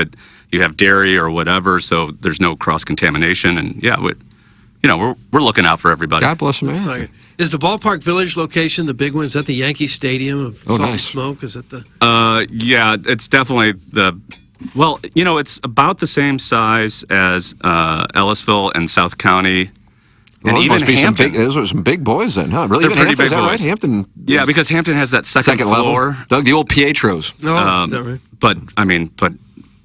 you have dairy or whatever, so there's no cross-contamination. And we're looking out for everybody. God bless America. Is the Ballpark Village location the big one? Is that the Yankee Stadium of Salt and Smoke? Is that the? Yeah, it's definitely Well, it's about the same size as Ellisville and South County. And those even must be Hampton. those are some big boys then, huh? Really? They're Even pretty Hampton, big is that right? boys. Hampton. Yeah, because Hampton has that second floor. level. Doug, the old Pietros. No, is that right? But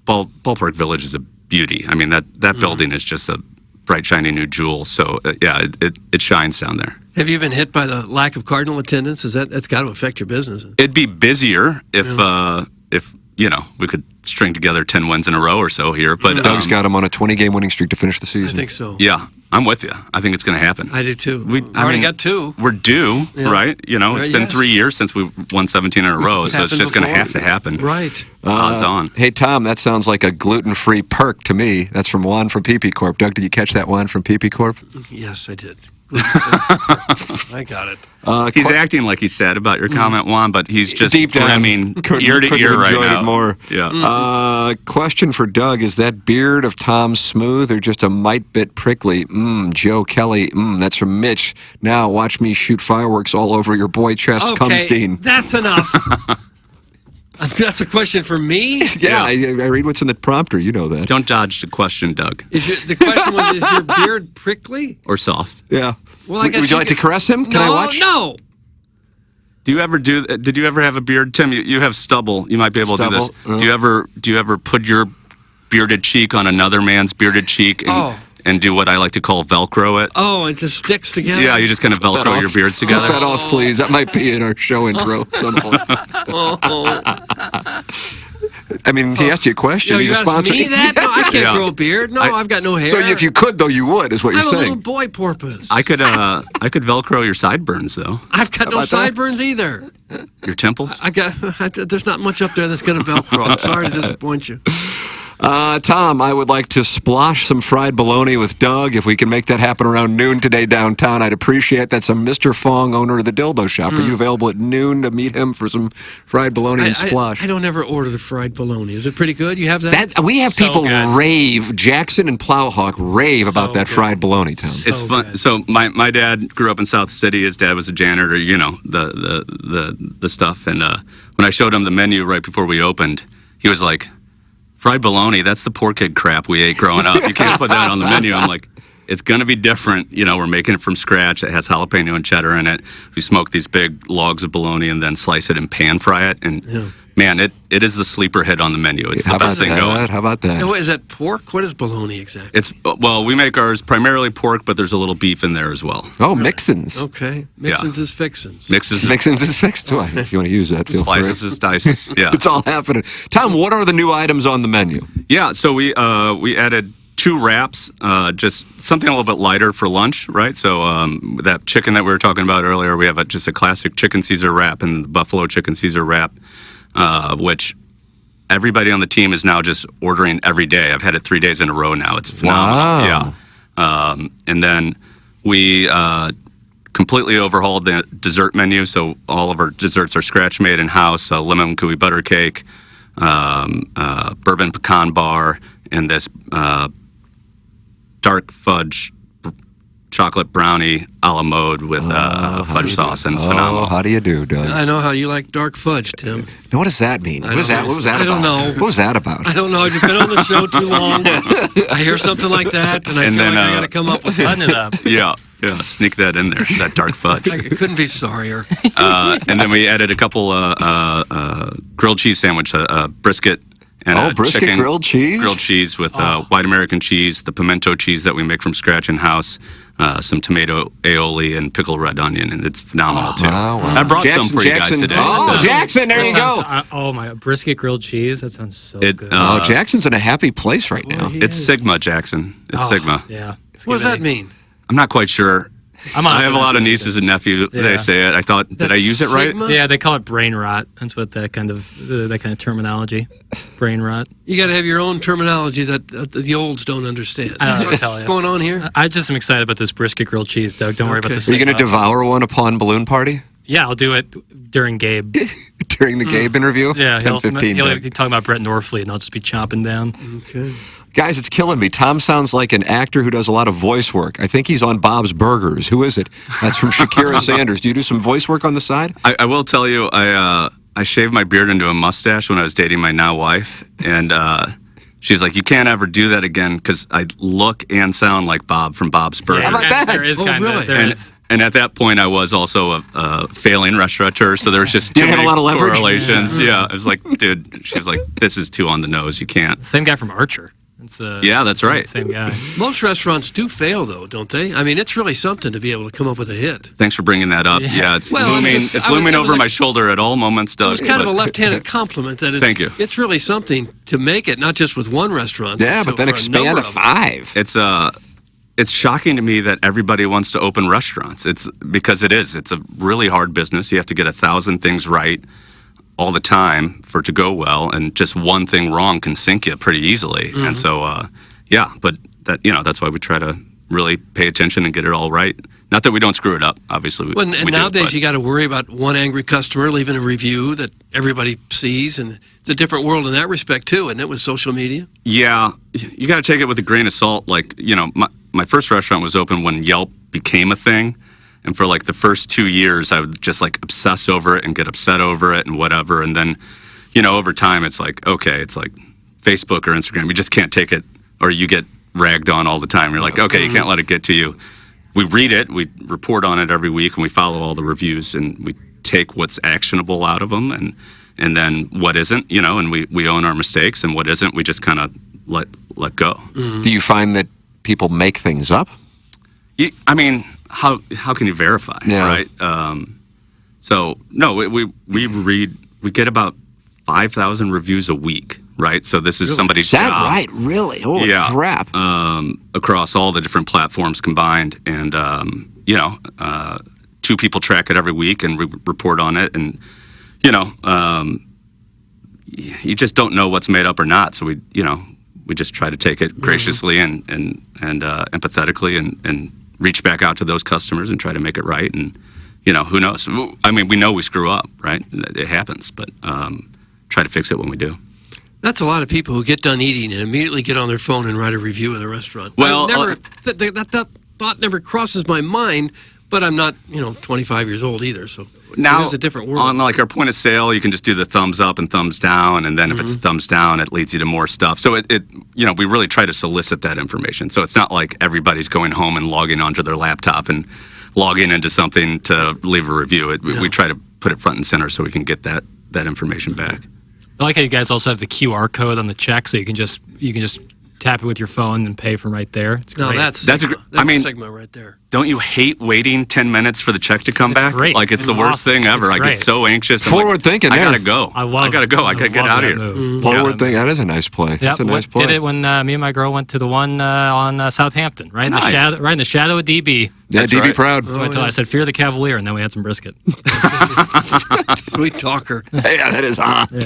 Ballpark Village is a beauty. I mean, that building is just a bright, shiny new jewel. So it shines down there. Have you been hit by the lack of Cardinal attendance? That's got to affect your business. It'd be busier if we could string together 10 wins in a row or so here. But Doug's got him on a 20-game winning streak to finish the season. I think so. Yeah, I'm with you. I think it's going to happen. I do too. We already got 2. We're due, right? It's been 3 years since we won 17 in a row, so it's just going to have to happen. Right. Odds on. Hey, Tom, that sounds like a gluten-free perk to me. That's from Juan from PP Corp. Doug, did you catch that Juan from PP Corp? Yes, I did. I got it. He's acting like he's sad about your comment, Juan, but he's just deep down, brimming ear to ear right now. It more. Yeah. Question for Doug: is that beard of Tom's smooth or just a mite bit prickly? Joe Kelly. That's from Mitch. Now watch me shoot fireworks all over your boy chest, Cumstein. That's enough. That's a question for me? Yeah, I read what's in the prompter. You know that. Don't dodge the question, Doug. The question was, is your beard prickly? Or soft. Yeah. Well, I guess would you like to caress him? Can I watch? No. Did you ever have a beard, Tim? You have stubble. You might be able to do this. Do you ever put your bearded cheek on another man's bearded cheek and do what I like to call Velcro it? Oh, it just sticks together? Yeah, you just kind of Velcro your beards together. Cut that off, please. That might be in our show intro at some point. I mean, he asked you a question. He's a sponsor. Me that? No, I can't grow a beard. No, I've got no hair. So if you could, though, you would, is what you're I'm saying. a little boy porpoise. I could Velcro your sideburns, though. I've got no sideburns either. Your temples? There's not much up there that's going to Velcro. I'm sorry to disappoint you. Tom, I would like to splosh some fried bologna with Doug. If we can make that happen around noon today downtown, I'd appreciate it. That's a Mr. Fong, owner of the Dildo Shop. Are you available at noon to meet him for some fried bologna and splosh? I don't ever order the fried bologna. Is it pretty good? You have that? We have people rave, Jackson and Plowhawk rave about that fried bologna, Tom. It's fun. Good. So my dad grew up in South City. His dad was a janitor, the stuff. And when I showed him the menu right before we opened, he was like, fried bologna, that's the poor kid crap we ate growing up. You can't put that on the menu. I'm like, it's going to be different. We're making it from scratch. It has jalapeno and cheddar in it. We smoke these big logs of bologna and then slice it and pan fry it. And man, it is the sleeper hit on the menu. It's the best thing going. How about that? Is that pork? What is bologna exactly? We make ours primarily pork, but there's a little beef in there as well. Oh, mixins. Okay. Mixins is fixins. Mixins is fixed. If you want to use that, feel free. Slices is dices. Yeah. It's all happening. Tom, what are the new items on the menu? Yeah, so we added 2 wraps, just something a little bit lighter for lunch, right? So that chicken that we were talking about earlier, we have just a classic chicken Caesar wrap and the buffalo chicken Caesar wrap, which everybody on the team is now just ordering every day. I've had it 3 days in a row now. It's phenomenal. Wow. Yeah. And then we completely overhauled the dessert menu, so all of our desserts are scratch made in-house, lemon gooey butter cake, bourbon pecan bar, and this dark fudge chocolate brownie a la mode with fudge sauce, and it's phenomenal. How do you do, Doug? I know how you like dark fudge, Tim. Now, what does that mean? What was that about? I don't know. What was that about? I don't know. I've been on the show too long. I hear something like that, and I feel like I got to come up with button it up. Yeah, sneak that in there, that dark fudge. I couldn't be sorrier. And then we added a couple grilled cheese sandwich, brisket. And brisket chicken, grilled cheese with white American cheese, the pimento cheese that we make from scratch in-house, some tomato aioli, and pickled red onion, and it's phenomenal, too. Wow. I brought some for you guys today. Jackson, there you go. Oh, my brisket grilled cheese, that sounds so good. Jackson's in a happy place right now. It's Sigma, Jackson. It's Sigma. Yeah. What does that mean? I'm not quite sure. I have a lot of nieces and nephews. Yeah. They say it. I thought, did I use it right? Yeah, they call it brain rot. That's what that kind of terminology, brain rot. You got to have your own terminology that the olds don't understand. I don't know what to tell you. What's going on here? I just am excited about this brisket grilled cheese, Doug. Don't worry about this. Are you going to devour one upon balloon party? Yeah, I'll do it during Gabe. During the Gabe interview? Yeah, he'll be talking about Brett Norfleet, and I'll just be chomping down. Okay. Guys, it's killing me. Tom sounds like an actor who does a lot of voice work. I think he's on Bob's Burgers. Who is it? That's from Shakira Sanders. Do you do some voice work on the side? I will tell you, I I shaved my beard into a mustache when I was dating my now wife, and she's like, "You can't ever do that again because I look and sound like Bob from Bob's Burgers." How about that? There is kind of. There is. And at that point, I was also a failing restaurateur, so there was just too many correlations. Yeah, I was like, dude, she's like, this is too on the nose. You can't. Same guy from Archer. Yeah, that's right. Same guy. Most restaurants do fail, though, don't they? I mean, it's really something to be able to come up with a hit. Thanks for bringing that up. Yeah, it's looming over my shoulder at all moments, Doug. It was kind of a left-handed compliment that it's, Thank you. It's really something to make it, not just with one restaurant. Yeah, but then expand to 5. It's shocking to me that everybody wants to open restaurants. It's because it's a really hard business. You have to get 1,000 things right all the time for it to go well, and just one thing wrong can sink you pretty easily. And so, but that's why we try to really pay attention and get it all right. Not that we don't screw it up, obviously. And nowadays you got to worry about one angry customer leaving a review that everybody sees, and it's a different world in that respect too, isn't it, with social media? Yeah, you got to take it with a grain of salt. Like, my first restaurant was open when Yelp became a thing. And for like the first 2 years, I would just like obsess over it and get upset over it and whatever. And then, over time, it's like, okay, it's like Facebook or Instagram. You just can't take it, or you get ragged on all the time. You're like, okay, you can't let it get to you. We read it, we report on it every week, and we follow all the reviews, and we take what's actionable out of them, and then what isn't, and we own our mistakes, and what isn't, we just kind of let go. Do you find that people make things up? I mean, how can you verify, right? So no, we get about 5,000 reviews a week, right? So this is somebody's job. Is that right? Really? Holy crap! Across all the different platforms combined, and 2 people track it every week and report on it, and you just don't know what's made up or not. So we just try to take it graciously and empathetically and reach back out to those customers and try to make it right. And, who knows? I mean, we know we screw up, right? It happens, but try to fix it when we do. That's a lot of people who get done eating and immediately get on their phone and write a review of the restaurant. Well, that thought never crosses my mind, but I'm not, 25 years old either, so now, it is a different world. On like our point of sale, you can just do the thumbs up and thumbs down, and then if it's a thumbs down, it leads you to more stuff. So we really try to solicit that information. So it's not like everybody's going home and logging onto their laptop and logging into something to leave a review. We try to put it front and center so we can get that information back. I like how you guys also have the QR code on the check, so you can just tap it with your phone and pay from right there. It's great. No, that's Sigma right there. Don't you hate waiting 10 minutes for the check to come back? Great. Like it's the worst thing ever. I get so anxious. Forward thinking. I gotta go. I gotta go. I gotta get out of here. Forward thinking. That is a nice play. That's a nice play. Did it when me and my girl went to the one on Southampton, right in the shadow, right in the shadow of DB. Yeah, DB right. Proud. I said, "Fear the Cavalier," and then we had some brisket. Sweet talker. Yeah, that is hot. Yeah.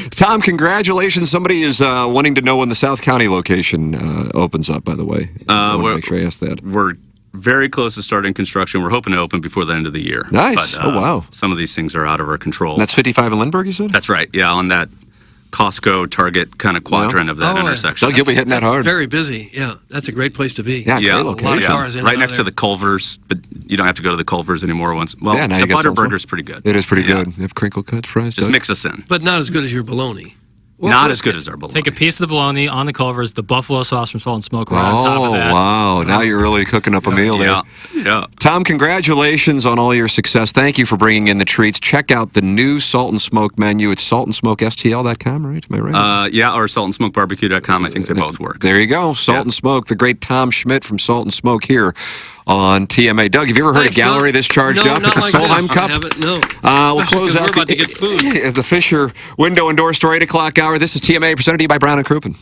Tom, congratulations. Somebody is wanting to know when the South County location opens up, by the way. I want to make sure I ask that. We're very close to starting construction. We're hoping to open before the end of the year. Nice. But, oh, wow. Some of these things are out of our control. And that's 55 in Lindbergh, you said? That's right. Yeah, on that Costco Target kind of quadrant of that intersection. You'll be hitting that hard. Very busy. Yeah, that's a great place to be. Yeah, a lot of cars in right next to the Culvers, but you don't have to go to the Culvers anymore. Now the Butterburger's pretty good. It is pretty good. You have crinkle cut fries. Just mix us in. But not as good as your bologna. Not as good as our bologna. Take a piece of the bologna on the Culvers, the buffalo sauce from Salt and Smoke right on top of that. Oh, wow. Now you're really cooking up a meal there. Yeah. Tom, congratulations on all your success. Thank you for bringing in the treats. Check out the new Salt and Smoke menu. It's saltandsmokestl.com, right? Am I right? Or saltandsmokebarbecue.com. I think they both work. There you go. Salt and Smoke. The great Tom Schmidt from Salt and Smoke here on TMA. Doug, have you ever heard a gallery this charged up at the Solheim Cup? I haven't, no. We'll close out. We're about to get food. The Fisher Window and Door Store 8 o'clock hour. This is TMA presented to you by Brown & Crouppen.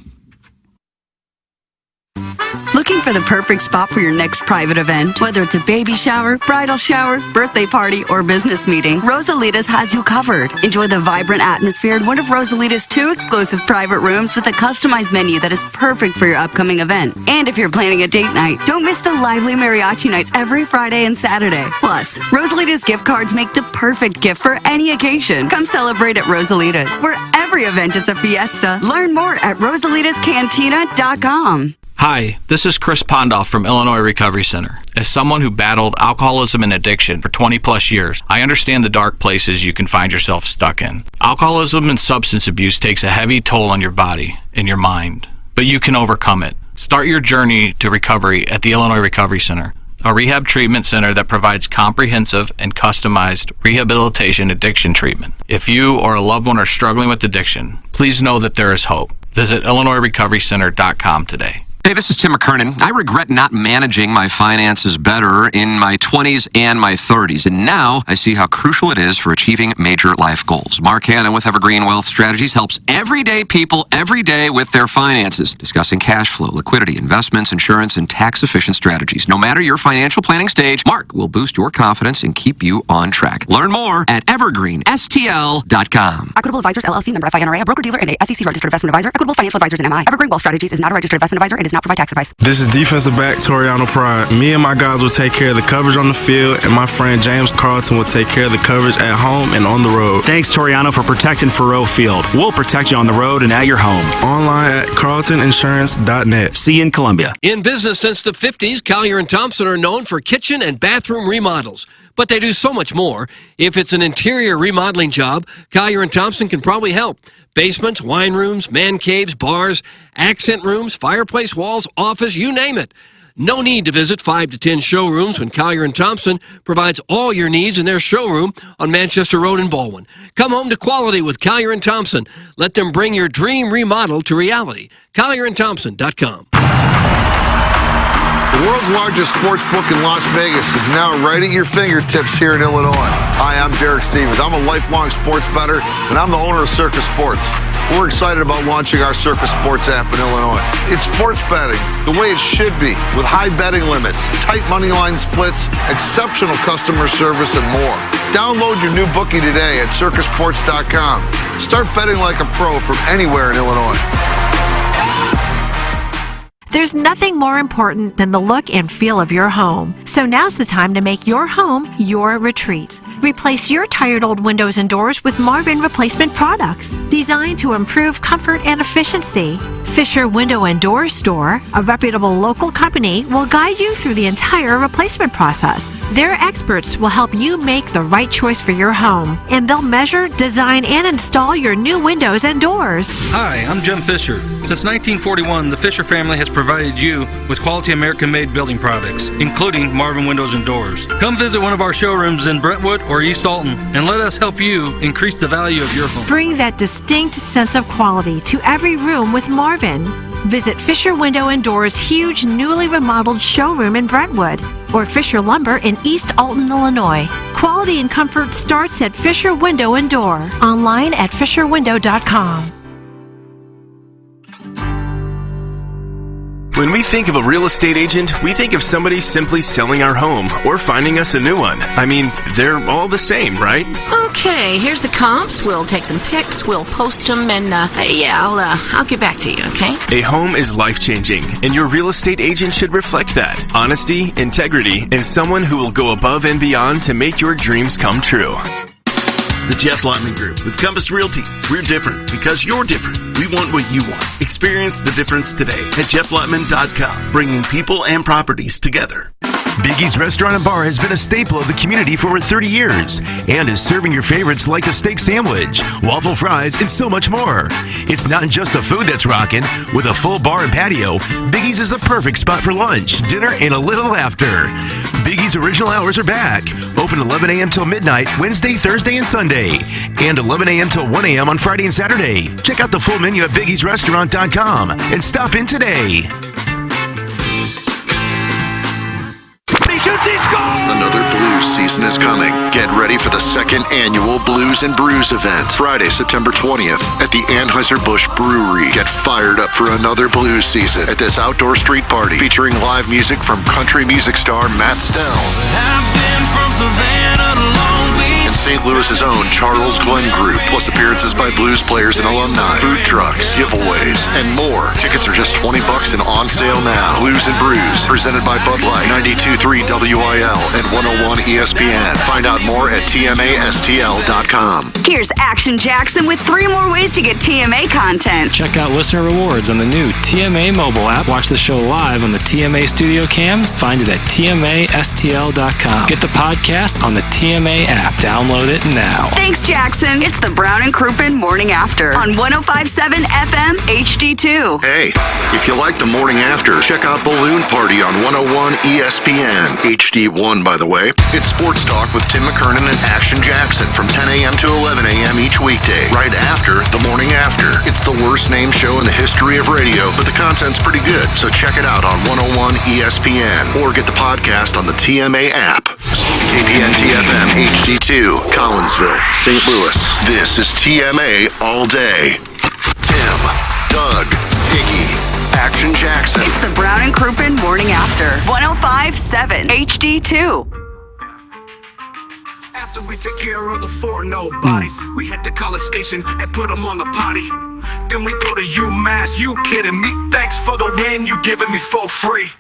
Looking for the perfect spot for your next private event? Whether it's a baby shower, bridal shower, birthday party, or business meeting, Rosalita's has you covered. Enjoy the vibrant atmosphere in one of Rosalita's 2 exclusive private rooms with a customized menu that is perfect for your upcoming event. And if you're planning a date night, don't miss the lively mariachi nights every Friday and Saturday. Plus, Rosalita's gift cards make the perfect gift for any occasion. Come celebrate at Rosalita's, where every event is a fiesta. Learn more at rosalitascantina.com. Hi, this is Chris Pondoff from Illinois Recovery Center. As someone who battled alcoholism and addiction for 20 plus years, I understand the dark places you can find yourself stuck in. Alcoholism and substance abuse takes a heavy toll on your body and your mind, but you can overcome it. Start your journey to recovery at the Illinois Recovery Center, a rehab treatment center that provides comprehensive and customized rehabilitation addiction treatment. If you or a loved one are struggling with addiction, please know that there is hope. Visit IllinoisRecoveryCenter.com today. Hey, this is Tim McKernan. I regret not managing my finances better in my 20s and my 30s, and now I see how crucial it is for achieving major life goals. Mark Hanna with Evergreen Wealth Strategies helps everyday people every day with their finances, discussing cash flow, liquidity, investments, insurance, and tax-efficient strategies. No matter your financial planning stage, Mark will boost your confidence and keep you on track. Learn more at evergreenstl.com. Equitable Advisors, LLC, member FINRA, a broker-dealer and a SEC-registered investment advisor. Equitable Financial Advisors and MI. Evergreen Wealth Strategies is not a registered investment advisor and does not provide tax advice. This is defensive back Toriano Pride. Me and my guys will take care of the coverage on the field, and my friend James Carlton will take care of the coverage at home and on the road. Thanks, Toriano, for protecting Faroe Field. We'll protect you on the road and at your home. Online at carltoninsurance.net. See you in Columbia. In business since the 50s, Collier & Thompson are known for kitchen and bathroom remodels. But they do so much more. If it's an interior remodeling job, Collier & Thompson can probably help. Basements, wine rooms, man caves, bars, accent rooms, fireplace walls, office, you name it. No need to visit 5 to 10 showrooms when Collier & Thompson provides all your needs in their showroom on Manchester Road in Baldwin. Come home to quality with Collier & Thompson. Let them bring your dream remodel to reality. CollierandThompson.com. The world's largest sports book in Las Vegas is now right at your fingertips here in Illinois. Hi, I'm Derek Stevens. I'm a lifelong sports bettor, and I'm the owner of Circus Sports. We're excited about launching our Circus Sports app in Illinois. It's sports betting the way it should be, with high betting limits, tight money line splits, exceptional customer service, and more. Download your new bookie today at circusports.com. Start betting like a pro from anywhere in Illinois. There's nothing more important than the look and feel of your home. So now's the time to make your home your retreat. Replace your tired old windows and doors with Marvin replacement products designed to improve comfort and efficiency. Fisher Window and Door Store, a reputable local company, will guide you through the entire replacement process. Their experts will help you make the right choice for your home, and they'll measure, design, and install your new windows and doors. Hi, I'm Jim Fisher. Since 1941, the Fisher family has provided you with quality American-made building products, including Marvin Windows and Doors. Come visit one of our showrooms in Brentwood or East Alton, and let us help you increase the value of your home. Bring that distinct sense of quality to every room with Marvin. Visit Fisher Window and Doors' huge newly remodeled showroom in Brentwood or Fisher Lumber in East Alton, Illinois. Quality and comfort starts at Fisher Window and Door. Online at fisherwindow.com. When we think of a real estate agent, we think of somebody simply selling our home or finding us a new one. I mean, they're all the same, right? Okay, here's the comps. We'll take some pics, we'll post them, and I'll get back to you, okay? A home is life-changing, and your real estate agent should reflect that. Honesty, integrity, and someone who will go above and beyond to make your dreams come true. The Jeff Lotman Group with Compass Realty. We're different because you're different. We want what you want. Experience the difference today at jefflotman.com, bringing people and properties together. Biggie's Restaurant and Bar has been a staple of the community for over 30 years and is serving your favorites like the steak sandwich, waffle fries, and so much more. It's not just the food that's rocking. With a full bar and patio, Biggie's is the perfect spot for lunch, dinner, and a little laughter. Biggie's original hours are back. Open 11 a.m. till midnight, Wednesday, Thursday, and Sunday. And 11 a.m. till 1 a.m. on Friday and Saturday. Check out the full menu at biggiesrestaurant.com and stop in today. Another blues season is coming. Get ready for the second annual Blues and Brews event, Friday, September 20th at the Anheuser-Busch Brewery. Get fired up for another blues season at this outdoor street party featuring live music from country music star Matt Stell and St. Louis's own Charles Glenn Group, plus appearances by blues players and alumni, food trucks, giveaways, and more. Tickets are just $20 and on sale now. Blues and Brews, presented by Bud Light, 92.3 WIL and 101 ESPN. Find out more at TMASTL.com. Here's Action Jackson with 3 more ways to get TMA content. Check out listener rewards on the new TMA mobile app. Watch the show live on the TMA studio cams. Find it at TMASTL.com. Get the podcast on the TMA app. Download it now. Thanks, Jackson. It's the Brown and Crouppen Morning After on 105.7 FM HD2. Hey, if you like the morning after, check out Balloon Party on 101 ESPN. HD1, by the way. It's Sports Talk with Tim McKernan and Action Jackson from 10 a.m. to 11 a.m. each weekday, right after the morning after. It's the worst named show in the history of radio, but the content's pretty good, so check it out on 101 ESPN or get the podcast on the TMA app. KPN-TFM HD2, Collinsville, St. Louis. This is TMA all day. Tim, Doug, Iggy, Action Jackson. It's the Brown and Crouppen Morning After 105.7 HD2. After we take care of the 4 nobodies, we hit the college station and put them on the potty. Then we go to UMass, you kidding me? Thanks for the win, you giving me for free.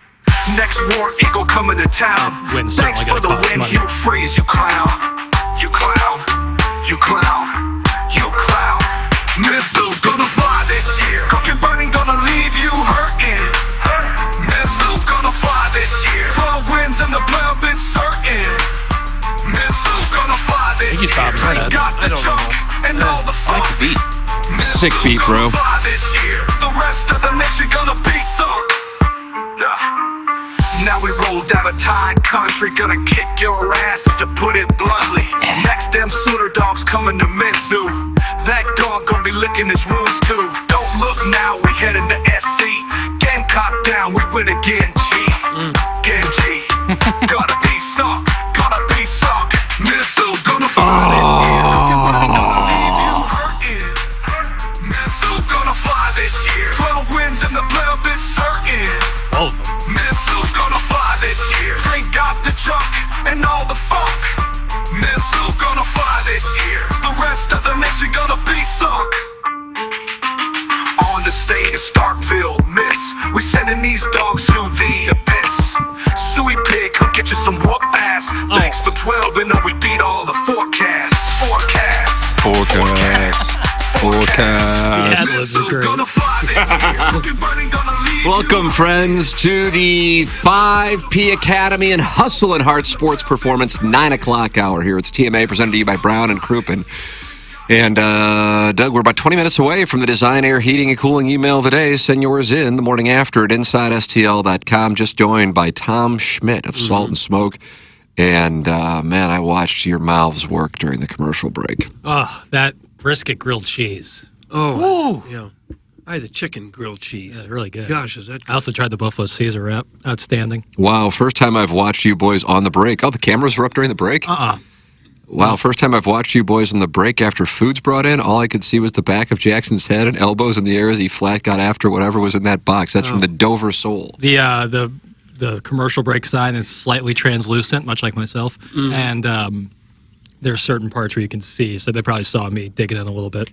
Next war eagle coming to town. Thanks for the win, you freeze, you clown. You clown, you clown, you clown. Mizzou gonna fly this year. Cooking burning gonna leave you hurting. Mizzou gonna fly this year. 12 wins in the playoff is certain. Mizzou gonna fly this year. Drake got the chunk and all the fun. Sick beat, bro. The rest of the nation gonna be sunk. Now we rolled out of Tide Country, gonna kick your ass, to put it bluntly. Next, them Sooner dogs coming to Mizzou. That dog gonna be licking his wounds too. Don't look now, we heading to SC. Gamecock down, we win again, G. Again, G. Gotta be sunk, gotta be sunk. Mizzou gonna fly this year. Mizzou gonna fly this year. 12 wins in the playoff is certain. Mizzou gonna fly this year. Drink got the junk and all the funk. Mizzou gonna fly this year. The rest of the nation gonna be sunk. On the stage in Starkville, miss. We sending these dogs to the abyss. Suey Pig, come get you some whoop ass. Thanks for 12 and we beat all the forecasts. Forecast. Welcome, friends, to the 5P Academy and Hustle and Heart Sports Performance 9 o'clock hour here. It's TMA presented to you by Brown and Crouppen. And, Doug, we're about 20 minutes away from the Design, Air, Heating, and Cooling email of the day. Send yours in the morning after at InsideSTL.com. Just joined by Tom Schmidt of Salt and Smoke. And, man, I watched your mouths work during the commercial break. Oh, that brisket grilled cheese. Oh, yeah. I had the chicken grilled cheese. Yeah, really good. Gosh, is that good? I also tried the Buffalo Caesar wrap. Outstanding. Wow, first time I've watched you boys on the break. Oh, the cameras were up during the break? Wow, first time I've watched you boys on the break after food's brought in. All I could see was the back of Jackson's head and elbows in the air as he flat got after whatever was in that box. That's from the Dover Soul. The commercial break sign is slightly translucent, much like myself. And there are certain parts where you can see, so they probably saw me digging in a little bit.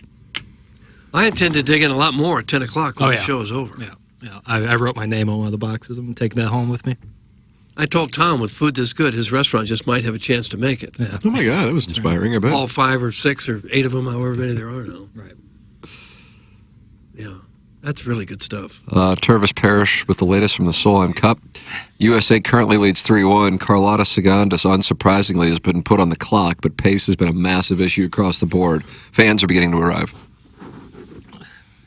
I intend to dig in a lot more at 10 o'clock when the show is over. Yeah. I wrote my name on one of the boxes. I'm taking that home with me. I told Tom with food this good, his restaurant just might have a chance to make it. Yeah. Oh, my God, that was inspiring, I bet. All 5 or 6 or 8 of them, however many there are now. Right. Yeah, that's really good stuff. Tervis Parrish with the latest from the Solheim Cup. USA currently leads 3-1. Carlotta Segundas, unsurprisingly, has been put on the clock, but pace has been a massive issue across the board. Fans are beginning to arrive.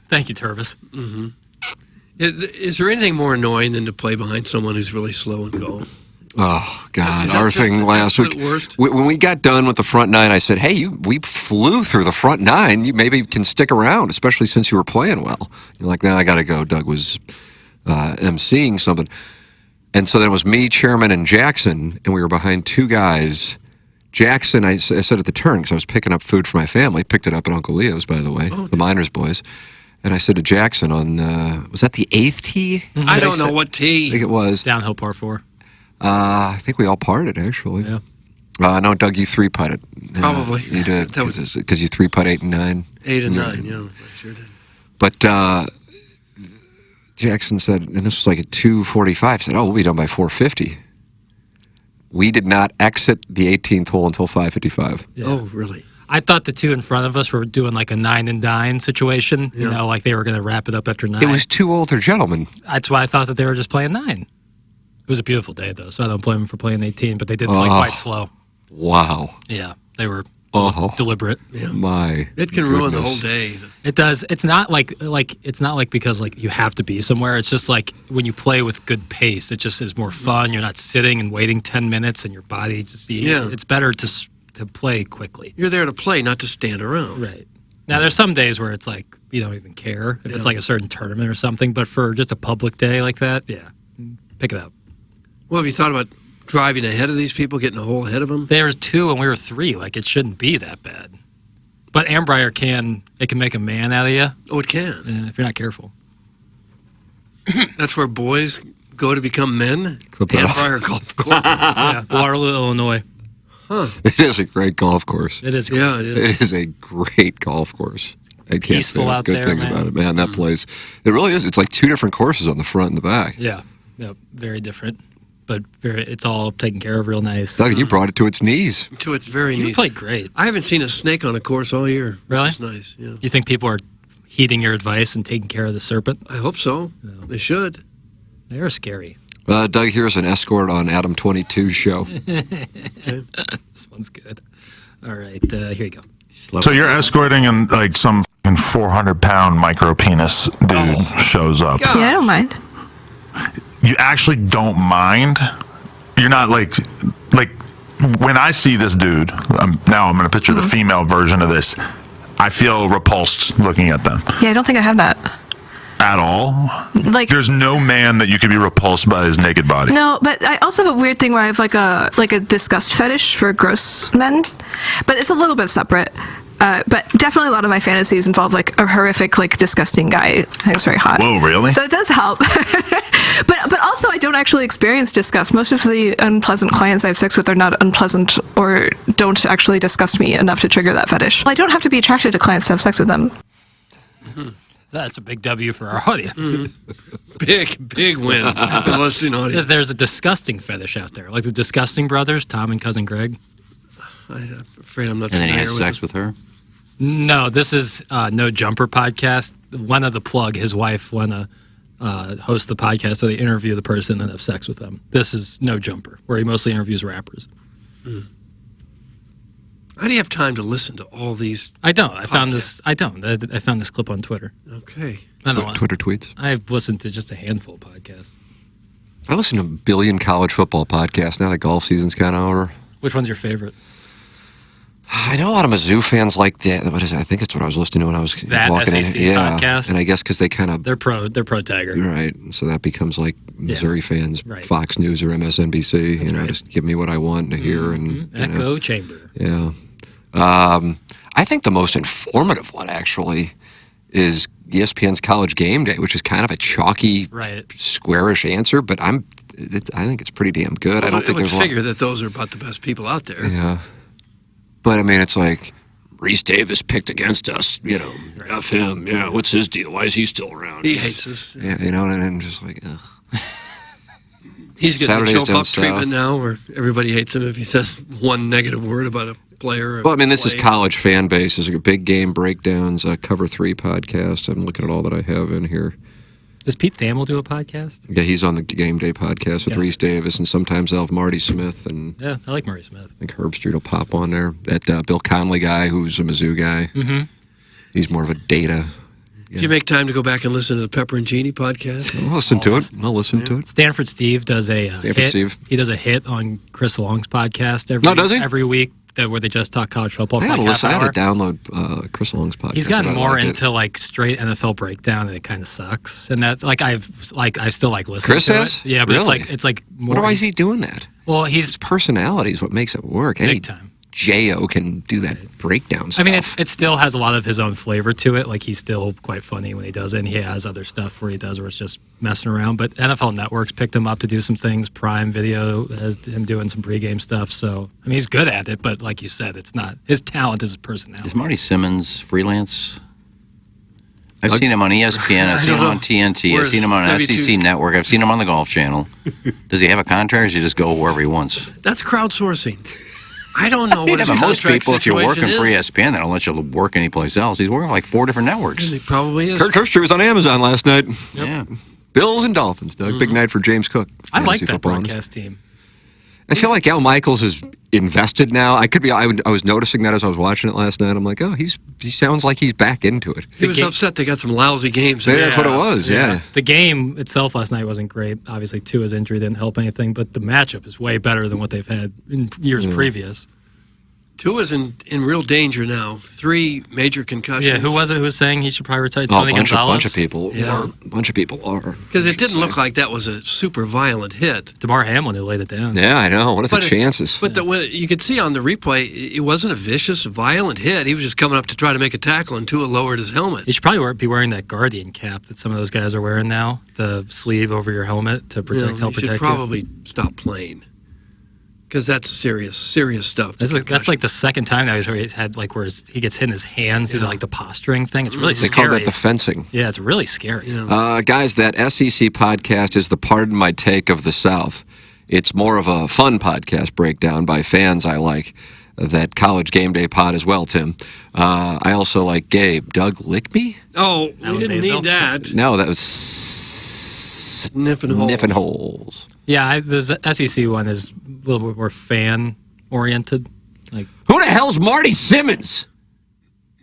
Thank you, Tervis. Mm-hmm. Is there anything more annoying than to play behind someone who's really slow in golf? Oh, God. Our thing last week, when we got done with the front 9, I said, hey, we flew through the front 9. You maybe can stick around, especially since you were playing well. You're like, no, I got to go. Doug was emceeing something. And so then it was me, Chairman, and Jackson, and we were behind 2 guys. Jackson, I said at the turn, because I was picking up food for my family, picked it up at Uncle Leo's, by the way, the Miners boys. And I said to Jackson on, was that the 8th tee? I don't know what tee. I think it was. Downhill par 4. I think we all parted, actually. Yeah. No, Doug, you 3-putted. Probably. You did, because you 3-putt 8 and 9. 8 and 9, yeah, I sure did. But Jackson said, and this was like at 2:45, said, we'll be done by 4:50. We did not exit the 18th hole until 5:55. Yeah. Oh, really? I thought the two in front of us were doing like a 9 and dine situation. You know, like they were going to wrap it up after 9. It was two older gentlemen. That's why I thought that they were just playing 9. It was a beautiful day, though, so I don't blame them for playing 18, but they did play quite slow. Wow. Yeah, they were deliberate. Yeah. My It can ruin the whole day. It does. It's not like because like you have to be somewhere. It's just like when you play with good pace, it just is more fun. You're not sitting and waiting 10 minutes, and your body just it's better to play quickly. You're there to play, not to stand around. Right. Now, there's some days where it's like you don't even care if it's like a certain tournament or something, but for just a public day like that, pick it up. Well, have you thought about driving ahead of these people, getting a hole ahead of them? They were 2 and we were 3. Like, it shouldn't be that bad. But Ambrier can make a man out of you. Oh, it can? If you're not careful. That's where boys go to become men? Clip that off. Ambrier Golf Course. Yeah, Waterloo, Illinois. Huh. It is a great golf course. It is. Yeah, it is. It is a great golf course. I can't Peaceful say out good there, things man. about it, man. That place, it really is. It's like 2 different courses on the front and the back. Yeah, very different. But it's all taken care of real nice. Doug, you brought it to its knees. To its very You knees. played great. I haven't seen a snake on a course all year. Really? It's nice, yeah. You think people are heeding your advice and taking care of the serpent? I hope so. They should. They're scary. Doug, here's an escort on Adam 22's show. This one's good. All right, here you go. So you're escorting and like some 400-pound micro penis dude shows up. Yeah, I don't mind. You actually don't mind? You're not like when I see this dude, now I'm going to picture the female version of this. I feel repulsed looking at them. Yeah, I don't think I have that. At all? Like, there's no man that you could be repulsed by his naked body. No, but I also have a weird thing where I have like a disgust fetish for gross men, but it's a little bit separate. But definitely a lot of my fantasies involve like a horrific, like disgusting guy. I think it's very hot. Whoa, really? So it does help. But also I don't actually experience disgust. Most of the unpleasant clients I have sex with are not unpleasant or don't actually disgust me enough to trigger that fetish. Well, I don't have to be attracted to clients to have sex with them. Mm-hmm. That's a big W for our audience. Mm-hmm. Big win for the listening audience. There's a disgusting fetish out there, like the Disgusting Brothers, Tom and Cousin Greg. I'm afraid I'm not And then he familiar had sex with her? No, this is No Jumper podcast. One of the plug, his wife want to host the podcast, so they interview the person and have sex with them. This is No Jumper, where he mostly interviews rappers. Mm. How do you have time to listen to all these? I don't. I found this clip on Twitter. Okay. I don't know. Twitter tweets? I've listened to just a handful of podcasts. I listen to a billion college football podcasts now that golf season's kind of over. Which one's your favorite? I know a lot of Mizzou fans like that. What is it? I think it's what I was listening to when I was That walking SEC in. podcast? And I guess because they kind of They're pro Tiger. right, so that becomes like Missouri fans, right. Fox News or MSNBC. That's you know, right. just give me what I want to hear and you know. Echo chamber. Yeah. I think the most informative one actually is ESPN's College Game Day, which is kind of a chalky, squarish answer, but I think it's pretty damn good. Well, I don't think I would there's figure that those are about the best people out there. Yeah. But I mean, it's like Reese Davis picked against us, you know, F him. Yeah, what's his deal? Why is he still around? He hates us. Yeah, you know, and I'm just like, ugh. He's getting Saturday's the Joe down Buck treatment now, where everybody hates him if he says one negative word about a player. Well, I mean, this is college fan base. There's a big game breakdowns, Cover 3 podcast. I'm looking at all that I have in here. Does Pete Thamel do a podcast? Yeah, he's on the Game Day podcast with Reese Davis, and sometimes they'll have Marty Smith. And Yeah, I like Marty Smith. I think Herb Street will pop on there. That Bill Conley guy, who's a Mizzou guy. Mm-hmm. He's more of a data. Did you make time to go back and listen to the Pepper and Genie podcast? I'll listen to it. I'll listen to it. Stanford Steve does a hit. Steve. He does a hit on Chris Long's podcast every week where they just talk college football. I for had like to half an listen. I hour. had to download Chris Long's podcast. He's gotten but I more like it. into like straight NFL breakdown, and it kind of sucks. And that's like I still like listening Chris to has? Yeah, but Really? it's like more. Why is he doing that? Well, his personality is what makes it work. Big time. J.O. can do that breakdown stuff. I mean, it still has a lot of his own flavor to it. Like, he's still quite funny when he does it, and he has other stuff where he does where it's just messing around. But NFL Network's picked him up to do some things. Prime Video has him doing some pregame stuff. So, I mean, he's good at it, but like you said, it's not his talent is his personality. Is Marty Simmons freelance? I've seen him on ESPN. I've seen him on TNT. I've seen him on SEC Network. I've seen him on the Golf Channel. Does he have a contract, or does he just go wherever he wants? That's crowdsourcing. I don't know what his but most contract people, if you're working situation for is. ESPN, they don't let you work anyplace else. He's working for like 4 different networks. He probably is. Kirk Herbstreit was on Amazon last night. Yeah. Bills and Dolphins, Doug. Big night for James Cook. I like Fantasy that football. broadcast team. I feel like Al Michaels is invested now. I was noticing that as I was watching it last night. I'm like, oh, he sounds like he's back into it. He was upset they got some lousy games. Yeah, that's what it was, yeah. The game itself last night wasn't great. Obviously, Tua's injury didn't help anything, but the matchup is way better than what they've had in years previous. Tua's in real danger now. 3 major concussions. Yeah, who was it who was saying he should probably retire? Oh, Tony a Gonzalez? bunch of people. Yeah. A bunch of people are. Because it didn't look like that was a super violent hit. DeMar Hamlin who laid it down. Yeah, I know. What are the chances? But you could see on the replay, it wasn't a vicious, violent hit. He was just coming up to try to make a tackle, and Tua lowered his helmet. You should probably be wearing that Guardian cap that some of those guys are wearing now, the sleeve over your helmet to protect, help you should protect probably stop playing. Because that's serious stuff. That's like the second time now he's had like where he gets hit in his hands, like the posturing thing. It's really They scary. call that the fencing. Yeah, it's really scary. Guys, that SEC podcast is the Pardon My Take of the South. It's more of a fun podcast breakdown by fans I like. That College Game Day pod as well, Tim. I also like Gabe. Doug Lickby? Oh, we didn't need that. No, that was Sniffing Holes. Niffin Holes. Yeah, the SEC one is a little bit more fan-oriented. Like, who the hell's Marty Simmons?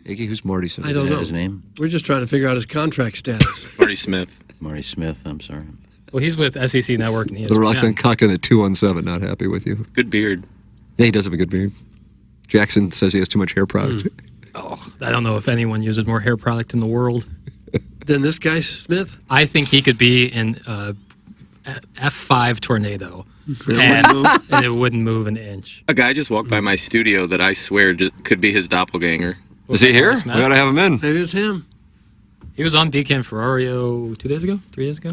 Iggy, who's Marty Simmons? I don't know. His name? We're just trying to figure out his contract status. Marty Smith. Marty Smith, I'm sorry. well, he's with SEC Network and he The reluctant cock in the 217, not happy with you. Good beard. Yeah, he does have a good beard. Jackson says he has too much hair product. I don't know if anyone uses more hair product in the world. Than this guy, Smith? I think he could be in F5 tornado. And it wouldn't move an inch. A guy just walked by my studio that I swear could be his doppelganger. Is he here? We gotta have him in. Maybe it's him. He was on BK and Ferrario 3 days ago.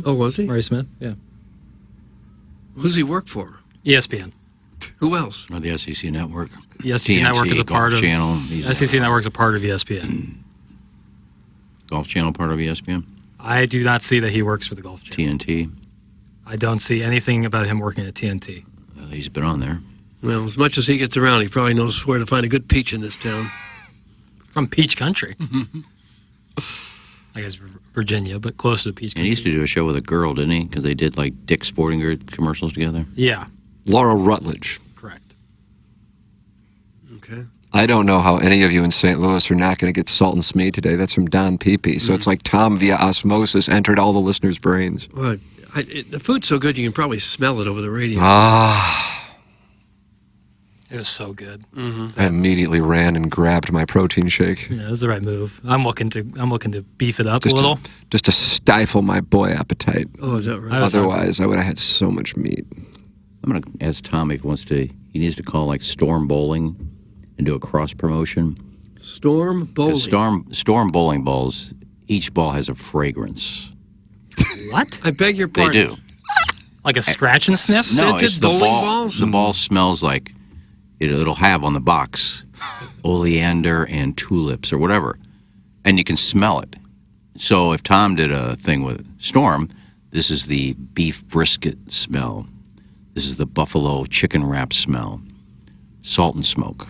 Oh, was he? Murray Smith, yeah. Who's he work for? ESPN. Who else? Or the SEC Network. The SEC TNT, Network is a Golf part of Channel. SEC Network is a part of ESPN. Golf Channel part of ESPN. I do not see that he works for the Golf Channel. TNT. I don't see anything about him working at TNT. He's been on there. Well, as much as he gets around, he probably knows where to find a good peach in this town. From Peach Country. I guess Virginia, but close to Peach And he Country. used to do a show with a girl, didn't he? Because they did like Dick's Sporting Goods commercials together. Yeah. Laura Rutledge. Correct. Okay. I don't know how any of you in St. Louis are not going to get Salt and Smee today. That's from Don Peepee. So it's like Tom, via osmosis, entered all the listeners' brains. Well, the food's so good you can probably smell it over the radio. It was so good. I immediately ran and grabbed my protein shake. Yeah, it was the right move. I'm looking to beef it up a little. Just to stifle my boy appetite. Oh, is that right? Otherwise, I would have had so much meat. I'm going to ask Tom if he wants to. He needs to call like Storm Bowling and do a cross promotion. Storm Bowling. Storm bowling balls. Each ball has a fragrance. What? I beg your pardon. They do. Like a scratch and sniff? No, Scented it's the bowling ball. balls? The ball smells like it'll have on the box oleander and tulips or whatever, and you can smell it. So if Tom did a thing with Storm, this is the beef brisket smell. This is the buffalo chicken wrap smell. Salt and smoke.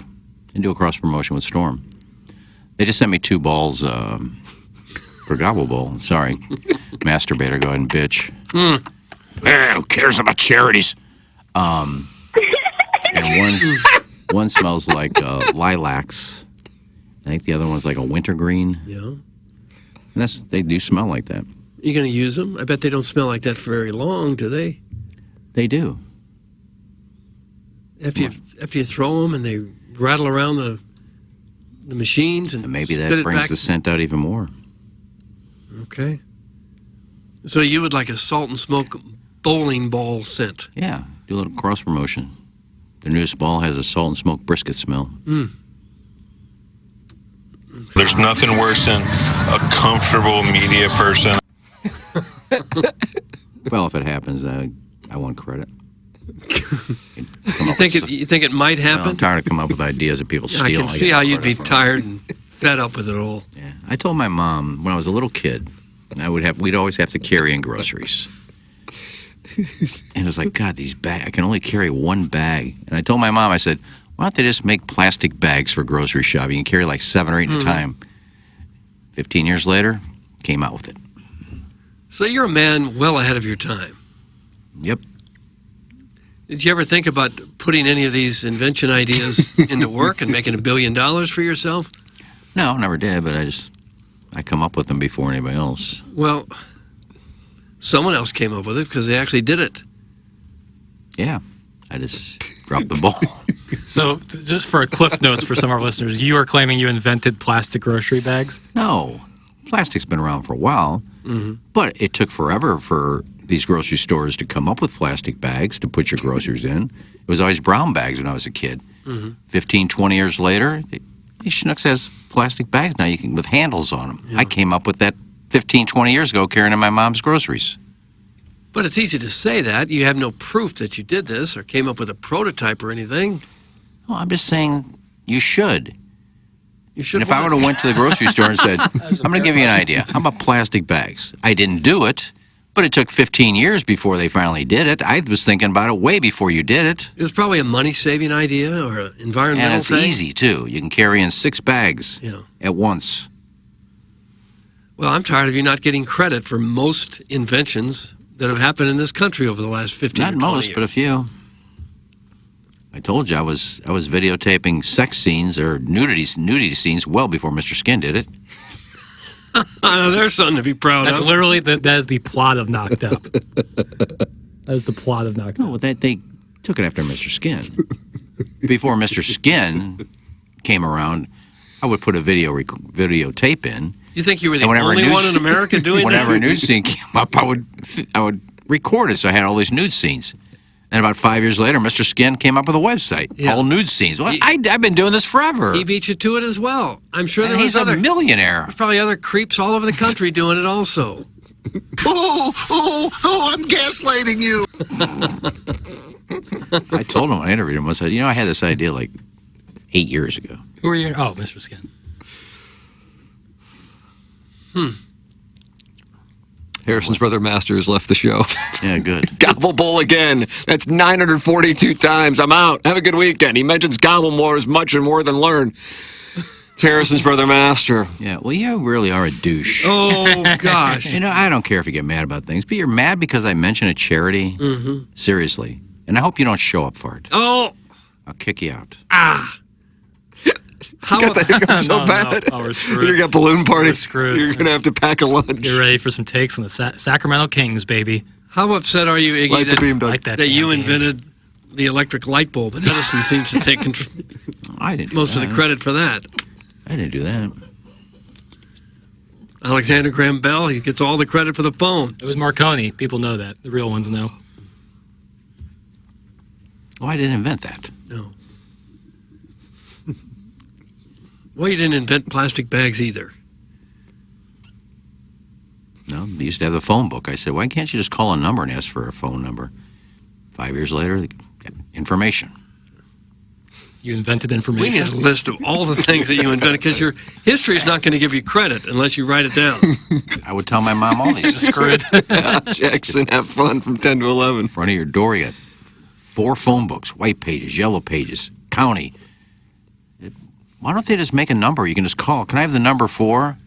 And do a cross promotion with Storm. They just sent me 2 balls for Gobble Bowl. Sorry. Masturbator, go ahead and bitch. Who cares about charities? And one smells like lilacs. I think the other one's like a wintergreen. Yeah. And they do smell like that. You going to use them? I bet they don't smell like that for very long, do they? They do. After you throw them and they rattle around the machines and maybe spit that it brings back. the scent out even more. Okay. So you would like a salt and smoke bowling ball scent? Yeah, do a little cross promotion. The newest ball has a salt and smoke brisket smell. There's nothing worse than a comfortable media person. Well, if it happens, I want credit. You think it might happen? Well, I'm tired of coming up with ideas that people steal. I can see how you'd be tired and fed up with it all. Yeah. I told my mom when I was a little kid, we'd always have to carry in groceries. And it's like, God, these bags, I can only carry one bag. And I told my mom, I said, why don't they just make plastic bags for grocery shopping? You can carry like 7 or 8 at a time. 15 years later, came out with it. So you're a man well ahead of your time. Yep. Did you ever think about putting any of these invention ideas into work and making $1 billion for yourself? No, never did, but I come up with them before anybody else. Well, someone else came up with it because they actually did it. Yeah, I just dropped the ball. So, just for a cliff notes for some of our listeners, you are claiming you invented plastic grocery bags? No. Plastic's been around for a while, but it took forever for these grocery stores to come up with plastic bags to put your groceries in. It was always brown bags when I was a kid. 15, 20 years later, these Schnucks has plastic bags now with handles on them. I came up with that 15, 20 years ago carrying in my mom's groceries. But it's easy to say that. You have no proof that you did this or came up with a prototype or anything. Well, I'm just saying you should. You should. And if I would have went to the grocery store and said, I'm going to give you an idea. How about plastic bags? I didn't do it, but it took 15 years before they finally did it. I was thinking about it way before you did it. It was probably a money-saving idea or an environmental And it's thing. easy, too. You can carry in 6 bags at once. Well, I'm tired of you not getting credit for most inventions that have happened in this country over the last 15 Not or 20 most, years. but a few. I told you I was videotaping sex scenes or nudity scenes well before Mr. Skin did it. There's something to be proud That's of. literally, that is the plot of Knocked Up. That is the plot of Knocked Up. No, they took it after Mr. Skin. Before Mr. Skin came around, I would put a videotape in. You think you were the And whenever only a one in America doing whenever that? a nude scene came up, I would record it, so I had all these nude scenes. And about 5 years later, Mr. Skin came up with a website, all nude scenes. Well, I've been doing this forever. He beat you to it as well. I'm sure And there was he's a millionaire. There's probably other creeps all over the country doing it also. I'm gaslighting you. I told him, I interviewed him, I said, I had this idea like 8 years ago. Who are you? Oh, Mr. Skin. Harrison's brother Masters left the show. Yeah, good. Gobble Bowl again. That's 942 times. I'm out. Have a good weekend. He mentions gobble more as much and more than learn. It's Harrison's brother Master. Yeah, well, you really are a douche. Oh, gosh. I don't care if you get mad about things, but you're mad because I mentioned a charity? Seriously. And I hope you don't show up for it. Oh. I'll kick you out. You got the hiccup so bad. we're screwed. You got balloon party. We're screwed. You're going to have to pack a lunch. Get ready for some takes on the Sacramento Kings, baby. How upset are you, Iggy, Light the beam, Doug. Like that that you damn game. invented the electric light bulb, and Edison seems to take I didn't do most of that. the credit for that. I didn't do that. Alexander Graham Bell, he gets all the credit for the phone. It was Marconi. People know that. The real ones know. Oh, I didn't invent that. No. Well, you didn't invent plastic bags either. No, they used to have the phone book. I said, why can't you just call a number and ask for a phone number? 5 years later, they get information. You invented We information. need a list of all the things that you invented, because your history is not going to give you credit unless you write it down. I would tell my mom all these. Screwed. Jackson, have fun from 10 to 11. In front of your door, you got 4 phone books, white pages, yellow pages, county. Why don't they just make a number? You can just call. Can I have the number 4?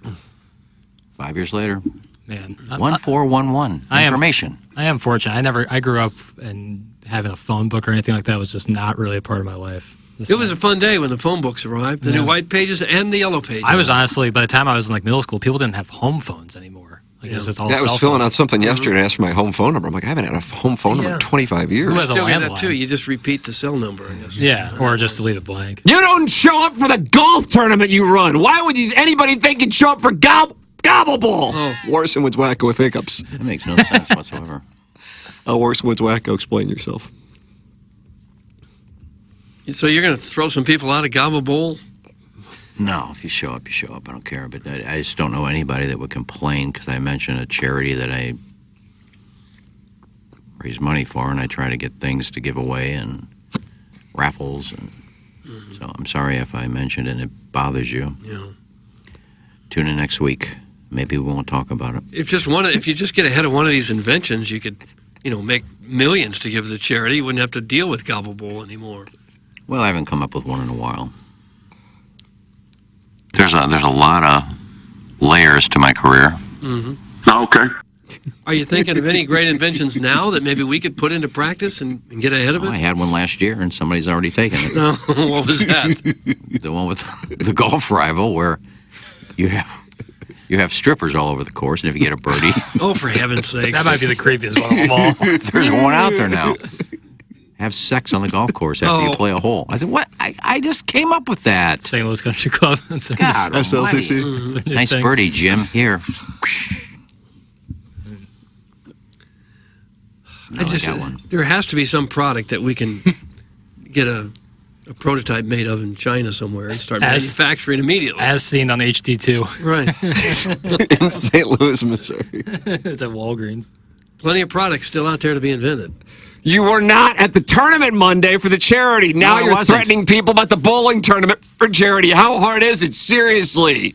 5 years later, Man, 1411. Information. I am fortunate. I grew up and having a phone book or anything like that was just not really a part of my life. It was a fun day when the phone books arrived, the new white pages and the yellow pages. I was honestly, by the time I was in like middle school, people didn't have home phones anymore. Like it was just all I was cell filling phones. out something yesterday and asked for my home phone number. I'm like, I haven't had a home phone number in 25 years. Who has a Still get that landline? too. You just repeat the cell number, I guess. Yeah, or just to leave it blank. You don't show up for the golf tournament you run. Why would anybody think you'd show up for Gobble Ball? Oh. Warrisonwood's wacko with hiccups. That makes no sense whatsoever. Warrisonwood's wacko, explain yourself. So you're going to throw some people out of Gobble Bowl? No, if you show up, you show up. I don't care. But I just don't know anybody that would complain because I mentioned a charity that I raise money for, and I try to get things to give away and raffles. And so I'm sorry if I mentioned it and it bothers you. Yeah. Tune in next week. Maybe we won't talk about it. If you just get ahead of one of these inventions, you could, make millions to give to the charity. You wouldn't have to deal with Gobble Bowl anymore. Well, I haven't come up with one in a while. There's a lot of layers to my career. Mm-hmm. Okay. Are you thinking of any great inventions now that maybe we could put into practice and get ahead of it? I had one last year, and somebody's already taken it. No, what was that? The one with the golf rival where you have strippers all over the course, and if you get a birdie... Oh, for heaven's sake. That might be the creepiest one of them all. There's one out there now. Have sex on the golf course after you play a hole. I said, what? I just came up with that. St. Louis Country Club. God almighty. Mm-hmm. Nice birdie, Jim. Here. I got one. There has to be some product that we can get a prototype made of in China somewhere and start manufacturing immediately. As seen on HD2. Right. In St. Louis, Missouri. It's at Walgreens. Plenty of products still out there to be invented. You were not at the tournament Monday for the charity. Now No, I you're wasn't. threatening people about the bowling tournament for charity. How hard is it? Seriously.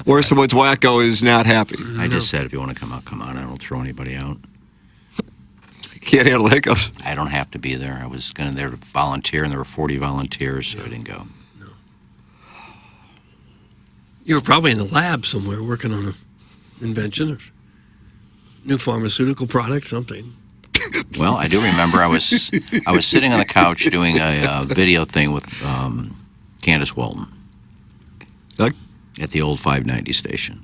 Or someone's wacko is not happy. I just said if you want to come out, come on. I don't throw anybody out. Can't handle hiccups. I don't have to be there. I was going to there to volunteer, and there were 40 volunteers, so I didn't go. No. You were probably in the lab somewhere working on an invention or new pharmaceutical product, something. Well, I do remember I was sitting on the couch doing a video thing with Candace Walton at the old 590 station,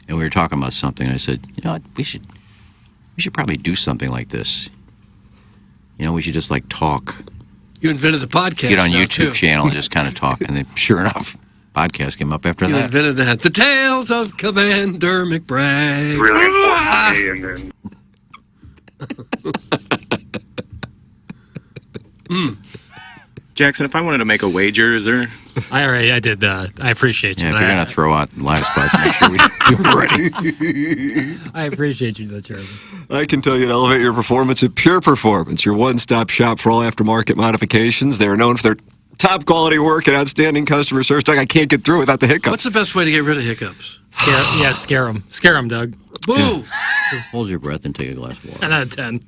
and we were talking about something. And I said, you know what, we should probably do something like this. We should just talk. You invented the podcast. Get on now, YouTube too. channel and just kind of talk, and then sure enough, podcast came up after You that. invented that. The Tales of Commander McBride. Really important to me, and then Jackson, if I wanted to make a wager, is there? I did that. I appreciate you. Yeah, if you're going to throw out live spots, make sure you're ready. I appreciate you, though, Charlie. I can tell you to elevate your performance at Pure Performance, your one-stop shop for all aftermarket modifications. They are known for their top quality work and outstanding customer service. I can't get through without the hiccups. What's the best way to get rid of hiccups? Scare them. Scare them, Doug. Boo! Hold your breath and take a glass of water. 10 out of 10.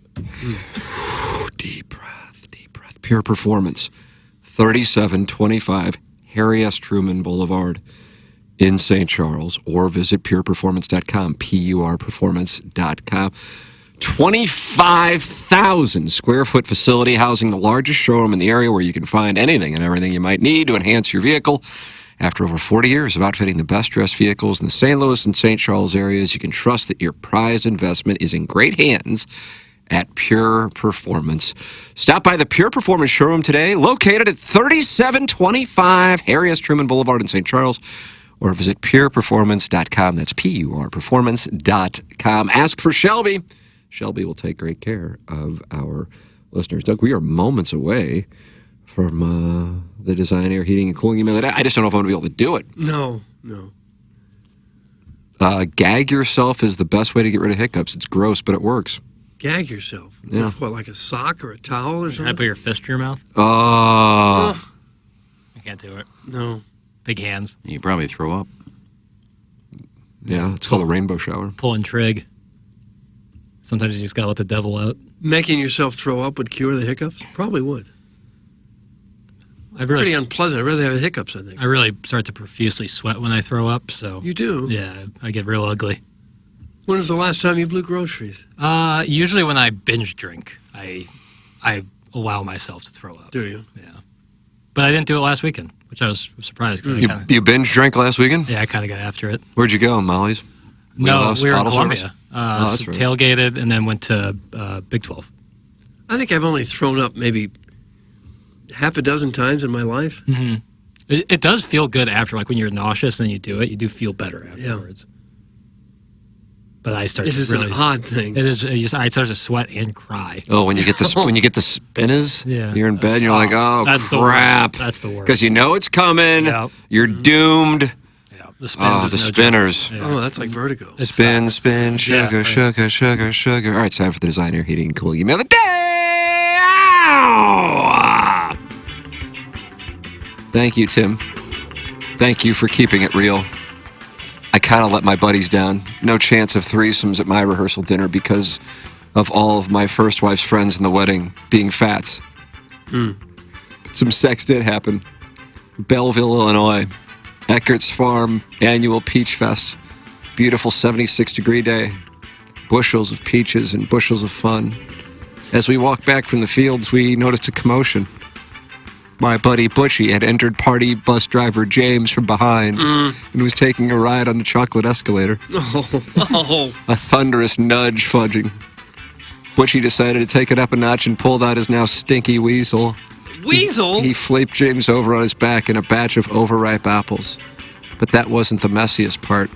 Deep breath. Pure Performance, 3725 Harry S. Truman Boulevard in St. Charles, or visit pureperformance.com, PURperformance.com. 25,000 square foot facility housing the largest showroom in the area where you can find anything and everything you might need to enhance your vehicle. After over 40 years of outfitting the best dressed vehicles in the St. Louis and St. Charles areas, you can trust that your prized investment is in great hands at Pure Performance. Stop by the Pure Performance showroom today, located at 3725 Harry S. Truman Boulevard in St. Charles, or visit pureperformance.com. That's PURperformance.com. Ask for Shelby. Shelby will take great care of our listeners. Doug, we are moments away from the Design Air Heating and Cooling email. I just don't know if I'm going to be able to do it. No. Gag yourself is the best way to get rid of hiccups. It's gross, but it works. Gag yourself. Yeah. With what, like a sock or a towel or Can I something? put your fist in your mouth? Oh. I can't do it. No. Big hands. You probably throw up. Yeah, it's called a rainbow shower. Pulling trig. Sometimes you just got to let the devil out. Making yourself throw up would cure the hiccups? Probably would. Pretty unpleasant. I'd rather have hiccups, I think. I really start to profusely sweat when I throw up, so... You do? Yeah, I get real ugly. When was the last time you blew groceries? Usually when I binge drink, I allow myself to throw up. Do you? Yeah. But I didn't do it last weekend, which I was surprised. 'Cause You binge drank last weekend? Yeah, I kind of got after it. Where'd you go, Molly's? No, Wheelhouse we were in bottle Columbia. service? So tailgated and then went to Big 12. I think I've only thrown up maybe half a dozen times in my life. Mm-hmm. It does feel good after, like when you're nauseous and then you do it, you do feel better afterwards. But I start It to is really, an odd thing. It is. I start to sweat and cry. Oh, when you get the spinners, Yeah. you're in bed and you're like, oh, That's the crap. worst. That's the worst. Because you know it's coming. Yep. You're doomed. The spins is the no joke. spinners. Yeah. Oh, that's like vertigo. Spin, spin, sugar, right. sugar, sugar, sugar. All right, it's time for the designer heating and cooling email of the day. Ow! Thank you, Tim. Thank you for keeping it real. I kind of let my buddies down. No chance of threesomes at my rehearsal dinner because of all of my first wife's friends in the wedding being fats. Some sex did happen. Belleville, Illinois. Eckert's Farm Annual Peach Fest. Beautiful 76-degree day. Bushels of peaches and bushels of fun. As we walked back from the fields, we noticed a commotion. My buddy Butchie had entered party bus driver James from behind and was taking a ride on the chocolate escalator. Oh. A thunderous nudge fudging. Butchie decided to take it up a notch and pulled out his now stinky weasel. Weasel? He flipped James over on his back in a batch of overripe apples. But that wasn't the messiest part.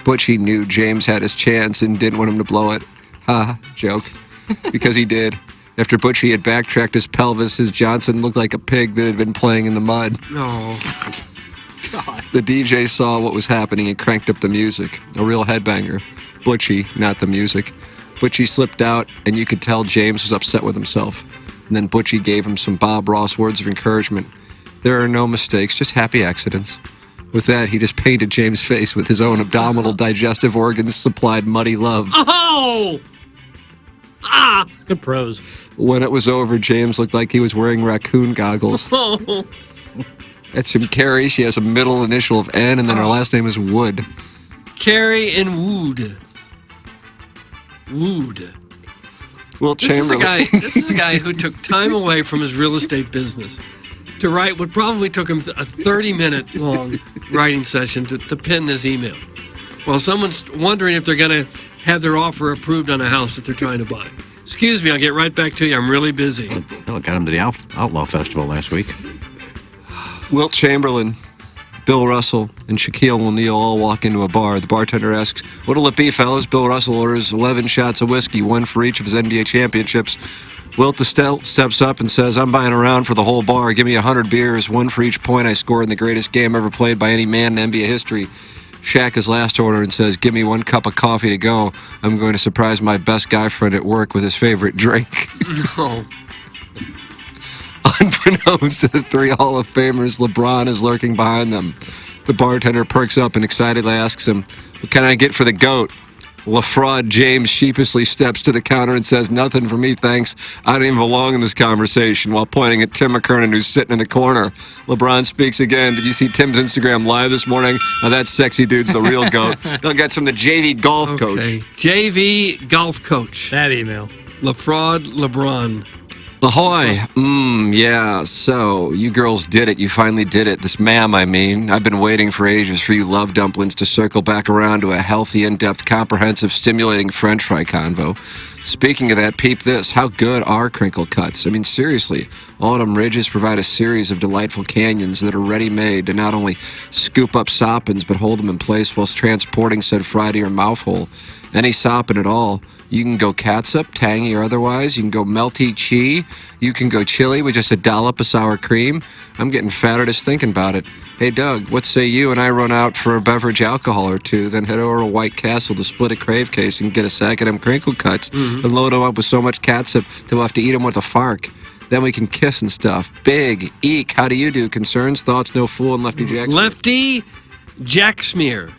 Butchie knew James had his chance and didn't want him to blow it. Ha, joke. Because he did. After Butchie had backtracked his pelvis, his Johnson looked like a pig that had been playing in the mud. No. The DJ saw what was happening and cranked up the music. A real headbanger. Butchie, not the music. Butchie slipped out, and you could tell James was upset with himself. And then Butchie gave him some Bob Ross words of encouragement. There are no mistakes, just happy accidents. With that, he just painted James' face with his own abdominal digestive organs supplied muddy love. Oh! Ah! Good pros. When it was over, James looked like he was wearing raccoon goggles. Oh. That's Jim Carrey. She has a middle initial of N, and then her last name is Wood. Carrie and Wood. Wood. Wilt Chamberlain. This is a guy who took time away from his real estate business to write what probably took him a 30-minute long writing session to pen this email. While someone's wondering if they're going to have their offer approved on a house that they're trying to buy. Excuse me, I'll get right back to you. I'm really busy. Well, got him to the Outlaw Festival last week. Wilt Chamberlain, Bill Russell, and Shaquille O'Neal all walk into a bar. The bartender asks, "What'll it be, fellas?" Bill Russell orders 11 shots of whiskey, one for each of his NBA championships. Wilt steps up and says, "I'm buying a round for the whole bar. Give me 100 beers, one for each point I scored in the greatest game ever played by any man in NBA history." Shaq is last order and says, "Give me 1 cup of coffee to go. I'm going to surprise my best guy friend at work with his favorite drink." No. Unbeknownst to the 3 Hall of Famers, LeBron is lurking behind them. The bartender perks up and excitedly asks him, "What can I get for the GOAT?" LaFraud James sheepishly steps to the counter and says, "Nothing for me, thanks. I don't even belong in this conversation," while pointing at Tim McKernan, who's sitting in the corner. LeBron speaks again. "Did you see Tim's Instagram live this morning? Now that sexy dude's the real GOAT." They'll get from the JV golf coach. JV golf coach. That email. LaFraud LeBron. Ahoy. Yeah, so you girls did it. You finally did it. This ma'am, I mean. I've been waiting for ages for you love dumplings to circle back around to a healthy, in-depth, comprehensive, stimulating French fry convo. Speaking of that, peep this. How good are crinkle cuts? I mean, seriously, Autumn Ridges provide a series of delightful canyons that are ready-made to not only scoop up soppins, but hold them in place whilst transporting said fry to your mouth hole. Any soppin at all. You can go catsup, tangy or otherwise. You can go melty chi. You can go chili with just a dollop of sour cream. I'm getting fatter just thinking about it. Hey, Doug, what say you and I run out for a beverage alcohol or two, then head over to White Castle to split a crave case and get a sack of them crinkle cuts and load them up with so much catsup that we'll have to eat them with a fork. Then we can kiss and stuff. Big, eek. How do you do? Concerns, thoughts, no fool, and Lefty Jack. Lefty Jack Smear.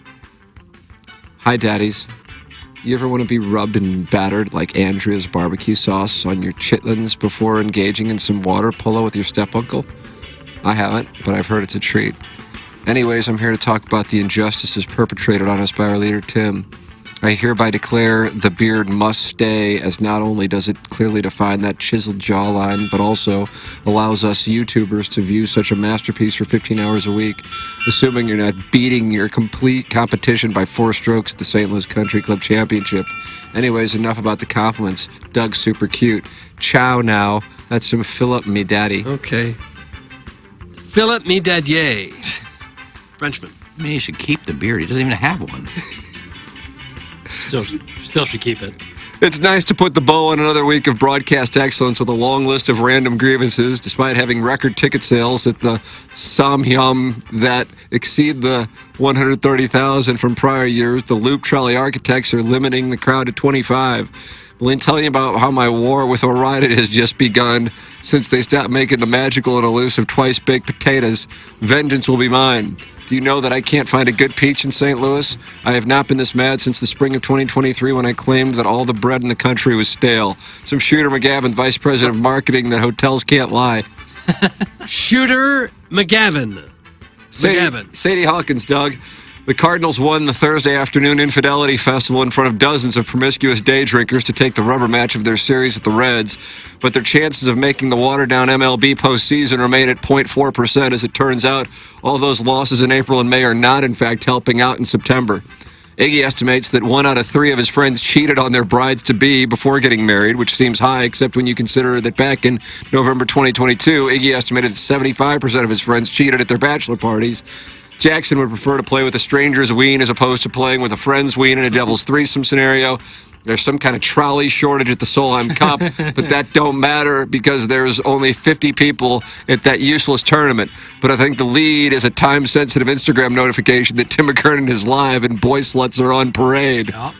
Hi, daddies. You ever want to be rubbed and battered like Andrea's barbecue sauce on your chitlins before engaging in some water polo with your step-uncle? I haven't, but I've heard it's a treat. Anyways, I'm here to talk about the injustices perpetrated on us by our leader, Tim. I hereby declare the beard must stay, as not only does it clearly define that chiseled jawline, but also allows us YouTubers to view such a masterpiece for 15 hours a week, assuming you're not beating your complete competition by 4 strokes at the St. Louis Country Club Championship. Anyways, enough about the compliments. Doug's super cute. Ciao now. That's some Philip me daddy. Okay. Philip me daddy. Frenchman. I mean, he should keep the beard. He doesn't even have one. Still should keep it. It's nice to put the bow on another week of broadcast excellence with a long list of random grievances, despite having record ticket sales at the Solheim that exceed the 130,000 from prior years. The Loop Trolley Architects are limiting the crowd to 25. Lynn, tell you about how my war with O'Reilly has just begun since they stopped making the magical and elusive twice-baked potatoes. Vengeance will be mine. Do you know that I can't find a good peach in St. Louis? I have not been this mad since the spring of 2023 when I claimed that all the bread in the country was stale. Some Shooter McGavin, Vice President of Marketing, that hotels can't lie. Shooter McGavin. Sadie Hawkins, Doug. The Cardinals won the Thursday afternoon Infidelity Festival in front of dozens of promiscuous day drinkers to take the rubber match of their series at the Reds, but their chances of making the watered-down MLB postseason remain at 0.4%. As it turns out, all those losses in April and May are not, in fact, helping out in September. Iggy estimates that 1 out of 3 of his friends cheated on their brides-to-be before getting married, which seems high, except when you consider that back in November 2022, Iggy estimated that 75% of his friends cheated at their bachelor parties. Jackson would prefer to play with a stranger's ween as opposed to playing with a friend's ween in a devil's threesome scenario. There's some kind of trolley shortage at the Solheim Cup, but that don't matter because there's only 50 people at that useless tournament. But I think the lead is a time-sensitive Instagram notification that Tim McKernan is live and boy sluts are on parade. Yep.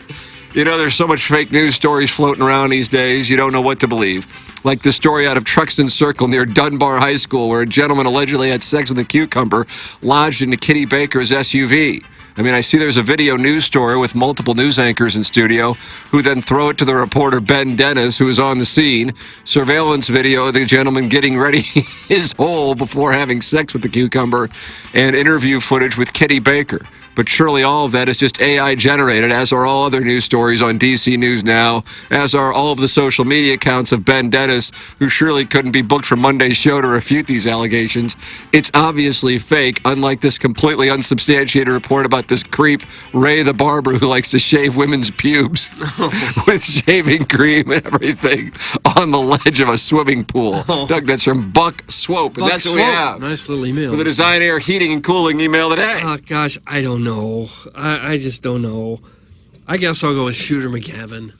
You know, there's so much fake news stories floating around these days, you don't know what to believe. Like the story out of Truxton Circle near Dunbar High School where a gentleman allegedly had sex with a cucumber lodged into Kitty Baker's SUV. I mean, I see there's a video news story with multiple news anchors in studio who then throw it to the reporter Ben Dennis, who is on the scene. Surveillance video of the gentleman getting ready his hole before having sex with the cucumber, and interview footage with Kitty Baker. But surely all of that is just AI generated, as are all other news stories on DC News Now, as are all of the social media accounts of Ben Dennis, who surely couldn't be booked for Monday's show to refute these allegations. It's obviously fake, unlike this completely unsubstantiated report about this creep, Ray the barber, who likes to shave women's pubes with shaving cream and everything on the ledge of a swimming pool. Doug, that's from Buck Swope, and that's what we have. Nice little email. With a Design Air Heating and Cooling email today. Oh, gosh, I don't know. I just don't know. I guess I'll go with Shooter McGavin.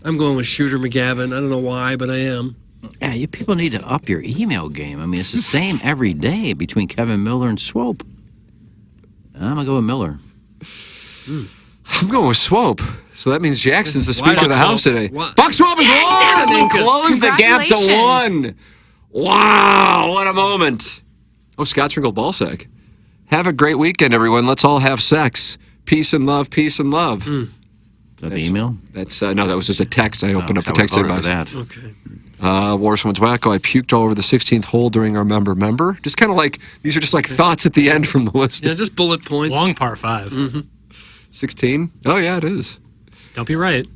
I'm going with Shooter McGavin. I don't know why, but I am. Yeah, you people need to up your email game. I mean, it's the same every day between Kevin Miller and Swope. I'm going to go with Miller. I'm going with Swope. So that means Jackson's the Speaker of the House today. What? Buck Swope is one! Close the gap to 1. Wow, what a moment. Oh, Scott Tringle Ballsack. Have a great weekend, everyone. Let's all have sex. Peace and love, peace and love. Is that the email? That's no, that was just a text. I opened up the text inbox. That. Okay. Warsman's Wacko. I puked all over the 16th hole during our member. Just kind of like, these are just like thoughts at the end from the list. Yeah, just bullet points. Long par 5. Mm-hmm. 16? Oh, yeah, it is. Don't be right.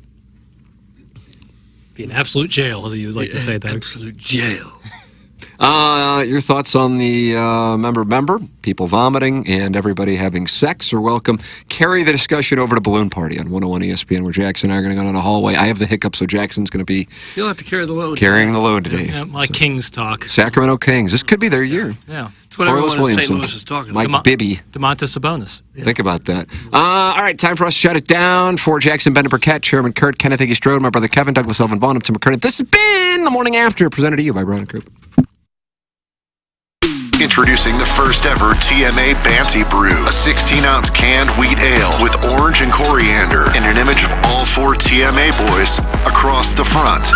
Be an absolute jail, as you would like to say, Doug. Absolute jail. Your thoughts on the member, people vomiting, and everybody having sex are welcome. Carry the discussion over to Balloon Party on 101 ESPN, where Jackson and I are going to go down the hallway. I have the hiccup, so Jackson's going to be You'll have to carry the load. carrying the load today. Yeah, like Kings talk. Sacramento Kings. This could be their year. Yeah. That's what everyone in St. Louis is talking about. Mike Bibby. DeMontis Sabonis. Yeah. Think about that. All right, time for us to shut it down. For Jackson, Bennett, Burkett, Chairman Kurt, Kenneth Iggy Strode, my brother Kevin, Douglas Elvin Vaughn, Tim McKernan. This has been The Morning After, presented to you by Brown & Crouppen. Introducing the first ever TMA Banty Brew, a 16-ounce canned wheat ale with orange and coriander and an image of all 4 TMA boys across the front.